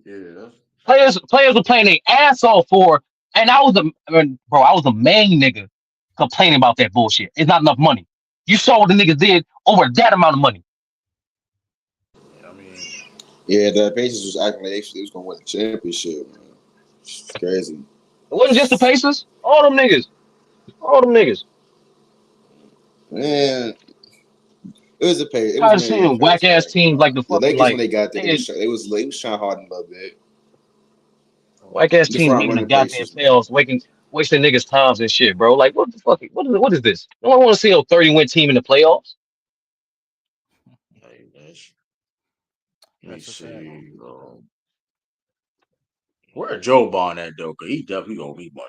Yeah, players were playing their ass off for, and I was the main nigga complaining about that bullshit. It's not enough money. You saw what the niggas did over that amount of money. Yeah, the Pacers was acting like they was gonna win the championship, man. It's crazy. It wasn't just the Pacers. All them niggas. Man, it was the Pacers. I was seeing whack ass teams like the fucking Lakers like when they got there. They was trying hard a little bit. Whack ass The team front making the running goddamn Pacers, man. playoffs, wasting niggas' times and shit, bro. Like, what the fuck? What is this? No one want to see a 30-win team in the playoffs. Hey, let me That's a fact. see. Where Joe Bond at though? Cause he definitely gonna be money.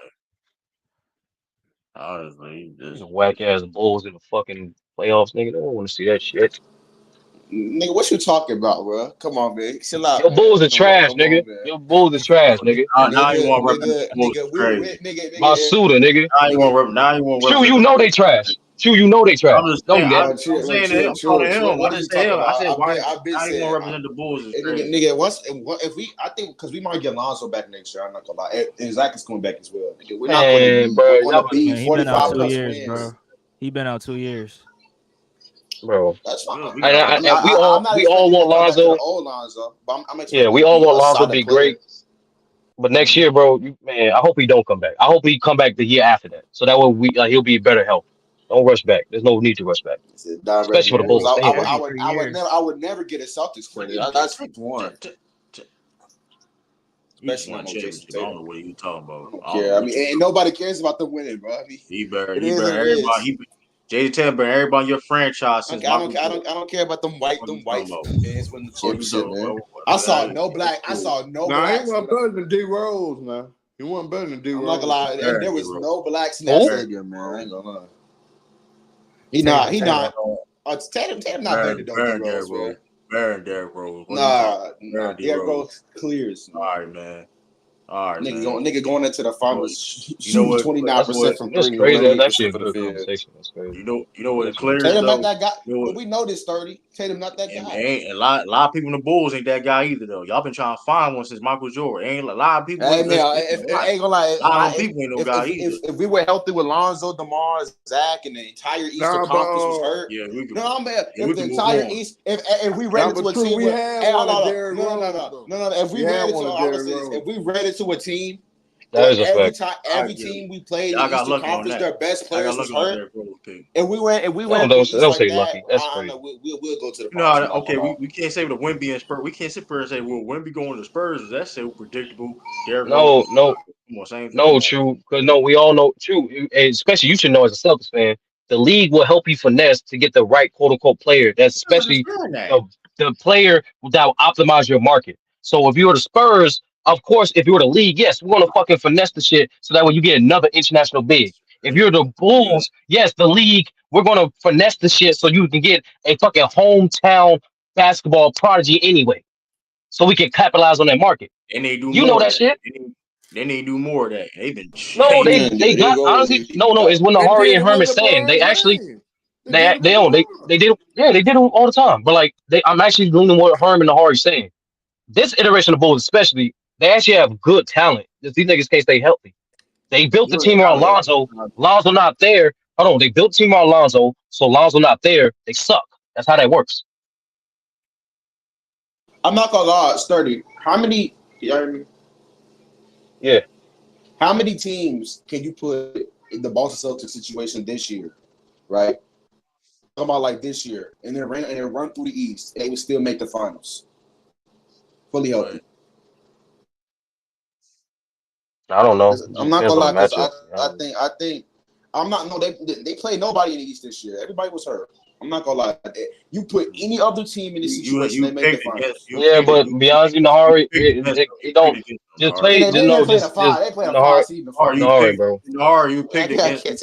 Honestly, These whack ass Bulls in the fucking playoffs, nigga. They don't want to see that shit. Nigga, what you talking about, bro? Come on, man. Chill Your out, Bulls man. are trash, Come on, nigga. man. Your Bulls are trash, nigga. now you Nigga, want to represent nigga, the Bulls nigga, crazy. Masuda, nigga. Now you want to True, represent you the know they Bulls trash. crazy. True, you know they trash. I'm just Know saying. that. I'm saying him. I'm Chill. talking to him. I What are didn't you say talking him. I about? said why? I've been Now you saying, want to represent the Bulls is crazy. nigga, if we, I think, because we might get Lonzo back next year. I'm not gonna lie, and Zach is coming back as well. Nigga, we're not gonna Man, be. bro, We're y'all gonna be Man, he been out 45 2 plus years, wins. bro. He been out 2 years. bro. That's fine. We And got we I'm not all expecting him to want come back to the Lonzo. old Lonzo, but I'm Yeah, expecting him we to all be want a Lonzo to solid be player. great. But next year, bro, man, I hope he don't come back. I hope he come back the year after that. So that way he'll be in better health. Don't rush back. There's no need to rush back, especially for the Every Bulls. Stay here. every 3 years. I would never get a Celtics credit. That's one. He just Especially won not a no Jason championship. I don't Tatum. know what you talking about. I don't I don't know care. I what mean, you and talking nobody cares about them winning, bro. I mean, He it better is what it everybody. is. Jay Taylor better everybody in your franchise since Michael Jordan. I don't care about them white What you talking about? fans winning the What you championship, talking man. about? I saw Hey, no black. I saw no Nah, he blacks. wasn't better than D Rose, man. He wasn't better than D I'm not Rose. gonna lie, and there was bro. no blacks in that Who? stadium, man. I ain't gonna lie. He not. Tatum not better than D Rose, man. Baron Derrick Rose. What you talking Nah. about? Derrick Rose clears, man. All right, man. Nigga going into the finals, You know shooting what? 29% from That's three, crazy. That's 38% actually a from the good field. conversation. That's crazy. You know what? Clears Tatum not though. that guy, You know but what? we know this 30. Tatum not that And guy. ain't a lot of people in the Bulls ain't that guy either though. Y'all been trying to find one since Michael Jordan. Ain't a lot of people. Hey Ain't, man, listen, if I ain't gonna lie, a lot of them people ain't no guy either. if we were healthy with Lonzo, DeMar, Zach, and the entire Eastern Nah, Conference was but hurt. Yeah, we can. No, man. Yeah, we If the can move entire on. East, if we ran nah, into but a true, team we with, had hey, one hold of on, Derrick Rose, though. no. If we We had ran into, one of I would Derrick say this: Rose. if we ran into a team That that is a fact. every team we played in Y'all the got Eastern lucky on Conference, that. their best I got players was lucky on hurt, Derrick Rose pick. and we ran No, into the East don't like say that, lucky. That's I don't crazy. know. We'll go to the No, finals. I'm not okay, gonna lie. we can't say with the Wemby and Spurs. We can't sit there and say, well, Wemby going to the Spurs. That's so predictable. Derrick Rose. No. Come on, same thing. No, true. Because no, we all know true. Especially you should know as a Celtics fan, the league will help you finesse to get the right quote unquote player. That's I especially understand that. the player that will optimize your market. So if you're the Spurs, of course, if you're the league, yes, we want to fucking finesse the shit so that way you get another international big. If you're the Bulls, yes, the league, we're gonna finesse the shit so you can get a fucking hometown basketball prodigy anyway. So we can capitalize on that market. And they do You more know of that that. shit. Then they do more of that. They've been No, He changing. didn't they do it. He got go. honestly no. It's when They Nahari did and it with Herman saying they LeBron actually James. They did it with LeBron. they did they did it all the time. But like I'm actually leaning what Herman and Nahari saying. This iteration of Bulls especially, they actually have good talent. These niggas can't stay healthy. They built the Good team around talent. Lonzo. Lonzo not there. Hold on, they built the team around Lonzo, so Lonzo not there. They suck. That's how that works. I'm not gonna lie, sturdy. How many? You know what I mean? Yeah. How many teams can you put in the Boston Celtics situation this year, right? Talking about like this year, and then run through the East, and they would still make the finals, fully healthy. I don't know. It I'm just not depends gonna on lie, the because matchup. I think I'm not. No, they played nobody in the East this year. Everybody was hurt. I'm not gonna lie. You put any other team in this situation, they make the finals. Yeah, but be honest, Nahari, it don't just play. They Just didn't know, even play the just five. They played a Nahari, five seed in the finals. bro. You picked against them.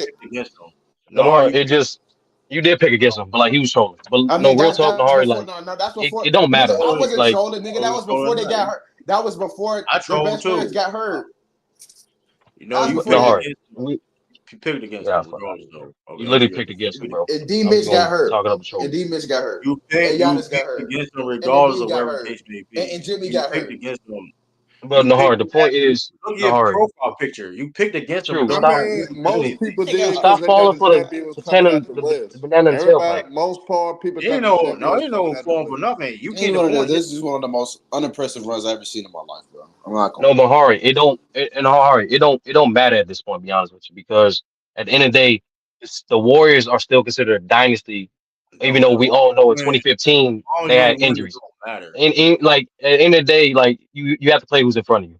Nahari, it just you did pick against him, but like he was trolling. But I no, mean, real talk, that's Nahari, before. like No, that's before. it don't Nigga, matter. I wasn't Like trolling, nigga. That was before they got hurt. That was before their best players got hurt. You know, you picked Nahari, against them. You picked against yeah, them regardless, though. Okay, you let's literally be picked against him, honest. bro. And D I'm just Mitch got gonna hurt. talk it up with And shoulders. D Mitch got hurt. You And Giannis got picked hurt. against them And regardless Embiid of got whatever hurt. the case may be. And Jimmy You got picked hurt. against them. But Nahari, the point is, Look at your Nahari, profile picture. You picked against them true. I regardless Stop, of mean, what the case most may be. people did because stop they got falling the for champions the coming banana, out the the West. banana in the tailpipe. Everybody, most part, people Ain't thought the champions ain't coming no out the form for West. nothing. You Ain't can't one of afford the, this. this is one of the most unimpressive runs I've ever seen in my life, bro. I'm not gonna No, lie. but Hari, in Hari, it don't matter at this point. To be honest with you, because at the end of the day, the Warriors are still considered a dynasty, even No, though we all know in man, 2015 all they your had wins injuries. don't matter. And like at the end of the day, like you have to play who's in front of you.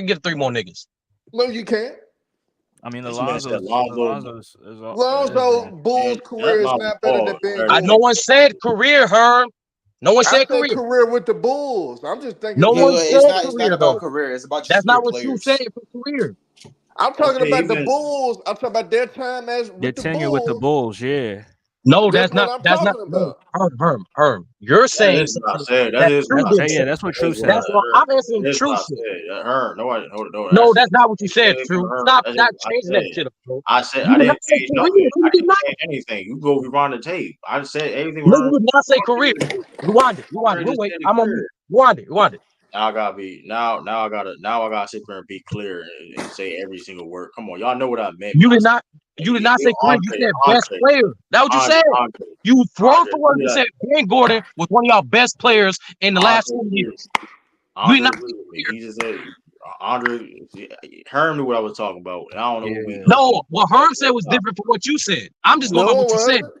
I can get 3 more niggas. No, you can't. I mean, This man said Lonzo. Lonzo Bull's That's career is not not better than ball. Ben No Gordon. one said career, Herm. No one I said said career. career with the Bulls. I'm just thinking. No one said It's not career about though. career. It's about That's just your not what you said players. for career. I'm talking Okay, about the even Bulls. I'm talking about their time as Their with the tenure with the Bulls. Bulls, yeah. No, That's that's what not. I'm That's not. talking No, about. Herm. You're that saying is what I something said. That that is True what I didn't say. Yeah, said. that's what That True is what said. That's I what heard. I'm answering. That is True what I shit. said. That hurt. No, No, that's that's not what you you said. said from True. her. Stop. That's Stop just what changing I that said. shit up, bro. I said You I did didn't not say change career. nothing. No, you I did didn't not. change anything. You go rewind the tape. I just said everything No, you her. did not say career. Rewind it. I We'll just wait. said it I'm on mute. clear. Rewind it. Now I gotta be now I gotta sit there and be clear and say every single word. Come on, y'all know what I meant You when I did said not. You did not say career. You Andre, said best player. That's what you said. You throw Andre. for words and said Ben Gordon was one of y'all best players in the last 20 years. You did Andre not agree say with me. career. He just said Andre Herm knew what I was talking about. And I don't know what we Yeah. No, what Herm said was different from what you said. I'm just going by No, what you said. what?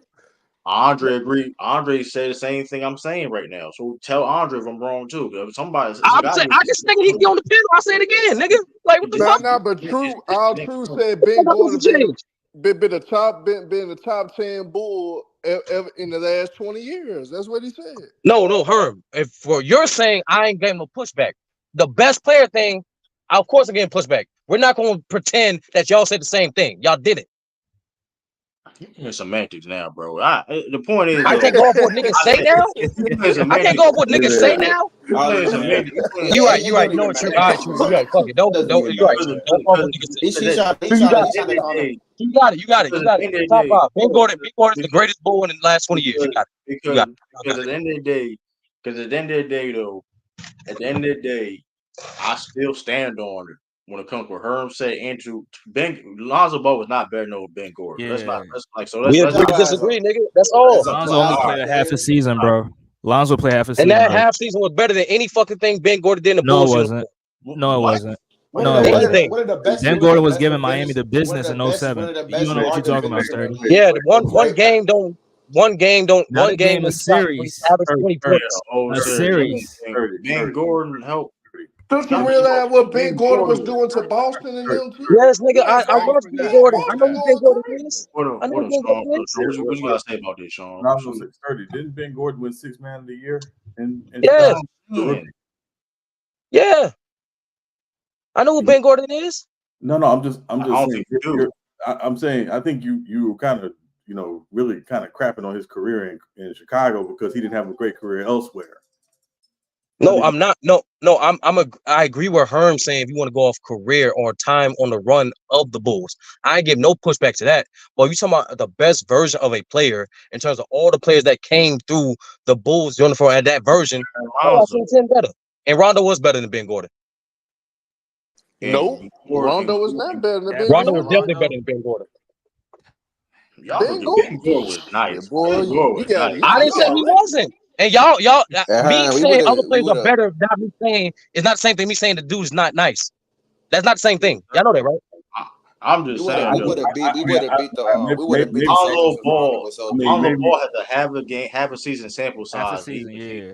Andre agreed. Andre said the same thing I'm saying right now. So tell Andre if I'm wrong too. If somebody, it's a I'm guy. saying, I just think he be on the panel. I say it again, nigga. Like, what the fuck? Nah, but True, all True said What Ben the fuck was Gordon the change? been the top 10 Bull ever in the last 20 years. That's what he said. No, Herm. If for you're saying I ain't getting no pushback, the best player thing, of course I'm getting pushback. We're not going to pretend that y'all said the same thing. Y'all did it. It's semantics now, bro. The point is I though. can't go off what niggas I say said now. you playing I can't semantics. go off what niggas say now. You playing semantics. You right. You right. You know what? True. All right, True. You right. Fuck it. Don't. Doesn't You even right. matter, True. bro. Don't fuck what niggas say. True. You got He's it. trying to call him. You got it. You got it. You got it. Top five. Ben Gordon. Ben Gordon's the greatest bull in the last 20 years. You got it. You got it. Because at the end of the day, though, at the end of the day, I still stand on it when it comes to Herm said into Ben Lonzo Ball was not better than Ben Gordon. Yeah. We agree to disagree, nigga. That's all. Lonzo only played a half a season, bro. Lonzo played half a season. And that bro. half season was better than any fucking thing Ben Gordon did in the No, it Bulls. wasn't. No, it wasn't. One No, of it the, wasn't. one of the best. Ben one of Gordon the was best giving Miami defenders- the business one in of the best- 07. One of the You best don't know what you're talking about, defenders. Sturdy. Yeah, one Right. game don't. One game Not a game, when a he shot, when he series. averaged 20 points. A series. Ben Gordon helped. Don't you realize what Ben Gordon was doing to Boston and them too? Yes, nigga, I Boston love Ben Gordon. I know who Ben going Gordon crazy. is. What I know up, who Ben Sean? Gordon is. What you gotta say about this, Sean? No, I'm gonna say 30. Didn't Ben Gordon win 6th man of the year? Yes. Yeah. I know who Ben Gordon is. No, I'm just I don't saying. think you do. I'm saying I think you were kind of really kind of crapping on his career in Chicago because he didn't have a great career elsewhere. No, I'm not. No, I agree with Herm saying if you want to go off career or time on the run of the Bulls. I ain't give no pushback to that. But you talking about the best version of a player in terms of all the players that came through the Bulls uniform at that version. I think 10 better. And Rondo was better than Ben Gordon. Nope. Rondo was not better than Ben Rondo was Gordon. definitely better than Ben Gordon. Ben Gordon was nice. Boy, I didn't say he wasn't. And y'all, me saying other players are better, not me saying it's not the same thing. Me saying the dude's not nice. That's not the same thing. Y'all know that, right? I'm just saying. We would have beat the Lonzo Ball. Lonzo maybe- Ball had to have a season sample size. Half a season, yeah.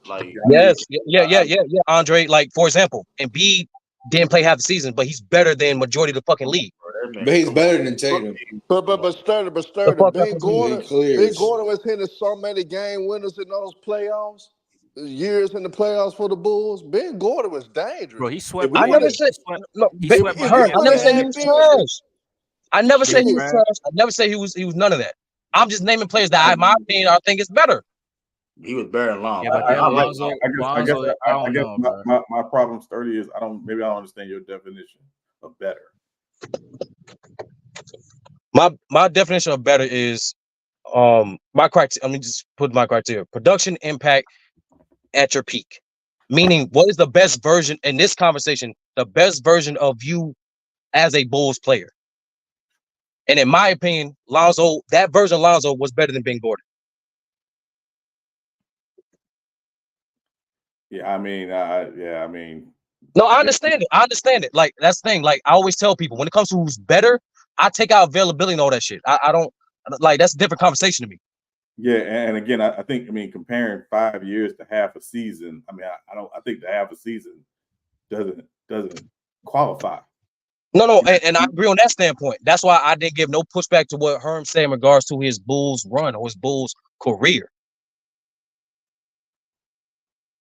Like Yes, yeah. Andre, like for example, Embiid didn't play half the season, but he's better than majority of the fucking league. But he's better than Tatum. But Sturdy, Ben Gordon was hitting so many game winners in those playoffs. Years in the playoffs for the Bulls. Ben Gordon was dangerous. Bro, he swept. I never said I never said he was trash. I never said he was trash. I never said he was none of that. I'm just naming players that, in my opinion, I think is better. He was better than Lonzo. Yeah, but I guess my problem, Sturdy, is I don't understand your definition of better. My definition of better is my criteria. Let me just put my criteria: production, impact at your peak. Meaning, what is the best version in this conversation? The best version of you as a Bulls player. And in my opinion, that version of Lonzo was better than Ben Gordon. Yeah, I mean. No, I understand it. I understand it. Like that's the thing. Like I always tell people, when it comes to who's better, I take out availability and all that shit. I don't like that's a different conversation to me. Yeah, and again, I think comparing 5 years to half a season. I think the half a season doesn't qualify. No, and I agree on that standpoint. That's why I didn't give no pushback to what Herm said in regards to his Bulls run or his Bulls career.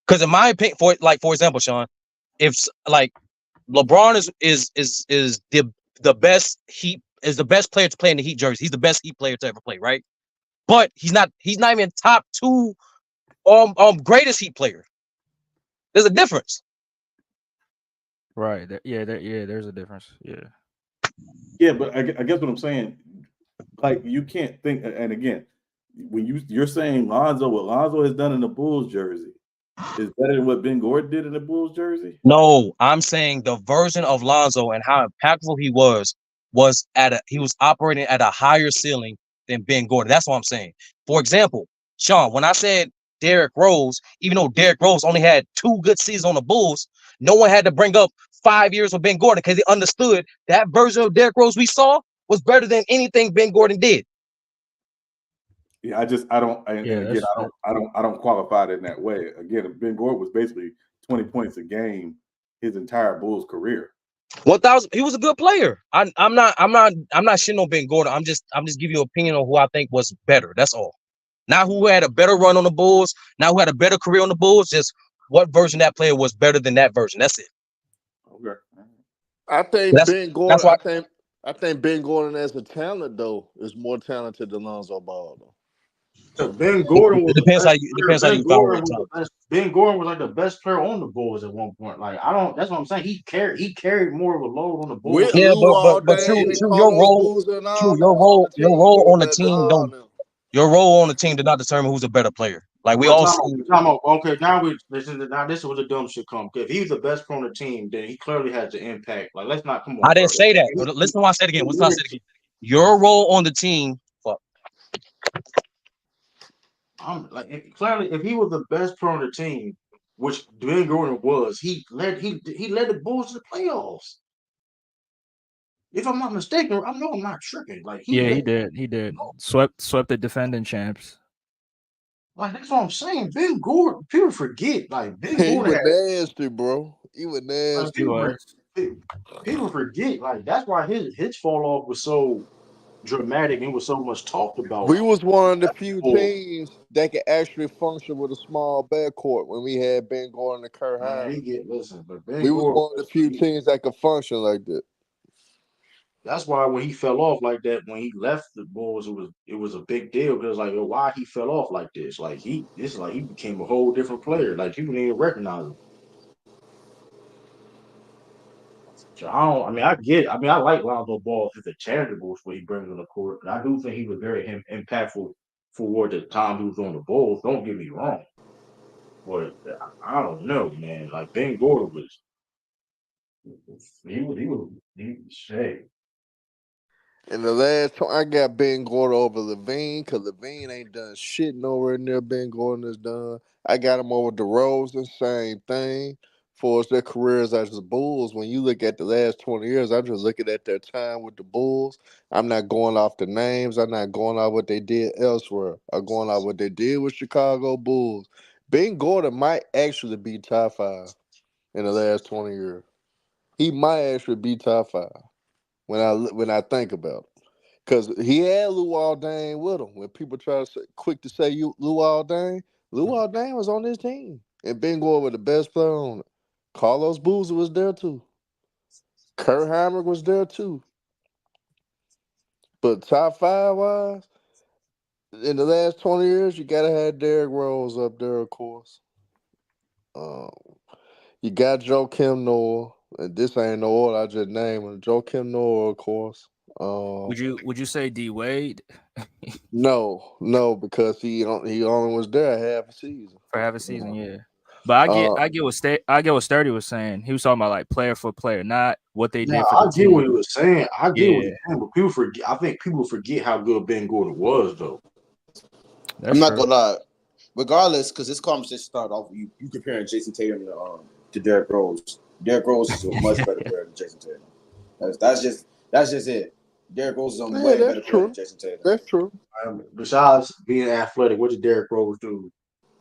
Because in my opinion, for example, Sean, if like LeBron is the best player to play in the Heat jersey. He's the best Heat player to ever play, right? But he's not even top 2 greatest Heat player. There's a difference. Right. There's a difference. Yeah. Yeah, but I guess what I'm saying, like you can't think. And again, when you're saying what Lonzo has done in the Bulls jersey is better than what Ben Gordon did in the Bulls jersey. No, I'm saying the version of Lonzo and how impactful he was operating at a higher ceiling than Ben Gordon. That's what I'm saying. For example, Sean, when I said Derrick Rose, even though Derrick Rose only had 2 good seasons on the Bulls, no one had to bring up 5 years with Ben Gordon because they understood that version of Derrick Rose we saw was better than anything Ben Gordon did. Yeah, I don't qualify it in that way. Again, Ben Gordon was basically 20 points a game his entire Bulls career. 1,000. He was a good player. I'm not shitting on Ben Gordon. I'm just giving you an opinion on who I think was better. That's all. Not who had a better run on the Bulls. Not who had a better career on the Bulls. Just what version that player was better than that version. That's it. Okay. I think Ben Gordon. That's why I think Ben Gordon as a talent though is more talented than Lonzo Ball though. Ben Gordon was depends how you Ben Gordon was like the best player on the Bulls at one point. Like that's what I'm saying. He carried more of a load on the Bulls. Yeah, but true, your role on the team don't. Your role on the team did not determine who's a better player. Like we all see. Okay, now this was a dumb shit come. If he was the best player on the team, then he clearly has the impact. Like let's not come on. I didn't say that. Listen to what I said again. Your role on the team. Fuck. If he was the best player on the team, which Ben Gordon was, he led the Bulls to the playoffs. If I'm not mistaken, I'm not tripping. Like he did. Swept the defending champs. Like that's what I'm saying. Ben Gordon, people forget. Like Ben He Gordon was nasty, bro. He was nasty. People forget. Like that's why his fall off was so dramatic and was so much talked about. We was one of the few teams that could actually function with a small backcourt when we had Ben Gordon and Kurt Hines. We was one of the few teams that could function like that. That's why when he fell off like that, when he left the Bulls, it was a big deal because like, why he fell off like this? Like he became a whole different player. Like people didn't even recognize him. So I like Lonzo Ball as the tangibles what he brings on the court. And I do think he was very impactful for the time he was on the Bulls. Don't get me wrong. But I don't know, man. Like Ben Gordon was shit. In the last time, I got Ben Gordon over Levine because Levine ain't done shit nowhere near Ben Gordon has done. I got him over DeRozan, same thing. For their careers as the Bulls, when you look at the last 20 years, I'm just looking at their time with the Bulls. I'm not going off the names. I'm not going off what they did elsewhere. I'm going off what they did with Chicago Bulls. Ben Gordon might actually be top 5 in the last 20 years. He might actually be top 5 when I think about it. Because he had Luol Deng with him. When people try to say, quick to say Luol Deng was on his team. And Ben Gordon was the best player on it. Carlos Boozer was there too. Kurt Hammer was there too. But top 5 wise, in the last 20 years, you gotta have Derrick Rose up there, of course. You got Joakim Noah. And this ain't no order I just named him. Joakim Noah, of course. Would you say D Wade? No, because he only was there half a season. For half a season, yeah. But I get what Sturdy was saying. He was talking about like player for player, not what they did for the team. I get what he was saying. I get what he was saying, but people forget. I think people forget how good Ben Gordon was, though. I'm not gonna lie. Regardless, because this conversation started off you comparing Jason Tatum to Derrick Rose. Derrick Rose is a much better player than Jason Tatum. That's just it. Derrick Rose is a way better player than Jason Tatum. That's true. Besides being athletic, what did Derrick Rose do?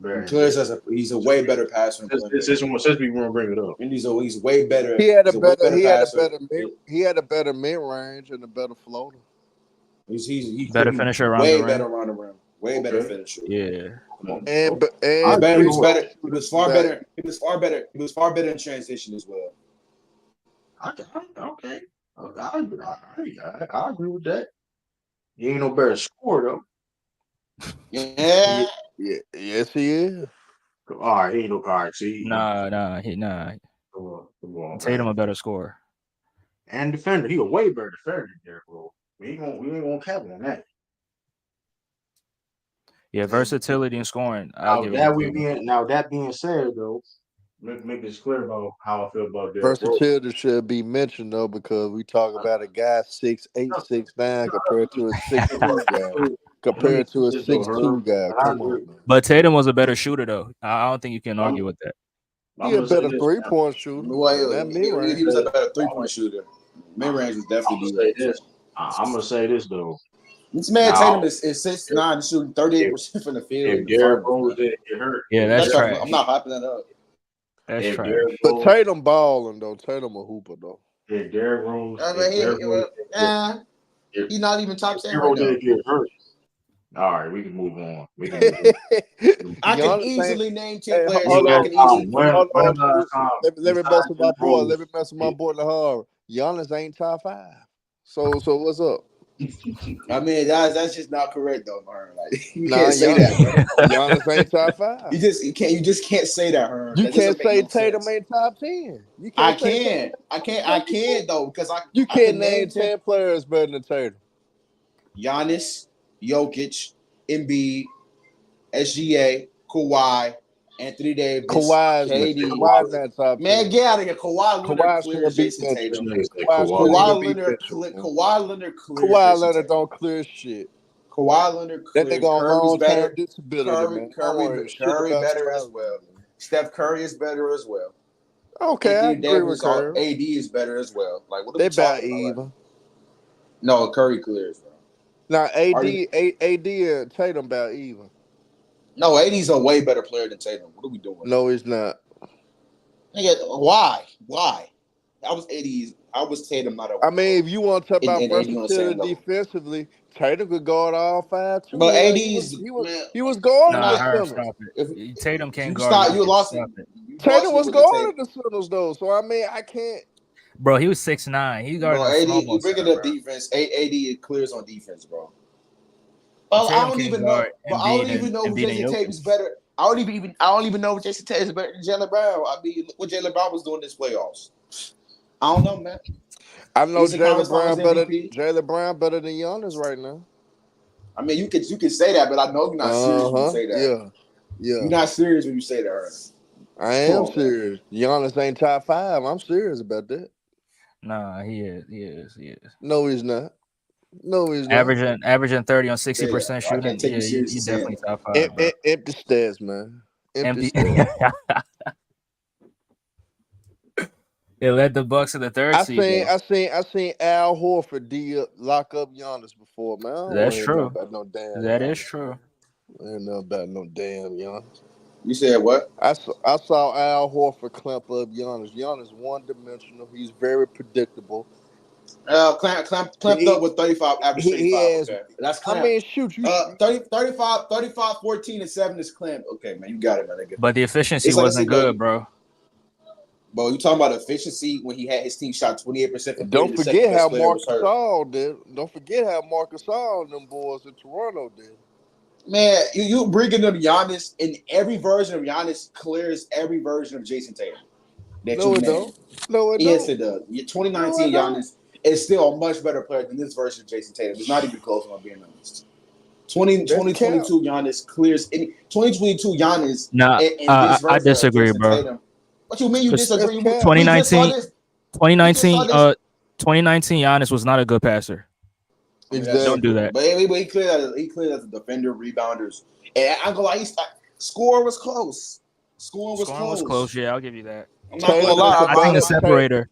He's a way better passer. Since we want to bring it up, and he's way better. He had a better mid range and a better floater. He's better finisher around way the rim. better around the rim. Way better finisher. Yeah. Come on. And It was better. agree It was with better. It was far back. better. It was far better. It was far better in transition as well. Okay. I agree with that. He ain't no better scorer though. Yeah. Yes, he is. All right, he ain't no all right. See, Nah. come on, Tatum man. a better scorer. And defender, he a way better defender than Derrick Rose. We ain't gonna cap him on that. Yeah, versatility and scoring. I'll Now give it to Tatum. that being said though, make this clear about how I feel about Derrick Rose. Versatility should be mentioned though, because we talk about a guy 6'8", 6'9" compared to a 6'2" guy. Compared to a 6'2" guy. Come on, man. But Tatum was a better shooter though. I don't think you can argue with that. He a better 3-point shooter. Well, Not mid-range. he was a better 3-point shooter. Mid range was definitely I'm gonna say this though. This man Tatum is 6'9", shooting 38% from the field. If Derrick Rose didn't get hurt, yeah, that's trash. I'm not hyping that up. That's trash. But Tatum balling though. Tatum a hooper though. If Derrick Rose, he's not even top 10 right right now. didn't get hurt. All right, we can move on. I can easily name 10 players. Let me mess with my boy. Rose. Let me mess with my boy Lahar. Giannis ain't top 5. So what's up? I mean, that's just not correct though, Hearn. Like you can't say that, bro. Giannis ain't top 5. You just can't say that, Hearn. You can't say Tatum ain't top 10. I can though, because you can't name 10 players better than Tatum. Giannis, Jokic, Embiid, SGA, Kawhi, Anthony Davis, KD. Kawhi's not top 10. Man, get out of here. Kawhi Leonard clears Jason Tatum. Kawhi Leonard don't clear shit. Kawhi Leonard clears. That nigga on long-term disability, man. Curry better as well. Steph Curry is better as well. Okay, Anthony I agree Davis, with Curry. AD is better as well. Like what are they we talking about about? even. No, Curry clears, bro. Now AD and Tatum about even. No, AD's a way better player than Tatum. What are we doing? No, he's not. Nigga, why? I was Tatum, not a. I mean, if you want to talk about versatility defensively, Tatum could guard all 5 too. But he was guarding the centers. Tatum can't guard. You lost it. Tatum was guarding the centers though, so I mean, I can't. Bro, he was 6'9". He guarded the small ball. You bring it up defense. AD clears on defense, bro. Oh, I don't even know. But I don't even know if Jason Tatum's better. I don't even know if Jason Tatum is better than Jaylen Brown. I mean, what Jaylen Brown was doing this playoffs. I don't know, man. I know Jaylen Brown better than Giannis right now. I mean, you can say that, but I know you're not serious when you say that. Yeah. You're not serious when you say that, Ernest. I am serious. Giannis ain't top 5. I'm serious about that. Nah, he is. No, he's not. Averaging 30 on 60% shooting. Yeah, he's definitely top 5. Empty stats, man. Empty stats. It led the Bucks to the third seed. I seen Al Horford lock up Giannis before, man. That's true. That is true. I ain't know about no damn Giannis. You said what? I saw Al Horford clamp up Giannis. Giannis one-dimensional. He's very predictable. Clamped up with 35 average 35. Okay. That's Clamp. I mean, shoot, 35, 14, and 7 is Clamp. Okay, man, you got it, man. But the efficiency wasn't good, bro. But you talking about efficiency when he had his team shot 28%. Don't forget how Marcus Gasol did. Don't forget how Marcus Gasol and them boys in Toronto did. Man, you bringing them Giannis, and every version of Giannis clears every version of Jason Tatum. No, it don't. Yes, it does. Your 2019 Giannis is still a much better player than this version of Jason Tatum. It's not even close, if I'm being honest. 2022 Giannis clears any 2022 Giannis. Nah, I disagree, bro. Tatum. What you mean you disagree? 2019 Giannis was not a good passer. Exactly. Don't do that. But he cleared as a defender, rebounders. And I'm gonna lie, score was close. Scoring was close. Yeah, I'll give you that. I'm not gonna lie. I think the separator.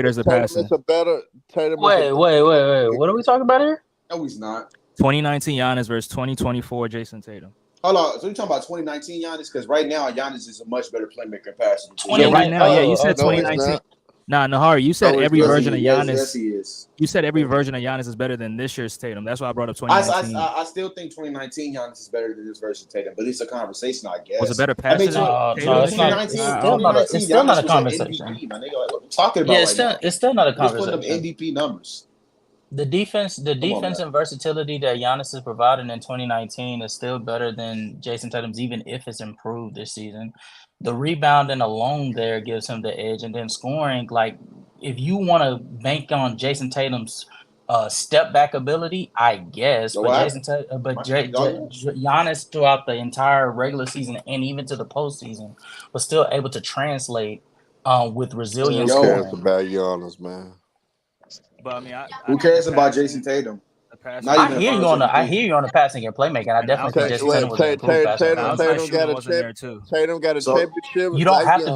Is a passing. It's a better Tatum. Wait. What are we talking about here? No, he's not. 2019 Giannis versus 2024 Jason Tatum. Hold on. So you're talking about 2019 Giannis? Because right now Giannis is a much better playmaker passer. Right now, you said 2019. Nah, Nahari, you said Oh, every yes, version of Yes, Giannis. he is. You said every version of Giannis is better than this year's Tatum. That's why I brought up I 2019. still think 2019 Giannis is better than this version of Tatum, but it's a conversation, I Was a guess. better I mean, passer than No, Tatum no, this it's year? not. It's still not. It's still not Giannis a was an conversation. MVP, my nigga. Like, what are we talking about Yeah, right now? it's still not a He was putting up conversation. MVP numbers. The defense Come on, man. and versatility that Giannis is providing in 2019 is still better than Jason Tatum's, even if it's improved this season. The rebounding alone there gives him the edge, and then scoring. Like, if you want to bank on Jason Tatum's step back ability, I guess. So But what? Giannis throughout the entire regular season and even to the postseason was still able to translate with resilient Who cares scoring. about Giannis, man? But I mean, Who cares about Jason Tatum? Not I even hear you on the passing and playmaking. I definitely think Jason Tatum was an improved passer. Tatum got a championship. You don't like have to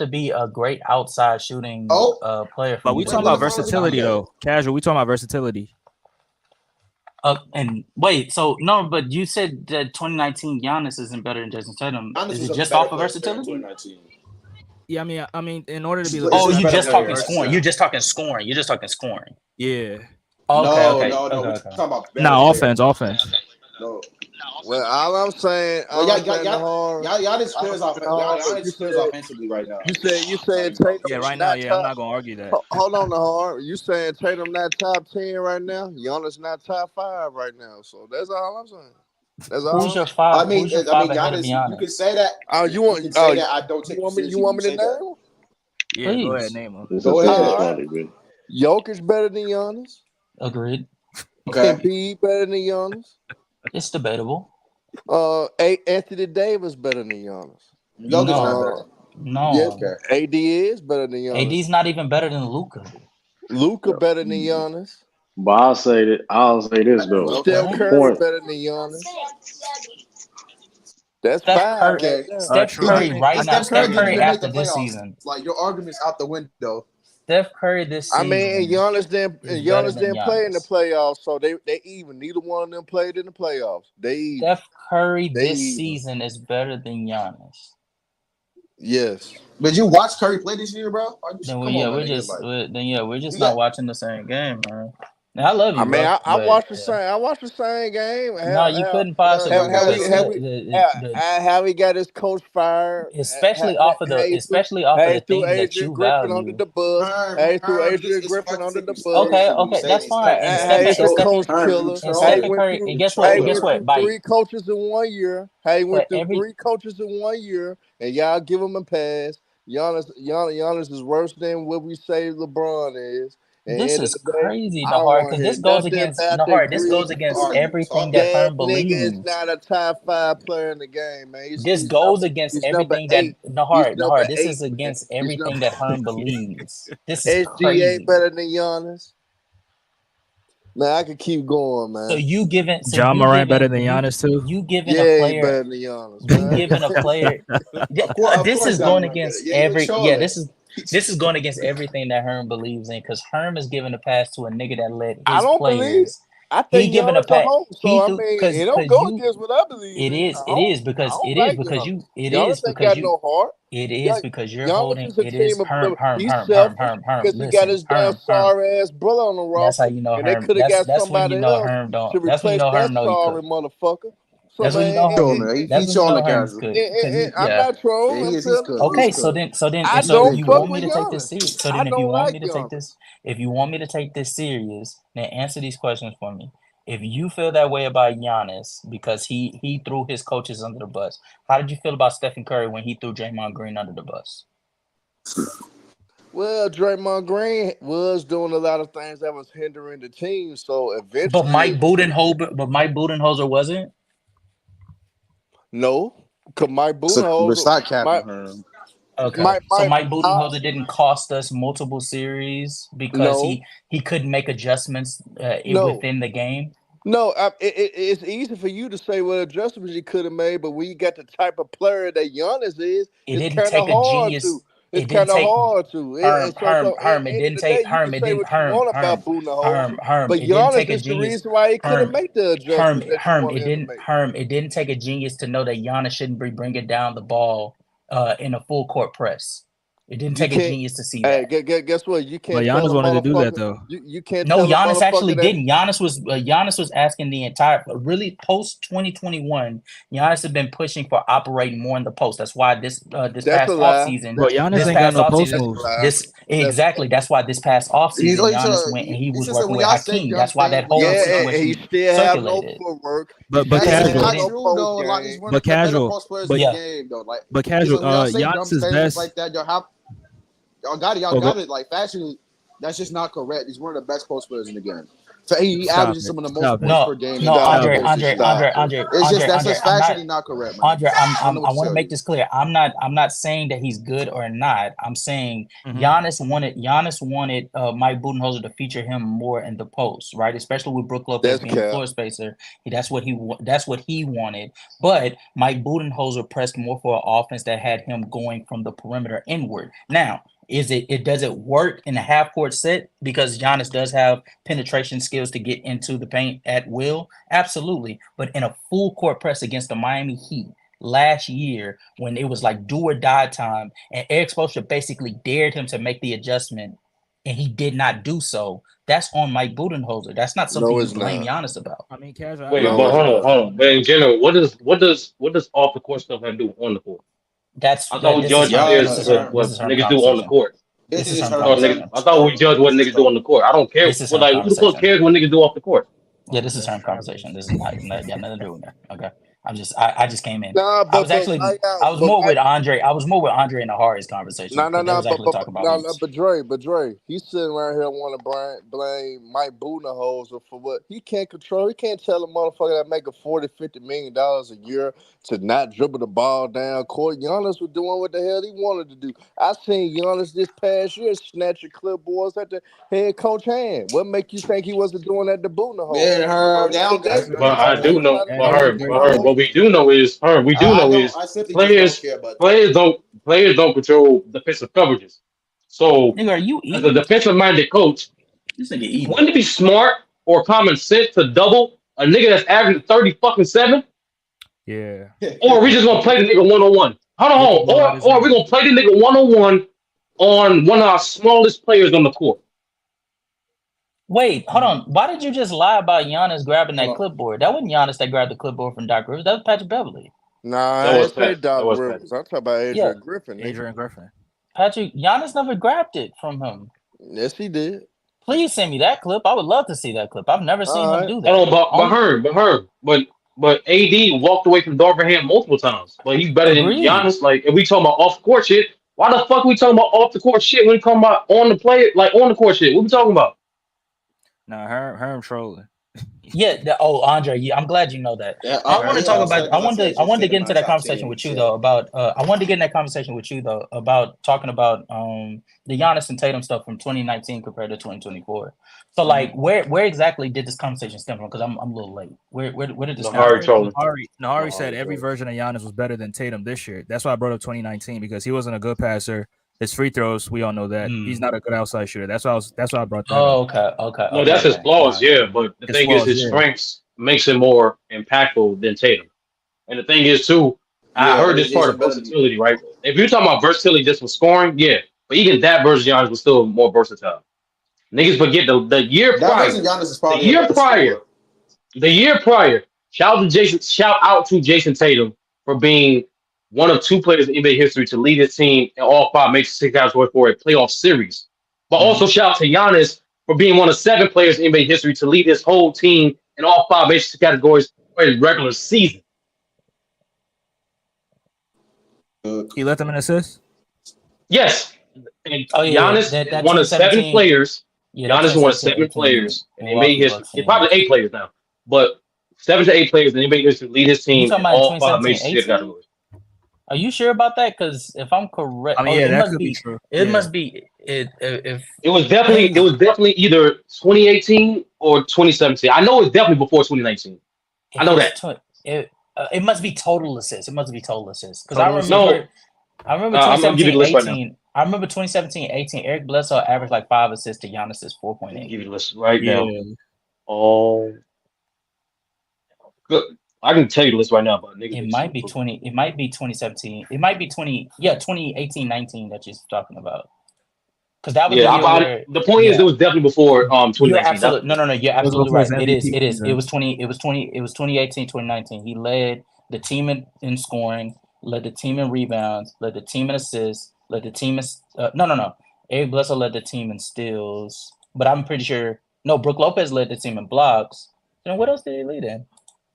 be Giannis a great outside shooting player for But me we to talking be about versatility though. Casual, we talking about versatility. And wait, so no, but you said that 2019 Giannis isn't better than Jason Tatum. Is it just off of versatility? Yeah, I mean, in order to be. Oh, you just talking scoring. You're just talking scoring. You're just talking scoring. Yeah. Okay. No. We're talking about No, offense. No. Well, all I'm saying, y'all just clears offensively right now. You said Tatum. Yeah, right now. Yeah, I'm not gonna argue that. Hold on, Nahar. You saying Tatum not top 10 right now? Giannis not top 5 right now. So that's all I'm saying. That's all. Who's your five? I mean, Giannis, you can say that. Oh, you want? You can say that. I don't take. You want me to name? Yeah, go ahead, name them. Go ahead. Jokic better than Giannis. Agreed. Okay. Embiid better than Giannis. It's debatable. Anthony Davis better than Giannis. No. Yes, AD is better than Giannis. AD's not even better than Luka. Luka better than Giannis. But I'll say this though. Steph Curry better than Giannis. That's fine. Steph Curry right now. Steph Curry after this season. Like, your argument's out the window. Steph Curry this season. I mean, Giannis didn't play in the playoffs, so they even. Neither one of them played in the playoffs. Steph Curry this season is better than Giannis. Yes. But you watch Curry play this year, bro? We're just not watching the same game, man. Now, I love you. I mean, bro, I watched the same. I watched the same game. No, you couldn't possibly. How he got his coach fired, especially off of the things that you value. Under the bus. Hey, threw Adrian Griffin under the bus. Okay, that's fine. And Stephen Curry. And guess what? Three coaches in 1 year. Hey, went through 3 coaches in 1 year, and y'all give him a pass. Giannis is worse than what we say LeBron is. This is crazy, Nahar, because this goes against everything that Herm believes. Nigga is not a top 5 player in the game, man. This goes against everything that Nahar. This is against everything that Herm believes. This is crazy. SGA better than Giannis. Man, I could keep going, man. So you giving John Morant better than Giannis too? You giving a player better than Giannis. You giving a player. This is going against This is going against everything that Herm believes in, because Herm is giving a pass to a nigga that led his players. I think he giving a pass. It don't go against what I believe. It is because you're holding. It is Herm. Because he got his damn sorry ass brother on the roster. That's how you know Herm. That's when you know Herm don't. That's when you know Herm know motherfucker. That's when you know Herm. That's when you know Herm's good. I'm not trolling. Okay, so then, if you want me to take this serious, if you want me to take this serious, then answer these questions for me. If you feel that way about Giannis because he threw his coaches under the bus, how did you feel about Stephen Curry when he threw Draymond Green under the bus? Well, Draymond Green was doing a lot of things that was hindering the team. So eventually, but Mike Budenholzer wasn't. No, because Mike Budenholzer. Okay, so Mike Budenholzer didn't cost us multiple series because he couldn't make adjustments within the game. No, it's easy for you to say what adjustments you could have made, but when you got the type of player that Giannis is, it's kind of hard to. It's kind of hard to. But Giannis is the reason why he couldn't make the adjustments. It didn't take a genius to know that Giannis shouldn't be bringing down the ball in a full court press. It didn't You take a can't. genius to see Hey, that. guess what? You But can't tell Giannis a wanted to do that motherfucker. though. You can't No, tell a Giannis actually motherfucker that. didn't. Giannis was asking the entire really post 2021. Giannis has been pushing for operating more in the post. That's why this That's a past lie. offseason, Bro, Giannis this ain't got past no post offseason, That's a moves. lie. this exactly. That's why this past offseason, Giannis went and he He was just said working when with y'all say, Hakeem. I'm That's why saying that when whole y'all Yeah, say and he situation still have no circulated. footwork. He But that's still just have casual, not no true post though. Like he's game. one of but the better casual, post players in but the Yeah. game though. Like but because casual. when y'all say dumb Giannis's statements best. like that, y'all Oh, got it. Like factually, that's just not correct. He's one of the best post players in the game. So he stop averages it, some of the most stop it, points No, per game in no, the Stop Andre, it. post Andre, this year. Andre, Stop it. Andre, It's just Andre, that's Andre. just I'm not. factually not correct, my Andre, nigga. I don't know I what to want to tell make you. this clear. I'm not saying that he's good or not. I'm saying Mm-hmm. Giannis wanted Mike Budenholzer to feature him more in the post, right? Especially with Brook Lopez That's being the cap. floor spacer. That's what he wanted. But Mike Budenholzer pressed more for an offense that had him going from the perimeter inward. Now, does it work in a half court set because Giannis does have penetration skills to get into the paint at will? Absolutely. But in a full court press against the Miami Heat last year, when it was like do or die time, and Eric Spoelstra basically dared him to make the adjustment, and he did not do so, that's on Mike Budenholzer. That's not something No, you it's blame not. Giannis about. I mean, casual. I Wait, agree No, but with it's you. hold on, not. hold on. But in general, what does off the court stuff have to do on the court? I thought we This is judged her. Y'all players know This is what, her. This what is her niggas do on the conversation. court. this This is is just her I her thought niggas, conversation. I thought we judged what niggas do on the court. I don't care This is what her like who the fuck conversation. cares what niggas do off the court. Yeah, this is her conversation. This is not got nothing to do with that. Okay. I just came in. Nah, I was why actually y'all? But more why? with Andre. I was more with Andre and Ahari's conversation No, because they was actually talking about hoops. but Dre, he's sitting around here want to blame Mike Budenholzer for what he can't control. He can't tell a motherfucker that make a $40-50 million a year to not dribble the ball down court. Giannis was doing what the hell he wanted to do. I seen Giannis this past year snatching clipboards at the head coach hand. What make you think he wasn't doing that to Man, Budenholzer? her So he down ain't got there. That's nothing a, But to I that's a, do complain know, about that in is a that great what point. we do know is I simply just don't players care about that. players don't control defensive coverages. So Nigga, are you as a eating? defensive minded coach, This nigga eating. wouldn't it be smart or common sense to double a nigga that's averaging 30 fucking 7? Yeah, Or are we just gonna play the nigga one on one? Hold get the on, ball out his or are we hand. gonna play the nigga one on one on one of our smallest players on the court? Wait, hold Mm. on. Why did you just lie about Giannis grabbing Hold that on. clipboard? That wasn't Giannis that grabbed the clipboard from Doc Rivers. That was Patrick Beverly. Nah, That I was ain't say Pat. That Doc was Pat. Rivers. I'm talking about Yeah, Adrian Griffin, nigga. Adrian Griffin. Giannis never grabbed it from him. Yes, he did. Please send me that clip. I would love to see that clip. I've never seen All him right. do Hold that. on, but AD walked away from Darvin multiple times. But he's better than Agreed. Giannis. Like if we talking about off the court shit, why the fuck we talking about off the court shit when we talking about on the play like on the court shit? What we talking about? Nah, Herm trolling. Yeah. Andre, I'm glad you know that. Yeah, I want to he talk upset about. I because I wanted. said I just wanted to take get him into out that top conversation 10. with He you said, though about. I wanted to get in that conversation with you though about talking about the Giannis and Tatum stuff from 2019 compared to 2024. So like, where exactly did this conversation stem from? Because I'm a little late. Where did this stem Nahari from? trolling. Nahari said Nahari every trolling. version of Giannis was better than Tatum this year. That's why I brought up 2019 because he wasn't a good passer. His free throws, we all know that he's not a good outside shooter. That's why I brought that up. Oh, okay. No, that's his flaws, Got it. yeah. But the His thing is, flaws, his yeah. strengths makes him more impactful than Tatum. And the thing is, too, I yeah, heard this he's part just of better than versatility, right? If you're talking about versatility just for scoring, yeah. But even that version of Giannis was still more versatile. Niggas forget the year that prior. version. Giannis is The probably a year better prior. scorer. The year prior. Shout out to Jason Tatum for being one of two players in NBA history to lead his team in all five major six categories for a playoff series. But also shout out to Giannis for being one of 7 players in NBA history to lead his whole team in all 5 major categories for a regular season. He let them in assists. Yes. And Oh yeah, Giannis that is one of 7 2017. players. Yeah, that Giannis is one of 7 2017-18 players in NBA Milwaukee history. Bucks It's team. probably 8 players now. But 7 to 8 players in NBA history to lead his You team talking in about all 5 major 2017-18? categories. Are you sure about that? Because if I'm correct, I mean, yeah, it that must could be be. true. It Yeah. must be. If It was definitely either 2018 or 2017. I know it's definitely before 2019. I know that. It must be total assists. It must be total assists. Because Total I assists? remember. No, I remember I'm gonna give you the list right now. 2017-18. I remember 2017-18. Eric Bledsoe averaged like 5 assists to Giannis's I'm gonna 4.8. give you the list right Yeah. now. Oh, good. I can tell you the list right now, but niggas It be might be super. 20. It might be 2017. It might be 20. Yeah, 2018-19 that you're talking about. Because that was the Yeah, year where, the point is, it yeah, was definitely before you're 2019. That's absolutely the point. no. You're It was absolutely before his right. It MVP is. It season. was 20. It was 20. It was 2018, 2019. He led the team in scoring, led the team in rebounds, led the team in assists, led the team in no. Eric Bledsoe led the team in steals, but I'm pretty sure no. Brook Lopez led the team in blocks. And what else did he lead in?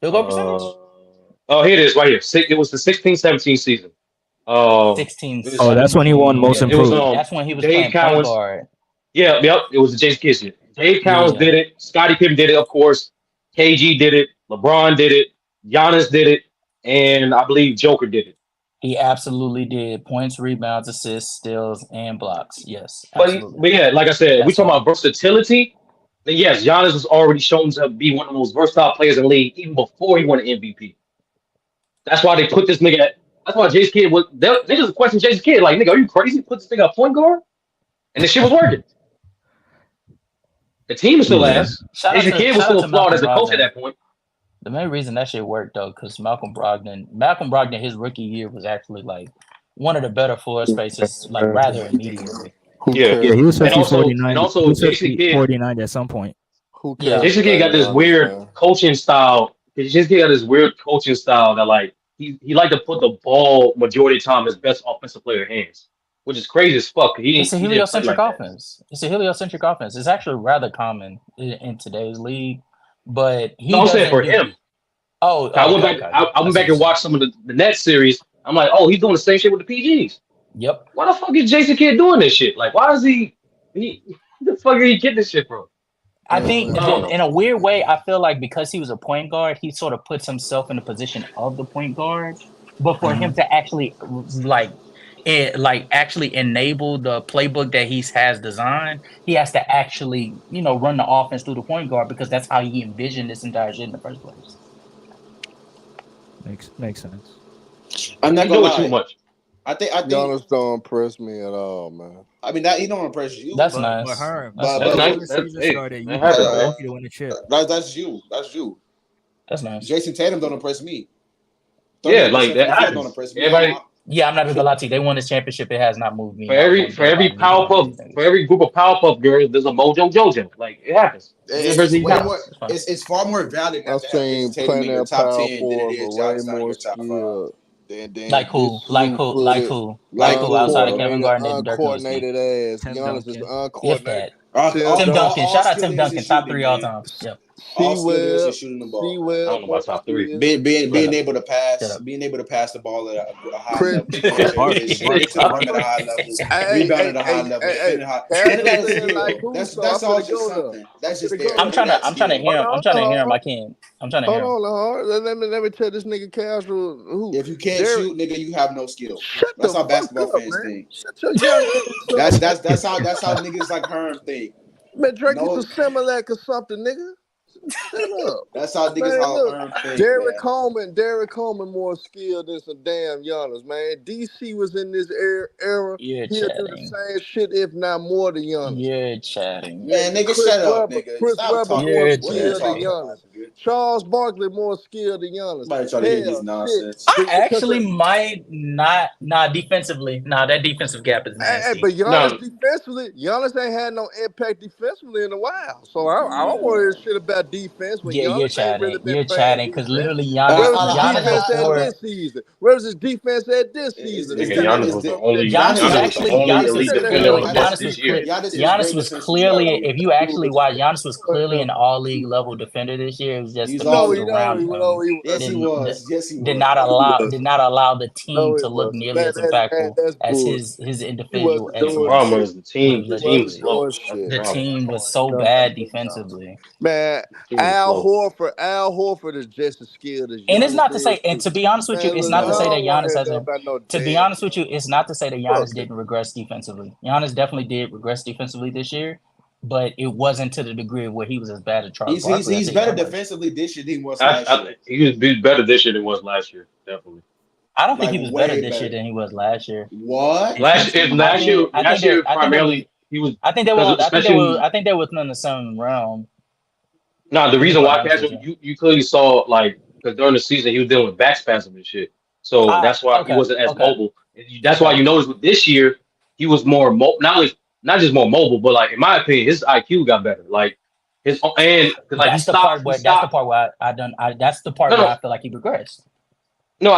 Field goal percentage. Oh, here it is, right here. It was the 16-17 season. 16, It was, Oh, that's when he won 17. Most Yeah, it was Improved. that's when he was Dave playing point Cowens. guard. Yeah, yep. It was the Jason Kidd shit. Dave Cowens Yeah. did it. Scottie Pippen did it, of course. KG did it. LeBron did it. Giannis did it, and I believe Joker did it. He absolutely did points, rebounds, assists, steals, and blocks. Yes, But absolutely. yeah, like I said, we That's talking why. about versatility. Then yes, Giannis was already shown to be one of the most versatile players in the league even before he won an MVP. That's why they put this nigga. That's why Jason Kidd was. They just questioned Jason Kidd, like, nigga, are you crazy? Put this nigga at point guard, and the shit was working. The team is still Yeah. ass. Shout Jason Kidd was out still to flawed Malcolm as a coach at Brogdon. that point. The main reason that shit worked though, because Malcolm Brogdon, his rookie year was actually like one of the better floor spaces, like rather immediately. Who Yeah, Yeah, cares? he was and supposed to be also 49. and He also was supposed to Jason be Kidd. 49 at some point. Who Yeah. cares Jason Kidd got about this Giannis, weird man? coaching style. Jason Kidd got this weird coaching style that like he like to put the ball majority of the time his best offensive player hands, which is crazy as fuck. It's a He didn't play heliocentric like that. offense. It's a heliocentric offense. It's actually rather common in today's league, but he No, I'm saying doesn't for do. him. Oh, I went okay, back. okay. I I went see back what you're and watched saying. some of the Nets series. I'm like, oh, he's doing the same shit with the PGs. Yep. Why the fuck is Jason Kidd doing this shit? Like, why is he? Where the fuck did he get this shit from? I think I don't know. in a weird way, I feel like because he was a point guard, he sort of puts himself in the position of the point guard. But for him to actually actually enable the playbook that he has designed, he has to actually, run the offense through the point guard because that's how he envisioned this entire shit in the first place. Makes sense. I'm not He's gonna doing too lie. much. I think Giannis don't impress me at all, man. I mean that he don't impress you. That's But nice. Herm, But That's before nice. the That's season hey, started, that you happens, picked man. Milwaukee to win the chip. that's you. That's you. That's nice. Jason Tatum don't impress me. Yeah, 38% like from that the field don't happens. impress me. Everybody Yeah, I'm not gonna lie to you. They won this championship. It has not moved me. for Not every one bit about either one of these for niggas. every group of Powerpuff Girls, there's a Mojo Jojo. Like it happens. It's way Happens. more. It's far more valid I've to have seen Jason Tatum plenty in your of top power 10 than it forwards is with way Giannis not in more your top 5. skill than Like who? Like who? Like who? Like who? Outside of Kevin Garnett and Dirk Nowitzki. uncoordinated ass. Tim Giannis is Duncan. If uncoordinated. that. Tim Duncan. Shout out skill Tim is Duncan. is Top shooting, 3 all man. time. Yep. All skill is C-Web, shooting the I ball. don't know about top three. Being able to Shut pass, up. being able to pass the ball at a high Chris, level, Chris, get to the rim at a high level, rebound at a high level, defending high. None of that is skill. That's all just something. That's just there. I'm trying to hear him. I'm trying to hear him. I can't. I'm trying to hear him. Hold on. Let me tell this nigga casual who. If you can't shoot, nigga, you have no skill. Shut That's the how basketball fuck up, fans man. think. Shut your young ass up. That's how niggas like Herm think. Man, drink No. you some Similac or something, nigga. Shut up. That's how niggas Man, how look, Herm think. Derrick Coleman more skilled than some damn Giannis, man. DC was in this era. You're He'll do chatting. the same shit, if not more than Giannis. You're chatting. Man, nigga, shut up, nigga. Chris Stop Webber talking. more You're skilled than chatting. Giannis. Charles Barkley more skilled than Giannis. Somebody try to hear these nonsense. I actually might not. Nah, defensively. Nah, that defensive gap is nasty. But Giannis defensively, Giannis ain't had no impact defensively in a while. So I don't want to hear shit about defense when Yeah, Giannis you're ain't chatting. really been You're playing chatting because defense. literally Where was his Giannis defense at before. this season? Where was his defense at this season? Nigga, Giannis was the only. Giannis was Giannis was the only elite defender on the Bucks this year. Giannis was clearly, if you actually watch, Giannis was clearly an all-league level defender this year. It was just the pieces around him did not allow the team to look nearly as impactful as his individual The excellence. problem is the team was slow. The team was so bad defensively. Man, Al Horford is just as skilled as Giannis. And it's not to say, and to be honest with you, it's not to say that Giannis hasn't. To be honest with you, it's not to say that Giannis didn't regress defensively. Giannis definitely did regress defensively this year, but it wasn't to the degree of where he was as bad as Charles Barkley. He's better defensively this year than he was last year. He was better this year than he was last year, definitely. I don't think he was better this year than he was last year. What? Last year primarily he was. I think they were. I think they were in the same realm. No, the reason why, Casual, you clearly saw like because during the season he was dealing with back spasms and shit. So that's why he wasn't as mobile. That's why you notice with this year he was more not just more mobile, but like in my opinion, his IQ got better. Like his and like That's the part where that's the part where I feel like he regressed. No,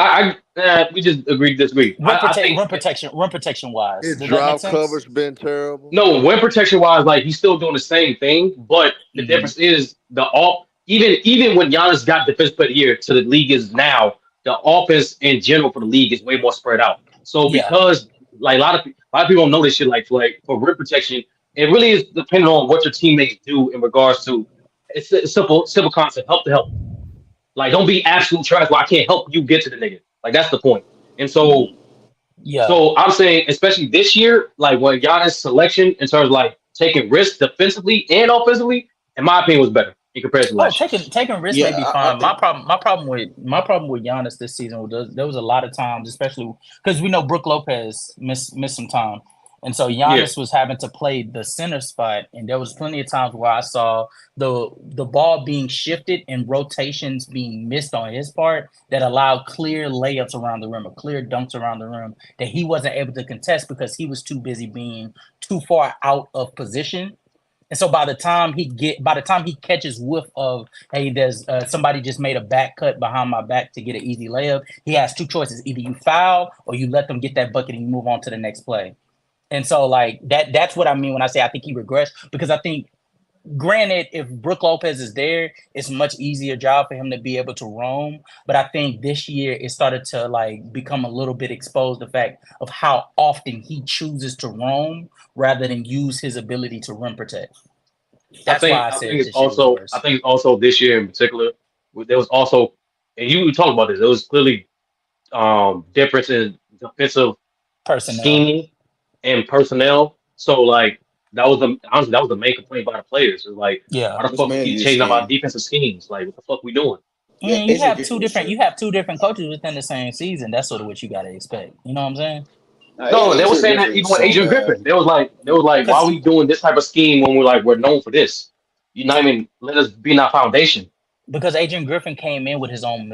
we just agreed to disagree. I think rim protection wise. His drop cover's been terrible. No, rim protection wise, like he's still doing the same thing, but the difference is even when Giannis got defense player of the year to the league is now, the offense in general for the league is way more spread out. So because like a lot of people don't know this shit, like for rim protection, it really is depending on what your teammates do in regards to it's a simple concept, help to help. Like, don't be absolute trash. Well, I can't help you get to the nigga. Like, that's the point. And so, so I'm saying, especially this year, like when Giannis' selection in terms of like taking risks defensively and offensively, in my opinion, was better in comparison to last year. Taking risks may be fine. My problem with Giannis this season was there was a lot of times, especially because we know Brook Lopez missed some time. And so Giannis was having to play the center spot, and there was plenty of times where I saw the ball being shifted and rotations being missed on his part that allowed clear layups around the rim or clear dunks around the rim that he wasn't able to contest because he was too busy being too far out of position. And so by the time he catches whiff of, hey, there's somebody just made a back cut behind my back to get an easy layup, he has two choices: either you foul or you let them get that bucket and you move on to the next play. And so, like, that's what I mean when I say I think he regressed, because I think, granted, if Brook Lopez is there, it's a much easier job for him to be able to roam. But I think this year it started to, like, become a little bit exposed, the fact of how often he chooses to roam rather than use his ability to rim protect. That's why I said it's also this year in particular, there was also, and you talked about this, there was clearly difference in defensive scheming and personnel. So like that was the main complaint by the players. It was like, why the fuck keep changing up our defensive schemes? Like, what the fuck we doing? You have two different coaches within the same season. That's sort of what you gotta expect. You know what I'm saying? No, they were saying that even with Adrian Griffin. They was like, why are we doing this type of scheme when we're known for this? You know what I mean? Let us be in our foundation. Because Adrian Griffin came in with his own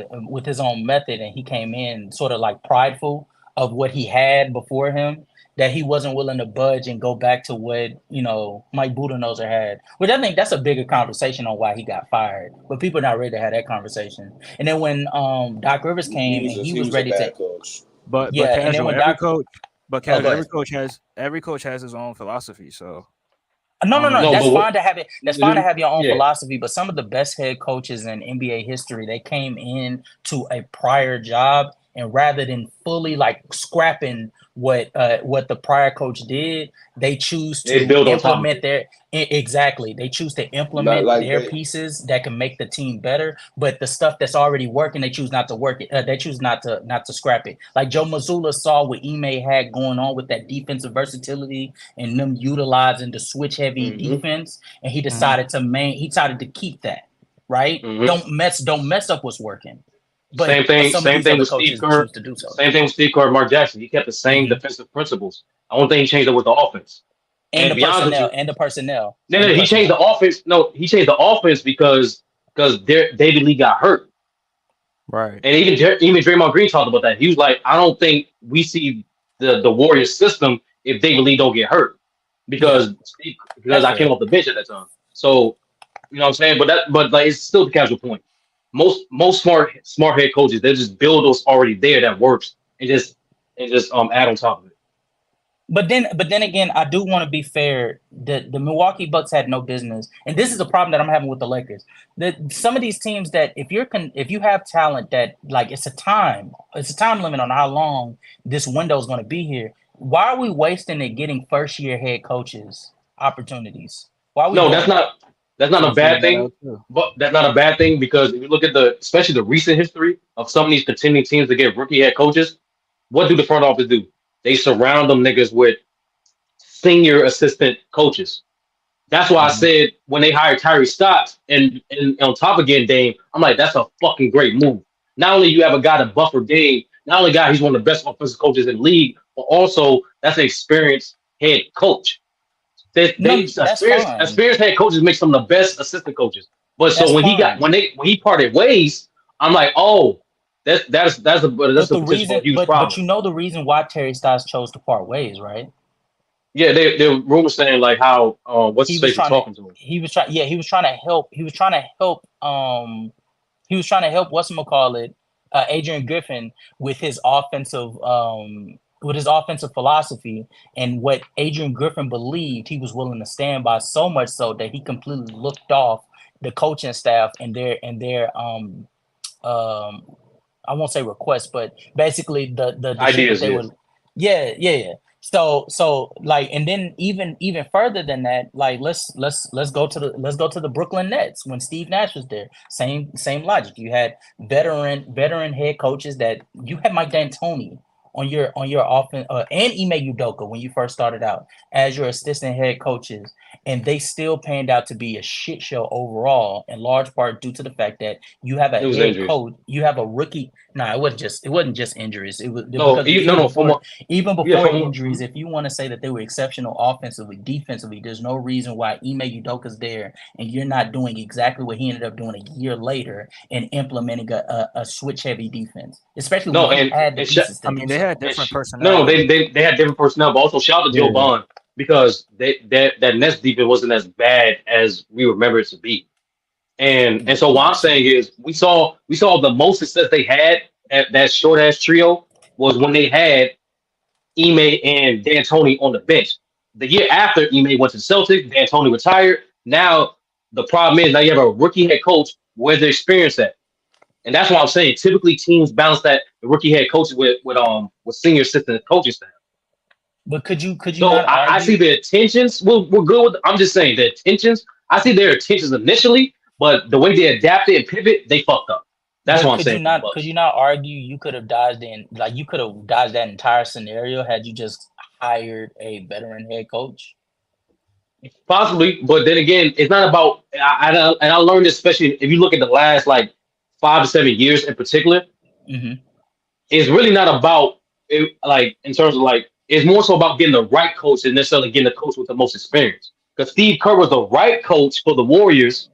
method, and he came in sort of like prideful of what he had before him, that he wasn't willing to budge and go back to what, Mike Budenholzer had, which I think that's a bigger conversation on why he got fired. But people are not ready to have that conversation. And then when Doc Rivers came and he was ready to coach. But every coach has his own philosophy. So no, that's fine to have it. That's fine to have your own philosophy. But some of the best head coaches in NBA history, they came in to a prior job, and rather than fully like scrapping what the prior coach did, they choose to implement they choose to implement their pieces that can make the team better. But the stuff that's already working, they choose not to work it. They choose not to scrap it. Like Joe Mazzulla saw what Ime had going on with that defensive versatility and them utilizing the switch heavy defense, and he decided to keep that. Right? Don't mess up what's working. But same thing with Steve Kerr. Same thing with Steve Kerr and Mark Jackson. He kept the same defensive principles. The only thing he changed was the offense. And the personnel. No, he changed the offense. No, he changed the offense because David Lee got hurt. Right. And even Draymond Green talked about that. He was like, I don't think we see the Warriors system if David Lee don't get hurt. Because I came off the bench at that time. So, you know what I'm saying? But it's still the casual point. Most smart head coaches, they just build what's already there that works and just add on top of it. But then again, I do want to be fair. The Milwaukee Bucks had no business, and this is a problem that I'm having with the Lakers. Some of these teams that if you have talent that, like, it's a time limit on how long this window is going to be here. Why are we wasting it getting first year head coaches opportunities? Why are we That's not a bad thing, but that's not a bad thing because if you look at especially the recent history of some of these contending teams that get rookie head coaches, what do the front office do? They surround them niggas with senior assistant coaches. That's why I said when they hired Tyree Stotts and on top of getting Dame, I'm like, that's a fucking great move. Not only you have a guy to buffer Dame, not only he's one of the best offensive coaches in the league, but also that's an experienced head coach. Experienced head coaches make some of the best assistant coaches. But so when he parted ways, I'm like, oh, that's a But the potential for a reason, huge but problem. you know the reason why Terry Styles chose to part ways, right? Yeah, they rumors saying like how what's He his was face was trying to. talking to him. He was trying. Yeah, he was trying to help. He was trying to help. He was trying to help. Whatchamacallit, Adrian Griffin with his offensive philosophy, and what Adrian Griffin believed he was willing to stand by, so much so that he completely looked off the coaching staff and their I won't say request, but basically the shit that Ideas, they yeah. would. Yeah. So like, and then even further than that, like let's go to the Brooklyn Nets when Steve Nash was there. Same logic. You had veteran head coaches that you had Mike D'Antoni on your offense and Ime Udoka when you first started out as your assistant head coaches, and they still panned out to be a shit show overall, in large part due to the fact that you have a It was head injuries. coach, you have a rookie. No, it wasn't just injuries. It was No, because even yeah, before injuries, if you want to say that they were exceptional offensively, defensively, there's no reason why Ime Udoka's there and you're not doing exactly what he ended up doing a year later and implementing a switch heavy defense, especially when you had the pieces to do they so. had different personnel. No, they had different personnel, but also shout out to Joe Bond because that Nets defense wasn't as bad as we remember it to be. And so what I'm saying is we saw the most success they had at that short ass trio was when they had Ime and D'Antoni on the bench. The year after Ime went to the Celtics, D'Antoni retired. Now the problem is now you have a rookie head coach. Where's the experience at? And that's what I'm saying. Typically, teams balance that the rookie head coaches with senior assistant coaching staff. But could you So not I see argue? the intentions. We're good with. I'm just saying the intentions. I see their intentions initially, but the way they adapted and pivot, they fucked up. That's But what I'm saying. could you not argue you could have dodged you could have dodged that entire scenario had you just hired a veteran head coach? Possibly, but then again, it's not about. And I learned this especially if you look at the last like 5 to 7 years in particular. Mm-hmm. It's really not about it, like in terms of like it's more so about getting the right coach than necessarily getting the coach with the most experience. Because Steve Kerr was the right coach for the Warriors,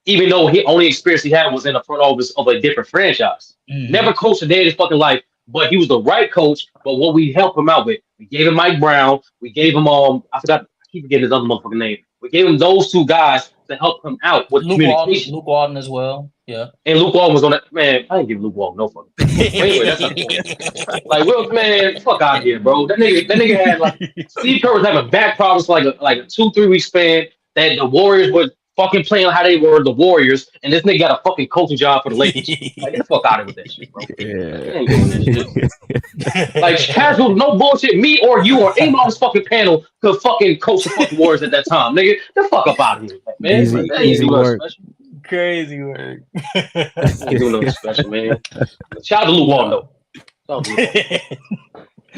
even though he only experience he had was in the front office of a different franchise. Mm-hmm. Never coached a day in his fucking life, but he was the right coach. But what we helped him out with, we gave him Mike Brown, we gave him I keep forgetting his other motherfucking name. We gave him those two guys to help him out with communication. Luke Walton as well. Yeah. And Luke Walton was on that. Man, I didn't give Luke Walton no fucking. But anyway, that's not the point. Like, Will, man, fuck out of here, bro. That nigga had like Steve Kerr was having back problems for like a 2-3 week span. That the Warriors were fucking playing how they were the Warriors, and this nigga got a fucking coaching job for the Lakers. Like, get the fuck out of here with that shit, bro. I ain't doing that shit. Like, casual, no bullshit. Me or you or anyone on this fucking panel could fucking coach the fucking Warriors at that time, nigga. Get the fuck up out of here, man. Easy work. Crazy work. Ain't doing nothing special, man. Shout out to Luke Walton, though.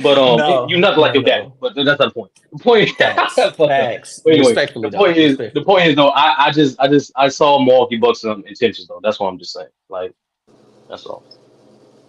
But you nothing like your dad. But that's not the point. The point is facts. Anyway, Respectfully, the point is though, I saw Milwaukee Bucks intentions though. That's what I'm just saying. Like, that's all.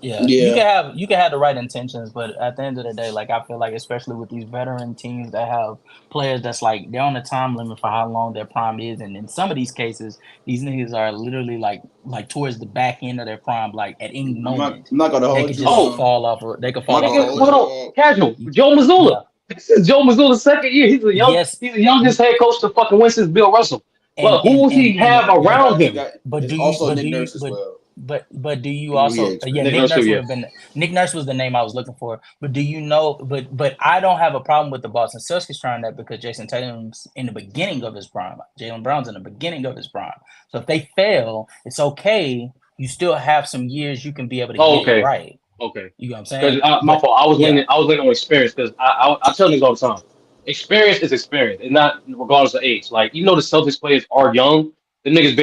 Yeah. You can have the right intentions, but at the end of the day, like I feel like especially with these veteran teams that have players that's like they're on a time limit for how long their prime is, and in some of these cases, these niggas are literally like towards the back end of their prime, like at any moment I'm not gonna they hold could you. just fall off. They could fall off. Hold on, casual. Joe Mazzulla. This is Joe Mazzulla's second year. He's the youngest head coach to fucking win since Bill Russell. But who does he have around him? But do you also Nick Nurse as well. But do you also Nick Nurse would have been Nick Nurse was the name I was looking for. But do you know but I don't have a problem with the Boston Celtics trying that because Jason Tatum's in the beginning of his prime. Jaylen Brown's in the beginning of his prime. So if they fail, it's okay. You still have some years you can be able to get it right. Okay. You know what I'm saying? My fault. I was leaning on experience because I tell niggas all the time. Experience is experience, and not regardless of age. Like even though the Celtics players are young, the niggas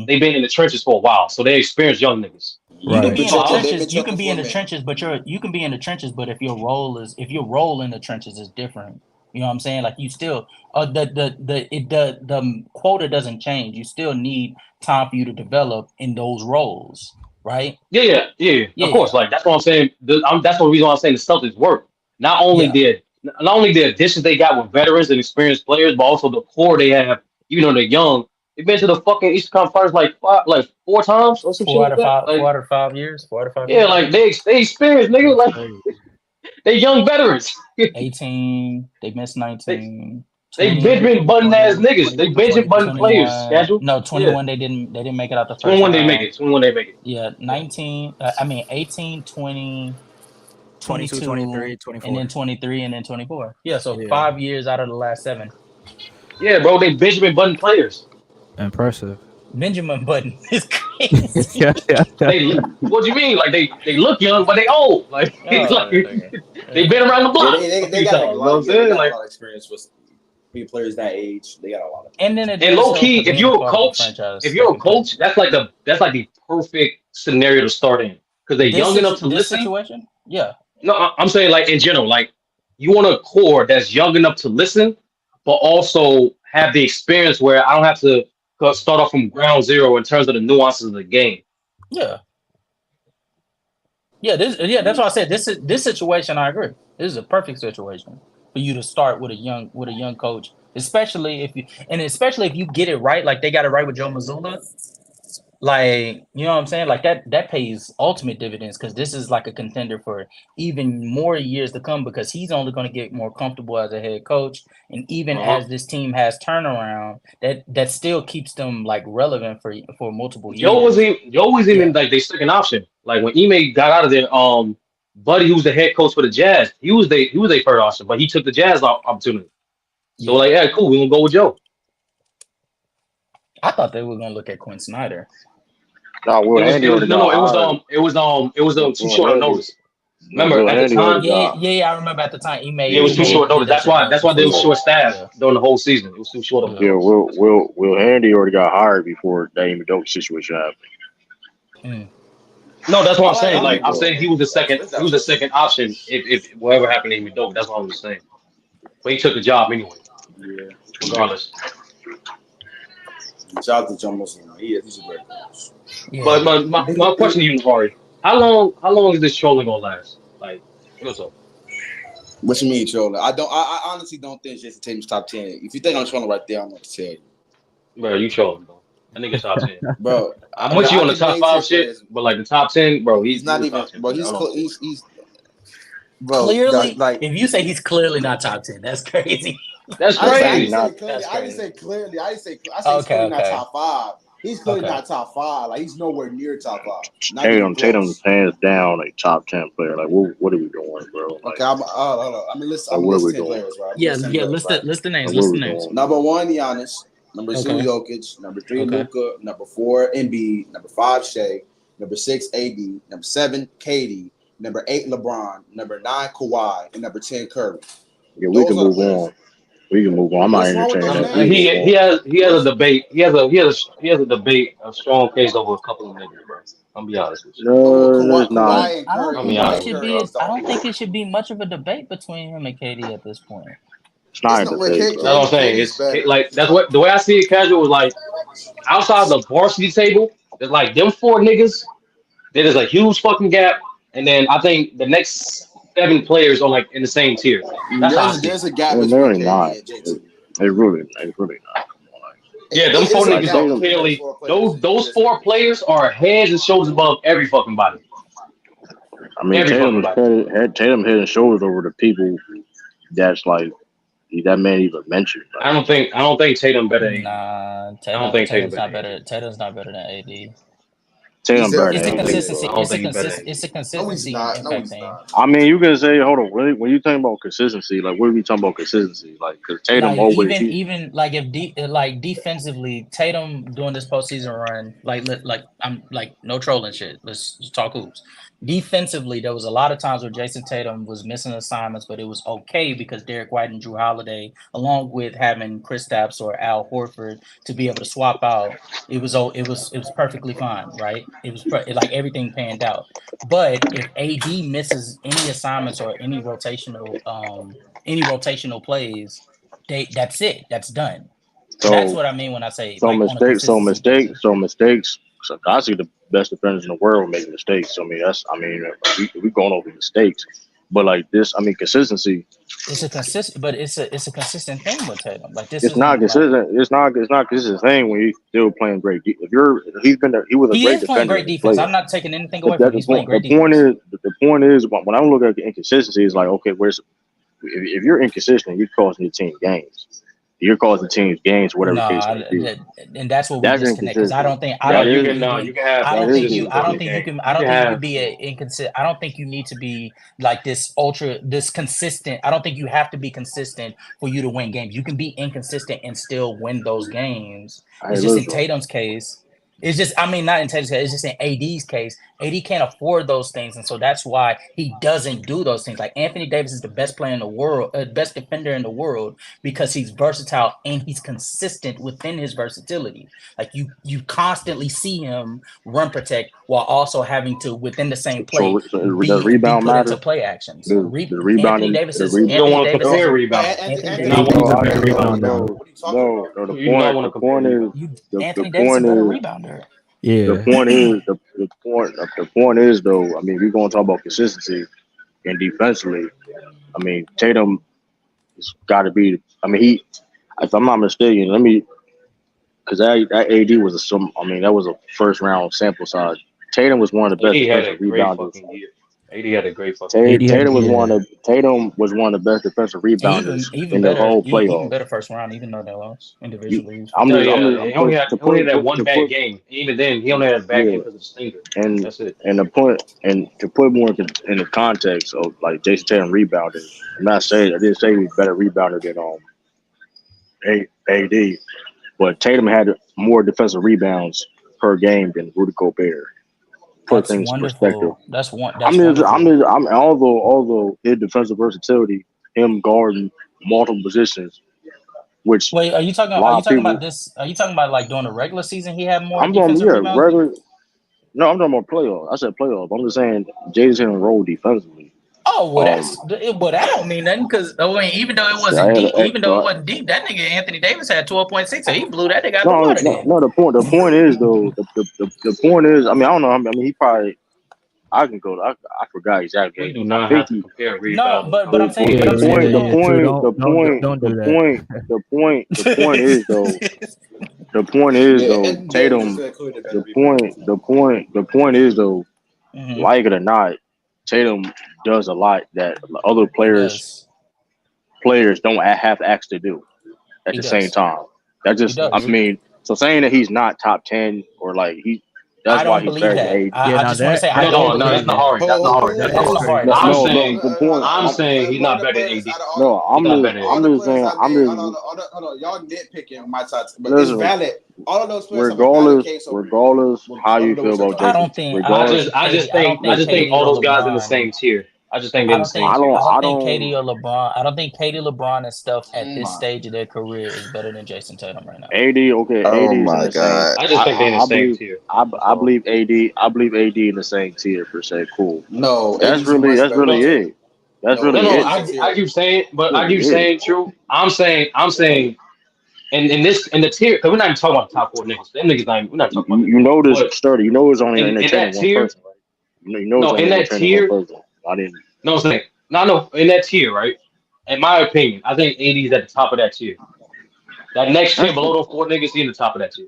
they've been in the trenches for a while, so they experienced young niggas. You can be in the trenches. You can be in the trenches, but you can be in the trenches. But if your role in the trenches is different, you know what I'm saying? Like you still the quota doesn't change. You still need time for you to develop in those roles, right? Yeah. Of course, like that's what I'm saying. That's the reason why I'm saying the Celtics work. Not only the additions they got with veterans and experienced players, but also the core they have, even though they're young, They've been to the fucking Eastern Conference like 4 times or some shit like that. Like, 4 out of 5 years. 4 out of 5 yeah, years. like they experienced, nigga. Like they young veterans. 18. They missed 19. They 20, Benjamin Button ass 20, niggas. They Benjamin Button players. 21. Casual. No, Yeah. 21. They didn't make it out the first 21 they make round. it. 21 they make it. Yeah, 19. 18, 20, 22, 23, 24. and then 23, and then 24. Yeah, so Yeah. 5 years out of the last 7. Yeah, bro. They Benjamin Button players. Impressive. Benjamin Button is crazy. Yeah. What do you mean? Like they look young, but they old. Like, they been around the block. They got a lot Like, of experience with being players that age. They got a lot of. And then and low key, if you're a coach, that's like the perfect scenario to start in because they're young enough to listen. Situation? Yeah. No, I'm saying like in general, like you want a core that's young enough to listen, but also have the experience where I don't have to start off from ground zero in terms of the nuances of the game. Yeah. That's why I said this situation. I agree. This is a perfect situation for you to start with a young coach, especially if you get it right, like they got it right with Joe Mazzulla. Like, you know what I'm saying? Like that pays ultimate dividends because this is like a contender for even more years to come because he's only going to get more comfortable as a head coach. And even as this team has turnaround, that still keeps them like relevant for multiple years. Joe was even like their second option. Like when Ime got out of there, Buddy, who's the head coach for the Jazz, he was their third option, but he took the Jazz opportunity. So like, yeah, cool, we're gonna go with Joe. I thought they were gonna look at Quinn Snyder. It was too short of notice. Remember at the time? Yeah, I remember at the time. It was too short notice. That's why they were short staffed during the whole season. It was too short of notice. Yeah, Will Handy already got hired before that Amy Dope situation happened. No, that's what I'm saying. Like I'm saying, he was the second option if whatever happened to Amy Dope. That's what I'm just saying. But he took the job anyway. Yeah, regardless. Shout out to John Muslim. He's a great coach. Yeah. But my question to you, Ari, how long is this trolling gonna last? Like, what's up? What you mean trolling? I honestly don't think Jason Tatum's top 10. If you think I'm trolling right there, I'm gonna tell you. Bro, you trolling, bro. I think it's top 10. Bro, I'm with you on the top 5 shit, but like the top 10, bro, he's not even. Bro, he's bro. Clearly, like if you say he's clearly not top 10, that's crazy. That's crazy. I didn't say clearly. I said he's clearly not top 5. He's clearly not top 5. Like he's nowhere near top 5. Tatum's hands down a top 10 player. Like what are we doing, bro? Like, okay, I'm list 10 players, right? List the names. Number 1, Giannis. Number 2, Jokic. Number 3, Luka. Number 4, Embiid. Number 5, Shea. Number 6, AD. Number 7, KD. Number 8, LeBron. Number 9, Kawhi. And number 10, Curry. Yeah, we can move on. We can move on. I'm not entertaining that. He has a debate. He has a debate, a strong case over a couple of niggas, bro. I'm be honest with you. No, it's not. I don't think it should be much of a debate between him and KD at this point. It's not a debate. That's what I'm saying. It's like that's what the way I see it. Casual was like outside the varsity table. There's like them 4 niggas. There's a huge fucking gap, and then I think the next 7 players are like in the same tier. There's a gap. They're really not. They really not. Yeah, them 4 niggas are clearly those 4 players are heads and shoulders above every fucking body. I mean, Tatum head and shoulders over the people that's like that man even mentioned. Like, I don't think Tatum better than Nah, Tatum's not better. Tatum's not better than AD. Tatum better It's than a AD. consistency. It's a consistency impact thing. I mean, you can say, hold on, really? When you talking about consistency, like, what are we talking about consistency? Like, because Tatum always even like if defensively, Tatum doing this postseason run, like I'm like no trolling shit. Let's just talk hoops. Defensively, there was a lot of times where Jason Tatum was missing assignments, but it was okay because Derek White and Drew Holiday, along with having Kristaps or Al Horford to be able to swap out, it was perfectly fine, right? It was like everything panned out. But if AD misses any assignments or any rotational plays, that's it. That's done. So that's what I mean when I say mistakes. So I see the best defenders in the world making mistakes. So, I mean, we going over mistakes. But like this, I mean, consistency. It's a consistent thing with Tatum. Like this It's isn't not like consistent. It's not consistent thing when he's still playing great. He was a he great is playing defender great in his defense. playoffs. I'm not taking anything away But from him. that's He's playing great the point defense. is the point is when I look at the inconsistency, it's like okay, if you're inconsistent, you're costing your team games. You're causing teams games, whatever the case may be. And that's what we That's disconnect because I don't think inconsistent. you can That I don't is think you inconsistent. can be a inconsistent. I don't think you need to be like this consistent. I don't think you have to be consistent for you to win games. You can be inconsistent and still win those games. It's just in Tatum's case. It's just, I mean, not in Tatum's case. It's just in AD's case. AD can't afford those things, and so that's why he doesn't do those things. Like Anthony Davis is the best player in the world, best defender in the world, because he's versatile and he's consistent within his versatility. Like you constantly see him run protect while also having to within the same play the rebound put matter. into play actions. The rebound. Anthony Davis is. You don't want to compare rebound. Anthony No, Davis the point is Anthony Davis is a better rebounder. Yeah. The point is though. I mean, we're gonna talk about consistency and defensively. I mean, Tatum has got to be. I mean, if I'm not mistaken, because that AD was that was a first round sample size. Tatum was one of the best defensive rebounders. AD had a great fucking year. Tatum was one of the best defensive rebounders in the whole playoff. Even better first round, even though they lost individually. He only had that one bad game. Even then, he only had a bad game because of the stinker. And that's it. And to put more in the context of like Jason Tatum rebounding, I didn't say he was better rebounder than AD, but Tatum had more defensive rebounds per game than Rudy Gobert. Put things in perspective. That's although his defensive versatility, him guarding multiple positions, which wait, are you talking about this? Are you talking about like during the regular season he had more defensive rebounds? Regular. No, I'm talking about playoffs. I said playoffs. I'm just saying Jason rolled defensively. Oh well, that don't mean nothing because even though it wasn't deep, that nigga Anthony Davis had 12.6, so he blew that nigga out the water. No, the point is though. The point is, I mean, I don't know. I mean, he probably. I can go. I forgot exactly. We do not have to compare rebounds. No, but I'm saying the point is though, like it or not, Tatum does a lot that other players don't have access to do at the same time. That just, I mean, so saying that he's not top 10 or like that's why he's better than AD. I just want to say, no, that's not hard. That's not hard. I'm saying he's not better than AD. No, I'm just saying. Hold on. Y'all nitpicking my thoughts, but it's valid. All of those players regardless how you feel about Jason. I just think all those guys in the same tier. I just think they're the same. I don't think KD or LeBron. I don't think KD, LeBron, and stuff at this stage of their career is better than Jason Tatum right now. AD, okay. Oh AD my god! I just think they're in the same tier. I believe AD. I believe AD in the same tier per se. Cool. No, that's really it. That's really it. I keep saying, but I keep saying true. I'm saying, in the tier, because we're not even talking about the top 4 niggas. Them niggas not. We're not talking about. You know this sturdy. You know it's only in that tier. No, in that tier. I didn't. No, I'm saying no. In that tier, right? In my opinion, I think AD is at the top of that tier. That next tier below those 4 niggas, he's in the top of that tier.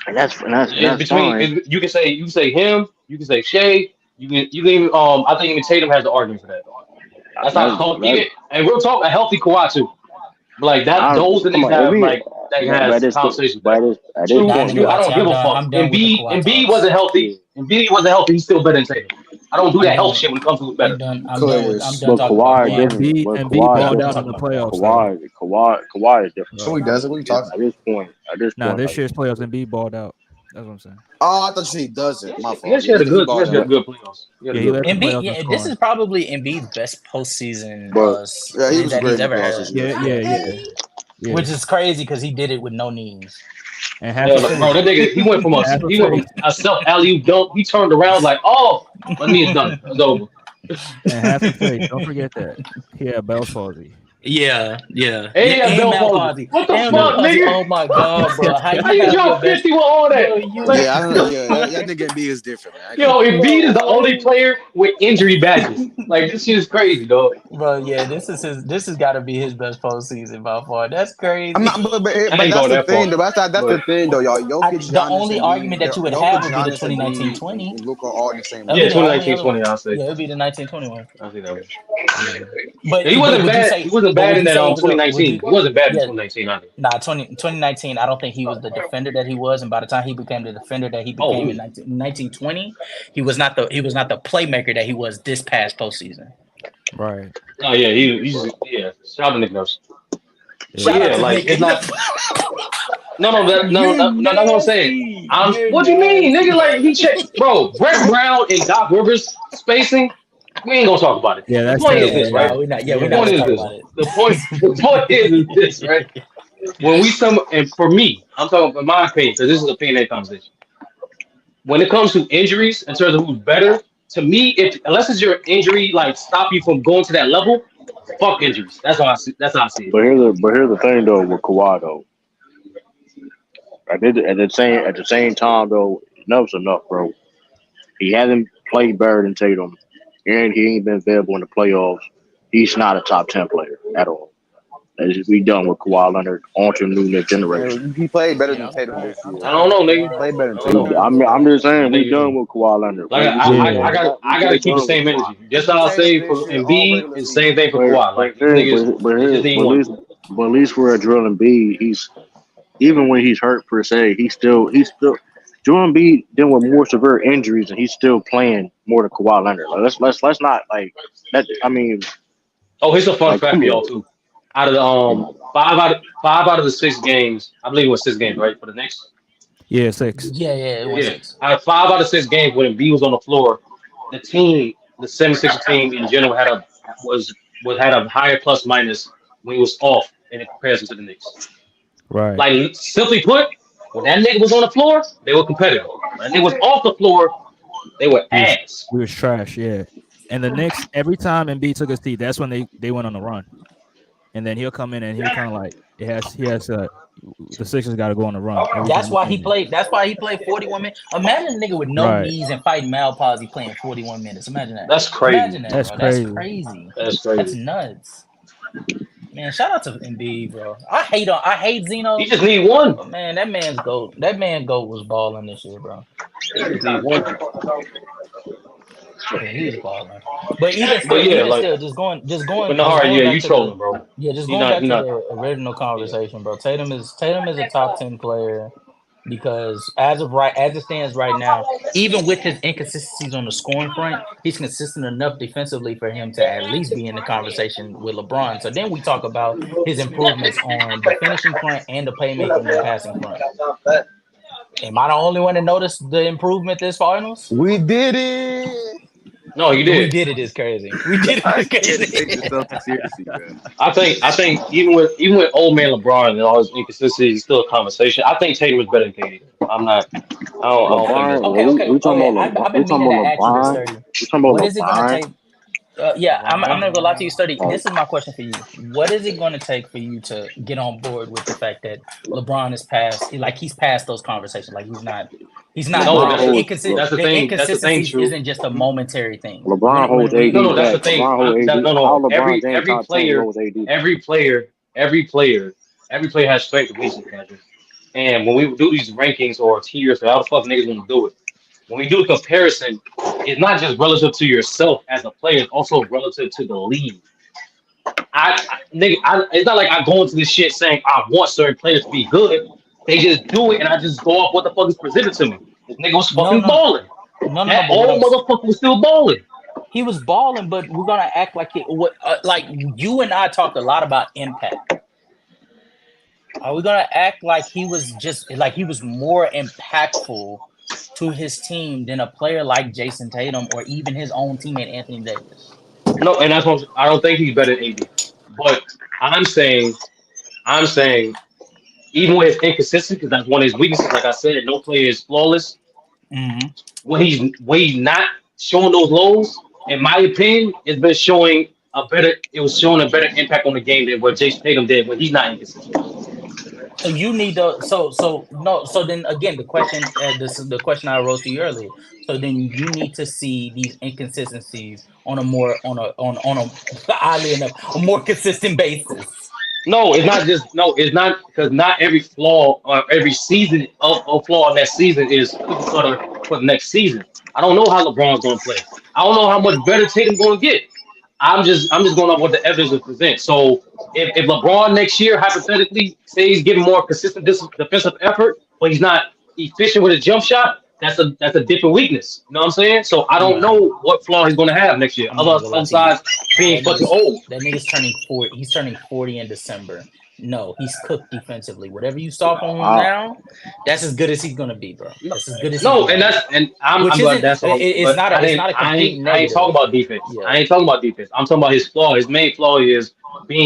And that's between. Fine. You can say him. You can say Shea. You can even. I think even Tatum has the argument for that. That's not and we'll talk a healthy Kawhi too. Like that, those niggas have like that has conversation. I don't give a fuck. Embiid wasn't healthy. Embiid wasn't healthy. He's still better than Tatum. I don't do that health shit when it comes to it better. I'm done but Kawhi balled out in the playoffs. Kawhi is different. So he doesn't. What are you talking at this point? This year's playoffs, Embiid balled out. That's what I'm saying. Oh, I thought you said he doesn't. My fault. Yes, he had a good playoffs. Embiid, this is probably Embiid's best postseason he was that great he's ever had. Yeah. Which is crazy because he did it with no knees. And bro, that nigga, he went from a self alley-oop dunk. He turned around like, my knee is done. It's over. And half the play, don't forget that he had Bell's palsy. Yeah. And And bell Mal palsy. Posey. What the And Mal fuck, Posey. nigga? Oh my god, bro. How How you you have your drop best 50 with all that? bro, you Like, That nigga B is different, man. I yo, can't. Embiid is the only bro. player with injury badges. Like, this shit is crazy, dog. Bro, yeah, this has got to be his best postseason by far. That's I'm crazy. not, but, I but ain't that's going the that far. thing, though. That's But the thing, though, y'all. Jokic, The Giannis, only and argument that you would have would be the Giannis, 2019-20. and Luka all in the same That'd yeah, be the level. only other 2019-20, one. I'll say. Yeah, it'd be the 1921. I'll say that one. Yeah. Yeah, he But wasn't would you bad. say? He wasn't But bad would in you that say it was a? Would 2019. you? He wasn't bad in Yeah. 2019 either. Nah, 2019. I don't think he was the defender that he was, and by the time he became the defender that he Oh, became in 1920, he was not the playmaker that he was this past postseason. Right. oh yeah, he's yeah. Shout out to Nick Nurse. But Shout out yeah, to like Nick. it's not. You That's what I'm saying. nasty. You're What do you mean, nigga? nasty. Like he checked, bro. Brett Brown and Doc Rivers spacing. We ain't gonna talk about it. Yeah, The that's point is terrible. this, Yeah, right? no, we're not. Yeah, The we're not point gonna is talk this. about it. The point is this, right? When we and for me, I'm talking about my opinion because this is a opinion conversation. When it comes to injuries, in terms of who's better, to me, if unless it's your injury like stop you from going to that level, fuck injuries. That's how I see. That's how I see it. But here's the thing though with Kawhi though. At the same time though, enough's enough, bro. He hasn't played better than Tatum, and he ain't been available in the playoffs. He's not a top 10 player at all. We done with Kawhi Leonard on to new next generation. And he played better Yeah, than I'm Tatum tired. this I'm year. I don't tired of know, He nigga. Kawhi. played better than I don't I'm Tatum know. this tired of year. I'm Kawhi. just saying we done Nigga, with Kawhi Leonard. like Yeah. I gotta keep the Done with same Kawhi. energy. Just He how I changed say this for shit all Embiid, regular it's the same season. thing for Kawhi. Like these niggas, it just ain't At one. least for Joel Embiid, even when he's hurt per se, he's still Joel Embiid dealing with more severe injuries and he's still playing more than Kawhi Leonard. Like, let's not like that. I mean, Oh, here's a fun like fact come for y'all on. too. Out of the five out of the 6 games, I believe it was 6 games, right, for the Knicks. Yeah, 6. Yeah, it was Yeah, 6. out of 5 out of 6 games when Embiid was on the floor, the team, the 76 team in general had a higher plus minus when he was off in comparison to the Knicks. Right. Like simply put, when that nigga was on the floor, they were competitive. When that nigga was off the floor, they were ass. We was trash, yeah. And the Knicks, every time Embiid took a seat, that's when they went on the run. And then he'll come in and he'll kind of like he has the Sixers got to go on the run every time That's he why comes he in. played. That's why he played 41 minutes. Imagine a nigga with no Right. knees and fighting Mal Posey playing 41 minutes. Imagine that. That's crazy. Imagine that, That's bro. crazy. That's crazy. That's That's crazy. nuts. Man, shout out to Embiid, bro. I hate Zeno. He just need one. But man, that man's goat was balling this year, bro. He just need one. Yeah, he was balling. But even still, just going. But no, all right, yeah, you trolling, bro. Yeah, just He going not. back He to not. the original conversation, bro. Tatum is a top 10 player because as it stands right now, even with his inconsistencies on the scoring front, he's consistent enough defensively for him to at least be in the conversation with LeBron. So then we talk about his improvements on the finishing front and the playmaking and passing front. Am I the only one to notice the improvement this finals? We did it. No, you did. We did it. Is crazy. We did I it. can't Is take the crazy. Celtics seriously, man. I think even with old man LeBron and all his inconsistencies, he's still a conversation. I think Tatum is better than KD. I'm not. I don't think that's Okay. We talking about I've been meaning to ask you this, LeBron. Sturdy. We talking about What is it going to LeBron. take? I'm not gonna lie to you, Sturdy. This is my question for you. What is it going to take for you to get on board with the fact that LeBron is past? Like he's past those conversations. Like he's not. No, that's the thing. Inconsistencies That's the thing. True. isn't just a momentary thing. LeBron holds AD. No, that's the thing. LeBron holds AD. No. LeBron James top 10 holds AD. Every player has strength and weaknesses. And when we do these rankings or tiers, or how the fuck niggas want to do it, when we do a comparison, it's not just relative to yourself as a player; it's also relative to the league. It's not like I go into this shit saying I want certain players to be good. They just do it, and I just go off what the fuck is presented to me. This nigga was fucking balling. That old motherfucker was still balling. He was balling, but we're gonna act like like you and I talked a lot about impact. Are we gonna act like he was more impactful to his team than a player like Jason Tatum or even his own teammate Anthony Davis? No, and that's what I don't think he's better than AD. But I'm saying, even with his inconsistency, because that's one of his weaknesses. Like I said, no player is flawless. When he's not showing those lows, in my opinion, it's been showing it was showing a better impact on the game than what Jason Tatum did when he's not inconsistent. So you need to so then again the question this is the question I wrote to you earlier. So then you need to see these inconsistencies on a oddly enough a more consistent basis. No, it's not because not every flaw or every season of flaw in that season is cookie cutter for the next season. I don't know how LeBron's gonna play. I don't know how much better Tatum's gonna get. I'm just going off what the evidence will present. So if LeBron next year hypothetically say he's giving more consistent defensive effort, but he's not efficient with a jump shot, that's a different weakness. You know what I'm saying? So I don't know what flaw he's going to have next year, I'm not gonna lie to you. besides being fucking old. That nigga's turning 40. He's turning 40 in December. No, he's cooked defensively. Whatever you saw from him now, that's as good as he's gonna be, bro. That's as good as no, and I'm glad that's all. It's not a complete negative. I ain't talking about defense. Yeah. I ain't talking about defense. I'm talking about his flaw. His main flaw is being